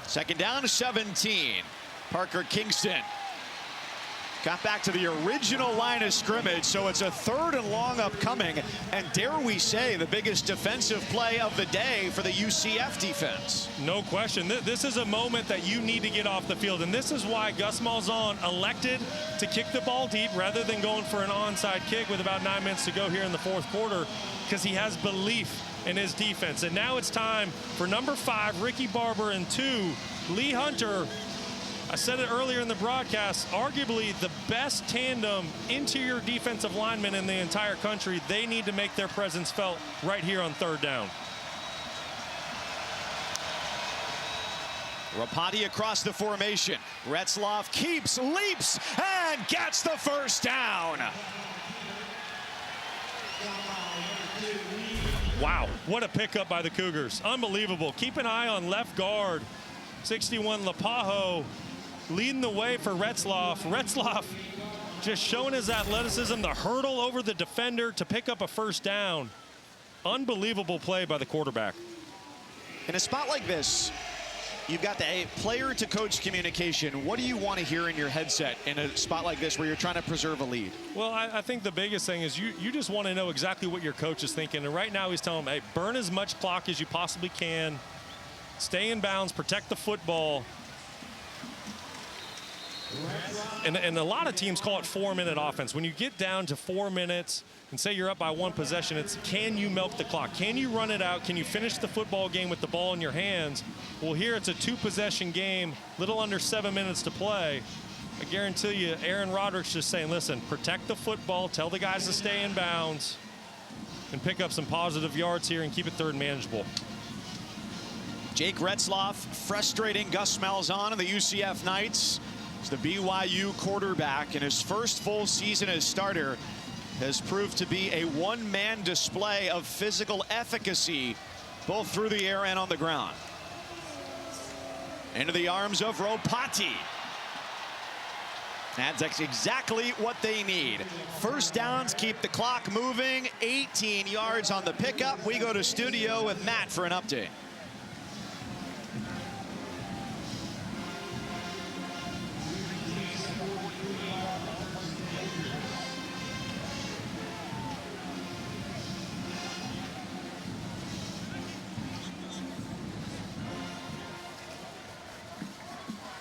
Second down, 17. Parker Kingston got back to the original line of scrimmage, so it's a 3rd and long upcoming, and dare we say the biggest defensive play of the day for the UCF defense. No question. This is a moment that you need to get off the field, and this is why Gus Malzahn elected to kick the ball deep rather than going for an onside kick with about 9 minutes to go here in the 4th quarter, because he has belief in his defense. And now it's time for number 5, Ricky Barber, and 2, Lee Hunter. I said it earlier in the broadcast, arguably the best tandem interior defensive linemen in the entire country. They need to make their presence felt right here on 3rd down. Rapati across the formation. Retzloff keeps, leaps, and gets the first down. Wow, what a pickup by the Cougars. Unbelievable. Keep an eye on left guard. 61 Lapaho leading the way for Retzloff. Retzloff just showing his athleticism, the hurdle over the defender to pick up a first down. Unbelievable play by the quarterback. In a spot like this, you've got the player to coach communication. What do you want to hear in your headset in a spot like this where you're trying to preserve a lead? Well, I think the biggest thing is you just want to know exactly what your coach is thinking. And right now he's telling them, hey, burn as much clock as you possibly can. Stay in bounds, protect the football. And a lot of teams call it 4-minute offense. When you get down to 4 minutes and say you're up by 1 possession, it's can you milk the clock? Can you run it out? Can you finish the football game with the ball in your hands? Well, here it's a 2-possession game, little under 7 minutes to play. I guarantee you, Aaron Roderick's just saying, listen, protect the football, tell the guys to stay in bounds, and pick up some positive yards here and keep it third and manageable. Jake Retzloff frustrating Gus Malzahn and the UCF Knights. As the BYU quarterback in his first full season as starter has proved to be a one-man display of physical efficacy, both through the air and on the ground. Into the arms of Ropati. That's exactly what they need. First downs, keep the clock moving. 18 yards on the pickup. We go to studio with Matt for an update.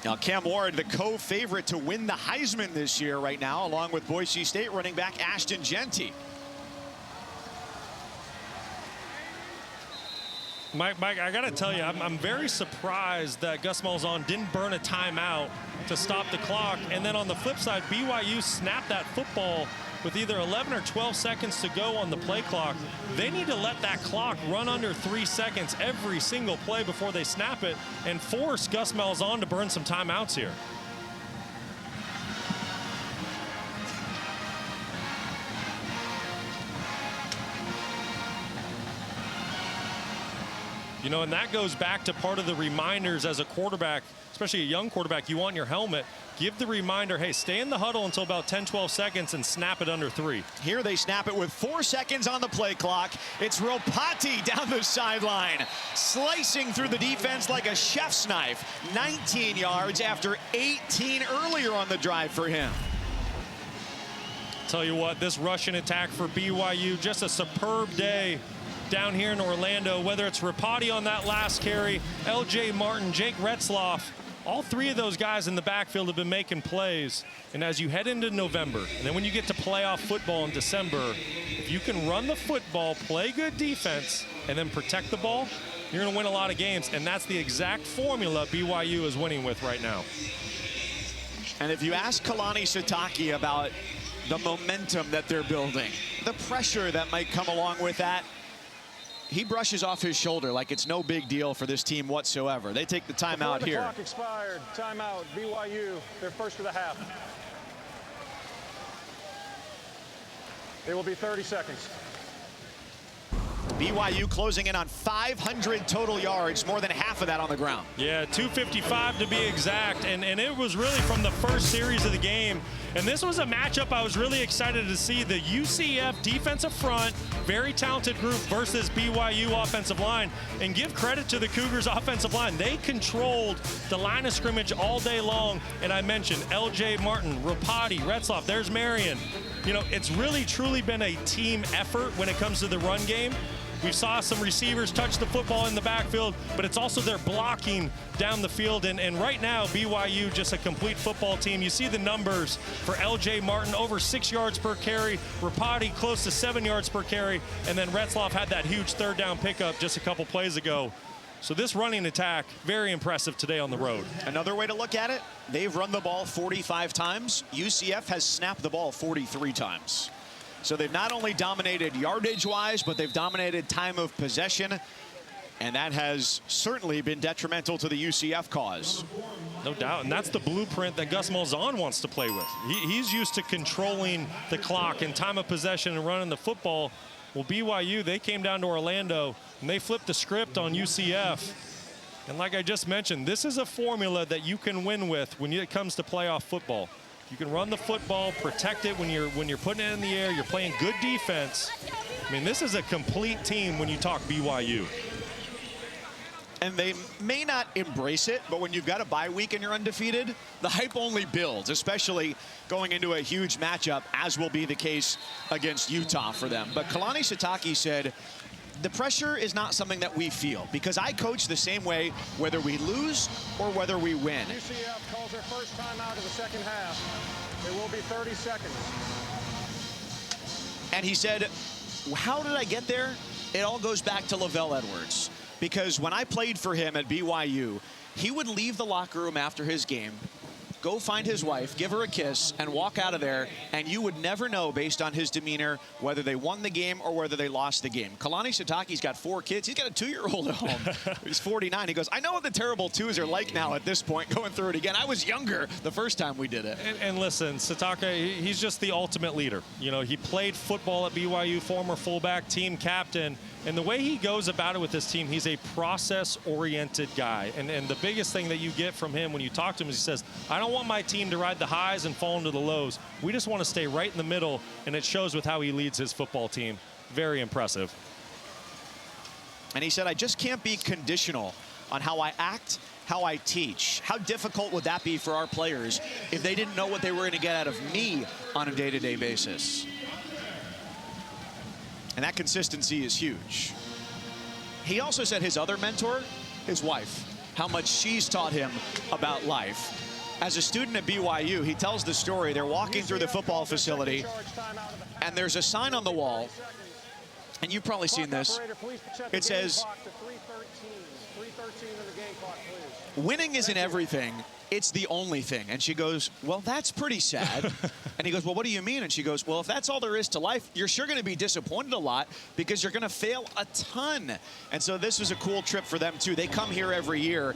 Now, Cam Ward, the co-favorite to win the Heisman this year right now, along with Boise State running back Ashton Genty. Mike, I got to tell you, I'm very surprised that Gus Malzahn didn't burn a timeout to stop the clock. And then on the flip side, BYU snapped that football with either 11 or 12 seconds to go on the play clock. They need to let that clock run under 3 seconds every single play before they snap it and force Gus Malzahn to burn some timeouts here. You know, and that goes back to part of the reminders as a quarterback, especially a young quarterback, you want your helmet. Give the reminder, hey, stay in the huddle until about 10, 12 seconds and snap it under 3. Here they snap it with 4 seconds on the play clock. It's Ropati down the sideline, slicing through the defense like a chef's knife. 19 yards after 18 earlier on the drive for him. Tell you what, this rushing attack for BYU, just a superb day down here in Orlando, whether it's Ropati on that last carry, LJ Martin, Jake Retzloff, all three of those guys in the backfield have been making plays. And as you head into November, and then when you get to playoff football in December, if you can run the football, play good defense, and then protect the ball, you're going to win a lot of games. And that's the exact formula BYU is winning with right now. And if you ask Kalani Sitake about the momentum that they're building, the pressure that might come along with that, he brushes off his shoulder like it's no big deal for this team whatsoever. They take the timeout here. The clock expired. Timeout. BYU. They're first of the half. It will be 30 seconds. BYU closing in on 500 total yards, more than half of that on the ground. Yeah, 255 to be exact, and it was really from the first series of the game. And this was a matchup I was really excited to see. The UCF defensive front, very talented group, versus BYU offensive line. And give credit to the Cougars offensive line. They controlled the line of scrimmage all day long. And I mentioned LJ Martin, Ropati, Retzloff, there's Marion. You know, it's really truly been a team effort when it comes to the run game. We saw some receivers touch the football in the backfield, but it's also their blocking down the field. And right now, BYU just a complete football team. You see the numbers for LJ Martin, over 6 yards per carry, Ropati close to 7 yards per carry, and then Retzloff had that huge third down pickup just a couple plays ago. So this running attack, very impressive today on the road. Another way to look at it, they've run the ball 45 times. UCF has snapped the ball 43 times. So they've not only dominated yardage-wise, but they've dominated time of possession. And that has certainly been detrimental to the UCF cause. No doubt, and that's the blueprint that Gus Malzahn wants to play with. He's used to controlling the clock and time of possession and running the football. Well, BYU, they came down to Orlando, and they flipped the script on UCF. And like I just mentioned, this is a formula that you can win with when it comes to playoff football. You can run the football, protect it when you're putting it in the air, you're playing good defense. I mean, this is a complete team when you talk BYU. And they may not embrace it, but when you've got a bye week and you're undefeated, the hype only builds, especially going into a huge matchup, as will be the case against Utah for them. But Kalani Sitake said, the pressure is not something that we feel, because I coach the same way whether we lose or whether we win. UCF calls their first time out of the second half. It will be 30 seconds. And he said, how did I get there? It all goes back to Lavelle Edwards. Because when I played for him at BYU, he would leave the locker room after his game, go find his wife, give her a kiss, and walk out of there, and you would never know, based on his demeanor, whether they won the game or whether they lost the game. Kalani Sitake's got 4 kids. He's got a 2-year-old at home. He's 49. He goes, I know what the terrible twos are like now at this point, going through it again. I was younger the first time we did it. And listen, Sitake, he's just the ultimate leader. You know, he played football at BYU, former fullback, team captain. And the way he goes about it with this team, he's a process-oriented guy. And the biggest thing that you get from him when you talk to him is he says, I don't want my team to ride the highs and fall into the lows. We just want to stay right in the middle, and it shows with how he leads his football team. Very impressive. And he said, I just can't be conditional on how I act, how I teach. How difficult would that be for our players if they didn't know what they were going to get out of me on a day-to-day basis? And that consistency is huge. He also said his other mentor, his wife, how much she's taught him about life. As a student at BYU, he tells the story. They're walking through the football facility, and there's a sign on the wall, and you've probably seen this. It says, winning isn't everything, it's the only thing. And she goes, well, that's pretty sad. And he goes, well, what do you mean? And she goes, well, if that's all there is to life, you're sure going to be disappointed a lot because you're going to fail a ton. And so this was a cool trip for them, too. They come here every year.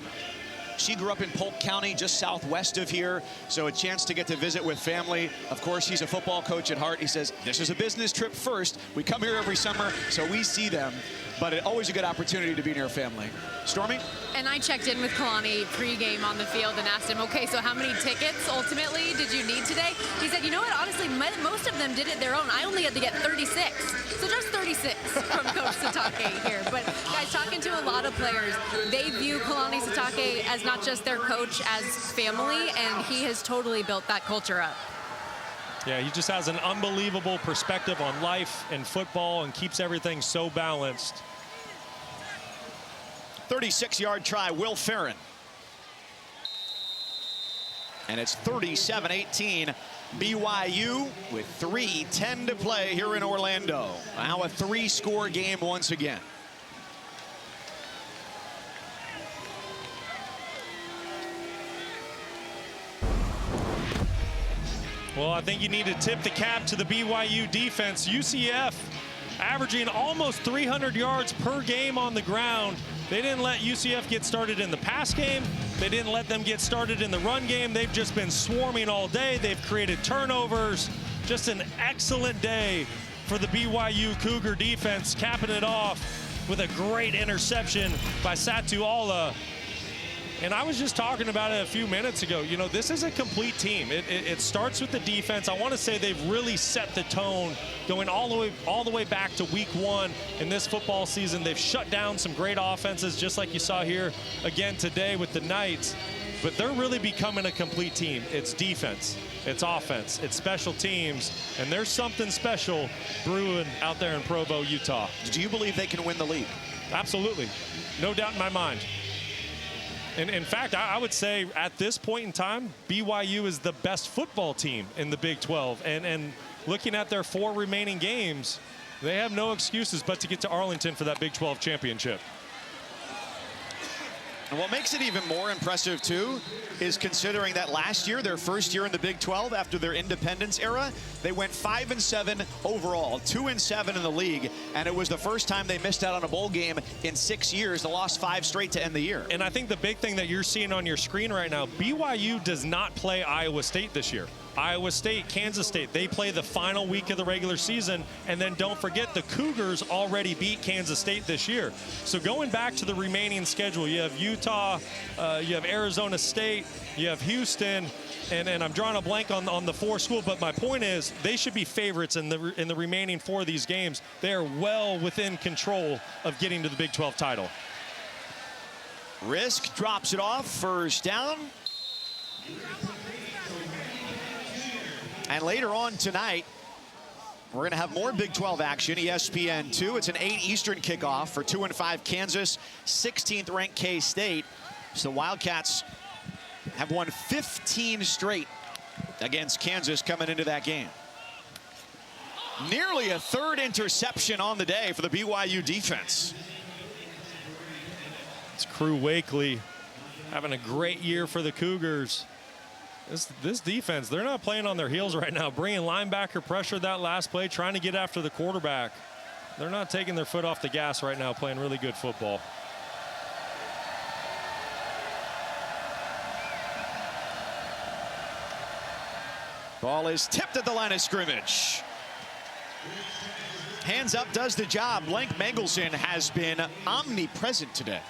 She grew up in Polk County, just southwest of here, so a chance to get to visit with family. Of course, he's a football coach at heart. He says, this is a business trip first. We come here every summer, so we see them, but always a good opportunity to be near family. Stormy? And I checked in with Kalani pregame on the field and asked him, okay, so how many tickets ultimately did you need today? He said, you know what, honestly, most of them did it their own. I only had to get 36. So just 36 from Coach Sitake here. But guys, talking to a lot of players, they view Kalani Sitake as not just their coach, as family, and he has totally built that culture up. Yeah, he just has an unbelievable perspective on life and football and keeps everything so balanced. 36-yard try, Will Ferrin. And it's 37-18. BYU with 3:10 to play here in Orlando. Now a 3-score game once again. Well, I think you need to tip the cap to the BYU defense. UCF averaging almost 300 yards per game on the ground. They didn't let UCF get started in the pass game. They didn't let them get started in the run game. They've just been swarming all day. They've created turnovers. Just an excellent day for the BYU Cougar defense, capping it off with a great interception by Satuala. And I was just talking about it a few minutes ago. You know, this is a complete team. It starts with the defense. I want to say they've really set the tone going all the way back to week 1 in this football season. They've shut down some great offenses, just like you saw here again today with the Knights. But they're really becoming a complete team. It's defense, it's offense, it's special teams, and there's something special brewing out there in Provo, Utah. Do you believe they can win the league? Absolutely. No doubt in my mind. And in fact, I would say at this point in time, BYU is the best football team in the Big 12. And looking at their 4 remaining games, they have no excuses but to get to Arlington for that Big 12 championship. And what makes it even more impressive, too, is considering that last year, their first year in the Big 12 after their independence era, they went 5-7 overall, 2-7 in the league, and it was the first time they missed out on a bowl game in 6 years. They lost 5 straight to end the year. And I think the big thing that you're seeing on your screen right now, BYU does not play Iowa State this year. Iowa State, Kansas State, they play the final week of the regular season. And then don't forget, the Cougars already beat Kansas State this year. So going back to the remaining schedule, you have Utah, you have Arizona State, you have Houston, and I'm drawing a blank on the 4 schools. But my point is, they should be favorites in the remaining 4 of these games. They are well within control of getting to the Big 12 title. Risk drops it off, first down. And later on tonight, we're going to have more Big 12 action, ESPN2. It's an 8 Eastern kickoff for 2-5 Kansas, 16th ranked K-State. So the Wildcats have won 15 straight against Kansas coming into that game. Nearly a 3rd interception on the day for the BYU defense. It's Crew Wakely having a great year for the Cougars. This defense, they're not playing on their heels right now. Bringing linebacker pressure that last play, trying to get after the quarterback. They're not taking their foot off the gas right now, playing really good football. Ball is tipped at the line of scrimmage. Hands up does the job. Blank Mangelson has been omnipresent today.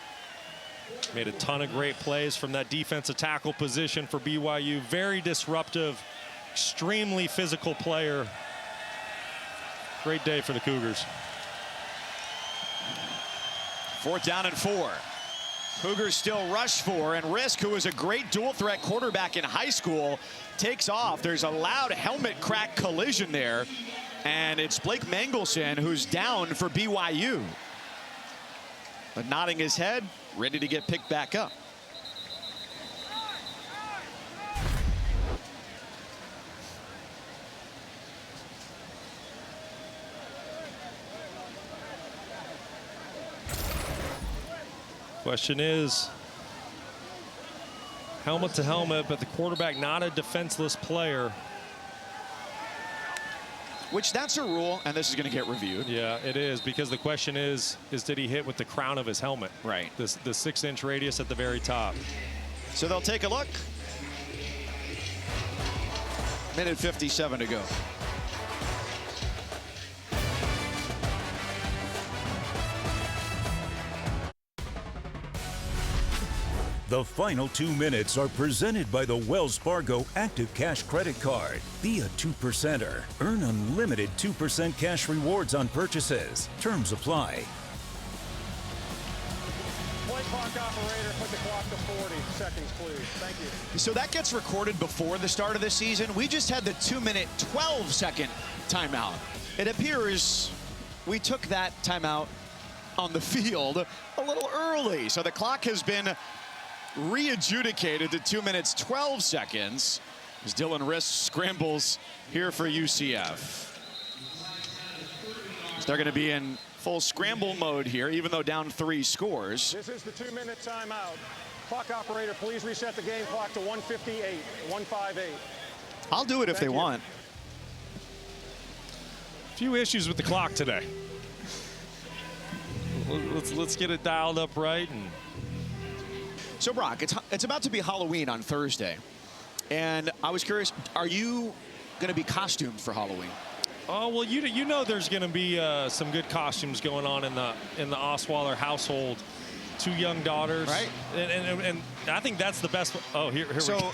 Made a ton of great plays from that defensive tackle position for BYU. Very disruptive, extremely physical player. Great day for the Cougars. 4th down and 4. Cougars still rush for, and Risk, who was a great dual threat quarterback in high school, takes off. There's a loud helmet crack collision there, and it's Blake Mangelson who's down for BYU. But nodding his head, ready to get picked back up. Question is, helmet to helmet, but the quarterback not a defenseless player. Which that's a rule, and this is going to get reviewed. Yeah, it is, because the question is did he hit with the crown of his helmet? Right. The 6-inch radius at the very top. So they'll take a look. Minute 57 to go. The final 2 minutes are presented by the Wells Fargo Active Cash Credit Card. Be a 2%er. Earn unlimited 2% cash rewards on purchases. Terms apply. Play clock operator, put the clock to 40 seconds, please. Thank you. So that gets recorded before the start of the season. We just had the 2-minute, 12-second timeout. It appears we took that timeout on the field a little early. So the clock has been re-adjudicated to 2 minutes, 12 seconds as Dylan Risk scrambles here for UCF. So they're going to be in full scramble mode here, even though down 3 scores. This is the 2-minute timeout. Clock operator, please reset the game clock to 1:58, 1:58. I'll do it if they want. Few issues with the clock today. Let's get it dialed up right. And so Brock, it's about to be Halloween on Thursday, and I was curious, are you going to be costumed for Halloween? oh well, you know there's going to be some good costumes going on in the Osweiler household. 2 young daughters, right? And I think that's the best. Oh, here we go.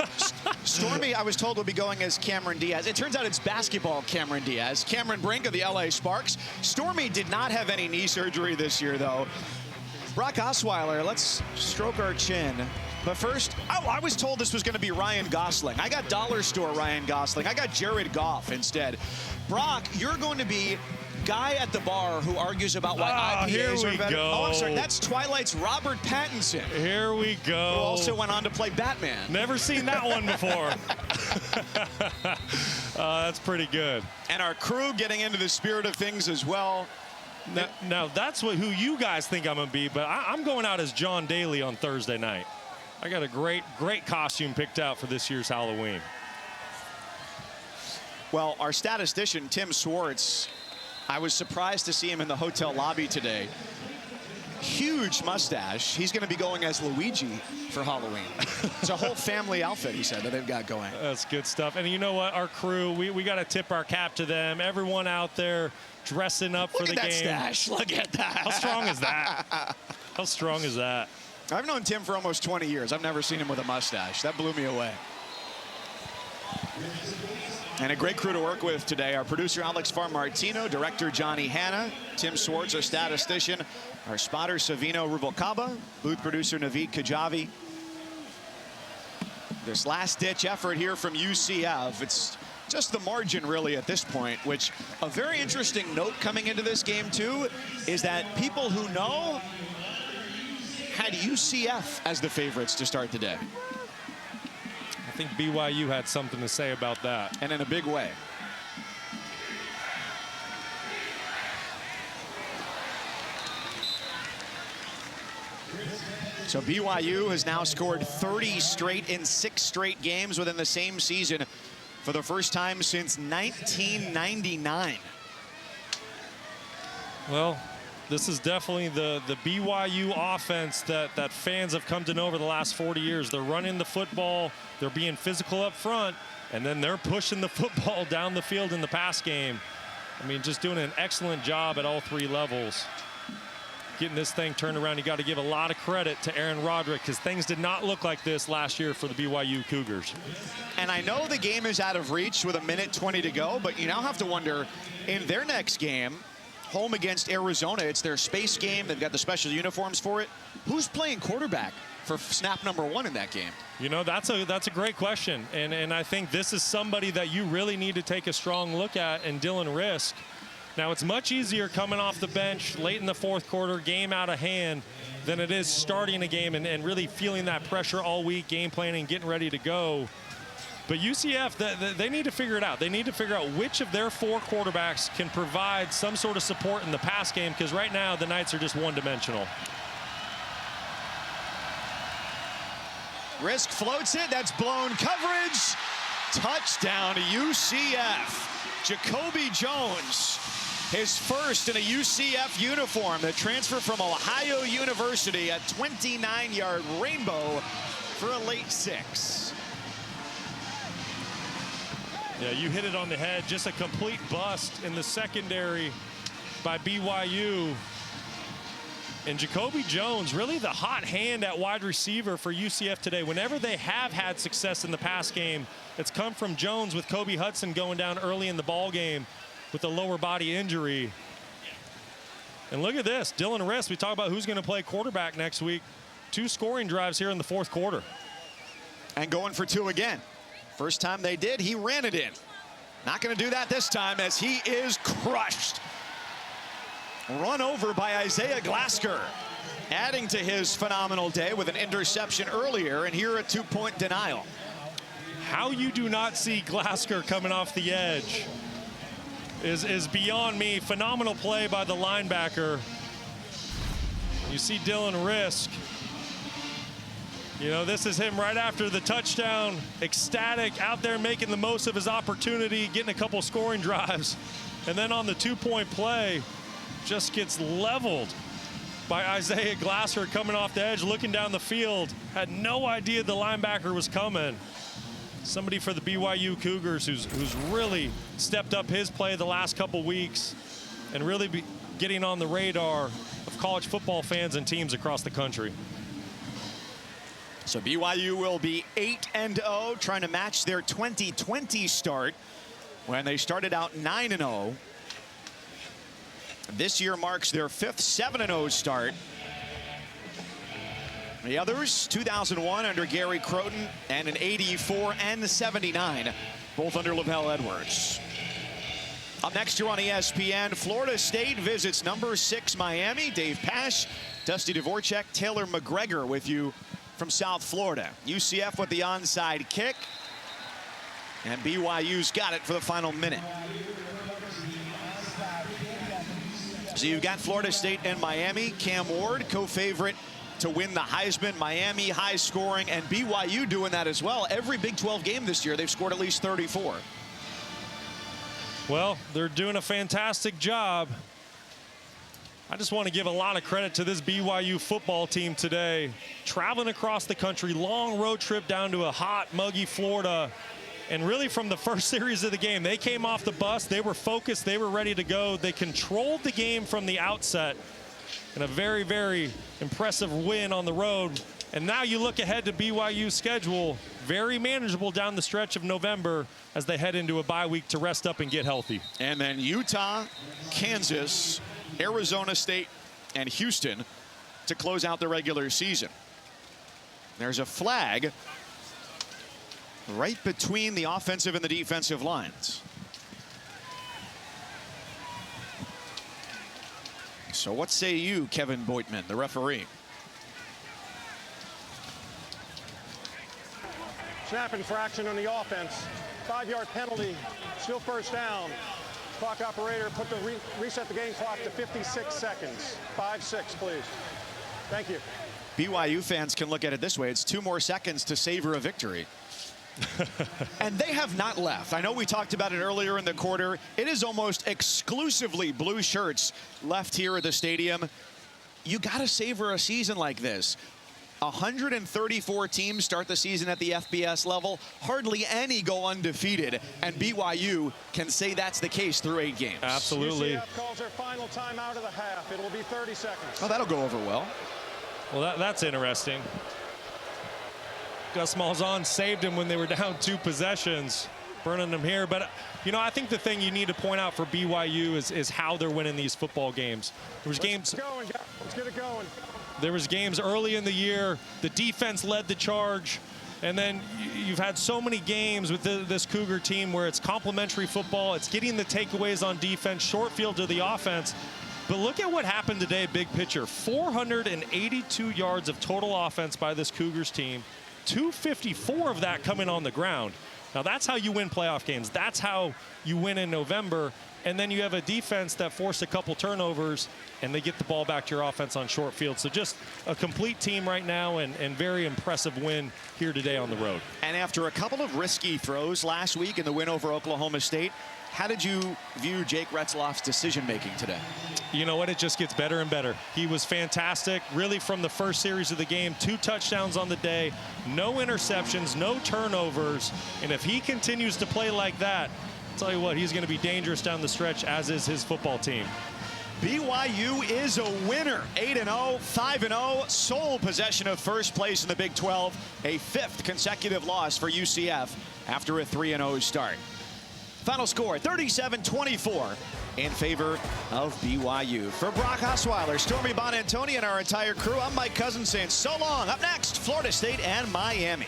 Stormy, I was told, will be going as Cameron Diaz. It turns out it's basketball Cameron Diaz. Cameron Brink of the LA Sparks. Stormy did not have any knee surgery this year, though. Brock Osweiler, let's stroke our chin. But first, I was told this was going to be Ryan Gosling. I got Dollar Store Ryan Gosling. I got Jared Goff instead. Brock, you're going to be guy at the bar who argues about why IPAs are better. Oh, I'm sorry. That's Twilight's Robert Pattinson. Here we go. Who also went on to play Batman. Never seen that one before. That's pretty good. And our crew getting into the spirit of things as well. Now that's who you guys think I'm going to be, but I'm going out as John Daly on Thursday night. I got a great costume picked out for this year's Halloween. Well, our statistician, Tim Swartz, I was surprised to see him in the hotel lobby today. Huge mustache. He's going to be going as Luigi for Halloween. It's a whole family outfit, he said, that they've got going. That's good stuff. And you know what? Our crew, we got to tip our cap to them. Everyone out there dressing up for the game. Look at that stash. Look at that. How strong is that? How strong is that? I've known Tim for almost 20 years. I've never seen him with a mustache. That blew me away. And a great crew to work with today. Our producer, Alex Farmartino, director, Johnny Hanna, Tim Swartz, our statistician, our spotter, Savino Rubalcaba, booth producer, Naveed Kajavi. This last-ditch effort here from UCF. It's just the margin, really, at this point, which a very interesting note coming into this game, too, is that people who know had UCF as the favorites to start the day. I think BYU had something to say about that. And in a big way. So BYU has now scored 30 straight in 6 straight games within the same season for the first time since 1999. Well, this is definitely the BYU offense that fans have come to know over the last 40 years. They're running the football, they're being physical up front, and then they're pushing the football down the field in the pass game. I mean, just doing an excellent job at all 3 levels. Getting this thing turned around. You got to give a lot of credit to Aaron Roderick, because things did not look like this last year for the BYU Cougars. And I know the game is out of reach with 1:20 to go, but you now have to wonder, in their next game, home against Arizona, it's their space game. They've got the special uniforms for it. Who's playing quarterback for snap number 1 in that game? You know, that's a great question. And I think this is somebody that you really need to take a strong look at in Dylan Risk. Now, it's much easier coming off the bench late in the 4th quarter, game out of hand, than it is starting a game and really feeling that pressure all week, game planning, getting ready to go. But UCF, they need to figure it out. They need to figure out which of their 4 quarterbacks can provide some sort of support in the pass game, because right now the Knights are just one-dimensional. Risk floats it. That's blown coverage. Touchdown to UCF. Jacoby Jones, his first in a UCF uniform. The transfer from Ohio University, a 29-yard rainbow for a late 6. Yeah, you hit it on the head. Just a complete bust in the secondary by BYU. And Jacoby Jones, really the hot hand at wide receiver for UCF today. Whenever they have had success in the pass game, it's come from Jones, with Kobe Hudson going down early in the ball game with a lower body injury. And look at this, Dylan Risk. We talk about who's going to play quarterback next week. 2 scoring drives here in the 4th quarter. And going for 2 again. First time they did, he ran it in. Not going to do that this time, as he is crushed. Run over by Isaiah Glasker, adding to his phenomenal day with an interception earlier, and here a 2-point denial. How you do not see Glasker coming off the edge is beyond me. Phenomenal play by the linebacker. You see Dylan Risk. You know, this is him right after the touchdown, ecstatic, out there making the most of his opportunity, getting a couple scoring drives. And then on the 2-point play, just gets leveled by Isaiah Glasker coming off the edge, looking down the field. Had no idea the linebacker was coming. Somebody for the BYU Cougars who's really stepped up his play the last couple weeks and really getting on the radar of college football fans and teams across the country. So BYU will be 8-0, trying to match their 2020 start when they started out 9-0. This year marks their 5th 7-0 start. The others, 2001 under Gary Croton, and an 84 and 79, both under Lavelle Edwards. Up next year on ESPN, Florida State visits number 6 Miami. Dave Pasch, Dusty Dvorak, Taylor McGregor with you from South Florida. UCF with the onside kick, and BYU's got it for the final minute. So you've got Florida State and Miami. Cam Ward, co-favorite to win the Heisman. Miami high scoring, and BYU doing that as well. Every Big 12 game this year, they've scored at least 34. Well, they're doing a fantastic job. I just want to give a lot of credit to this BYU football team today. Traveling across the country, long road trip down to a hot, muggy Florida. And really from the first series of the game, they came off the bus, they were focused, they were ready to go. They controlled the game from the outset. And a very, very impressive win on the road. And now you look ahead to BYU's schedule, very manageable down the stretch of November as they head into a bye week to rest up and get healthy. And then Utah, Kansas, Arizona State, and Houston to close out the regular season. There's a flag right between the offensive and the defensive lines. So what say you, Kevin Boitman, the referee? Snap infraction on the offense. 5-yard penalty. Still first down. Clock operator, put the reset the game clock to 56 seconds. 5-6, please. Thank you. BYU fans can look at it this way. It's 2 more seconds to savor a victory. And they have not left. I know we talked about it earlier in the quarter. It is almost exclusively blue shirts left here at the stadium. You got to savor a season like this. 134 teams start the season at the FBS level. Hardly any go undefeated, and BYU can say that's the case through 8 games. Absolutely. UCF calls their final time out of the half. It will be 30 seconds. Oh, that'll go over well. Well, that's interesting. Gus Malzahn saved him when they were down 2 possessions, burning them here. But, you know, I think the thing you need to point out for BYU is how they're winning these football games. Let's get it going. There was games early in the year. The defense led the charge. And then you've had so many games with this Cougar team where it's complementary football. It's getting the takeaways on defense, short field to the offense. But look at what happened today, big picture. 482 yards of total offense by this Cougars team. 254 of that coming on the ground. Now that's how you win playoff games. That's how you win in November. And then you have a defense that forced a couple turnovers, and they get the ball back to your offense on short field. So just a complete team right now, and very impressive win here today on the road. And after a couple of risky throws last week in the win over Oklahoma State, how did you view Jake Retzloff's decision-making today? You know what? It just gets better and better. He was fantastic, really, from the first series of the game. 2 touchdowns on the day, no interceptions, no turnovers. And if he continues to play like that, I'll tell you what, he's going to be dangerous down the stretch, as is his football team. BYU is a winner. 8-0, 5-0, sole possession of first place in the Big 12. A 5th consecutive loss for UCF after a 3-0 start. Final score, 37-24 in favor of BYU. For Brock Osweiler, Stormy Bonantoni, and our entire crew, I'm Mike Cousins saying so long. Up next, Florida State and Miami.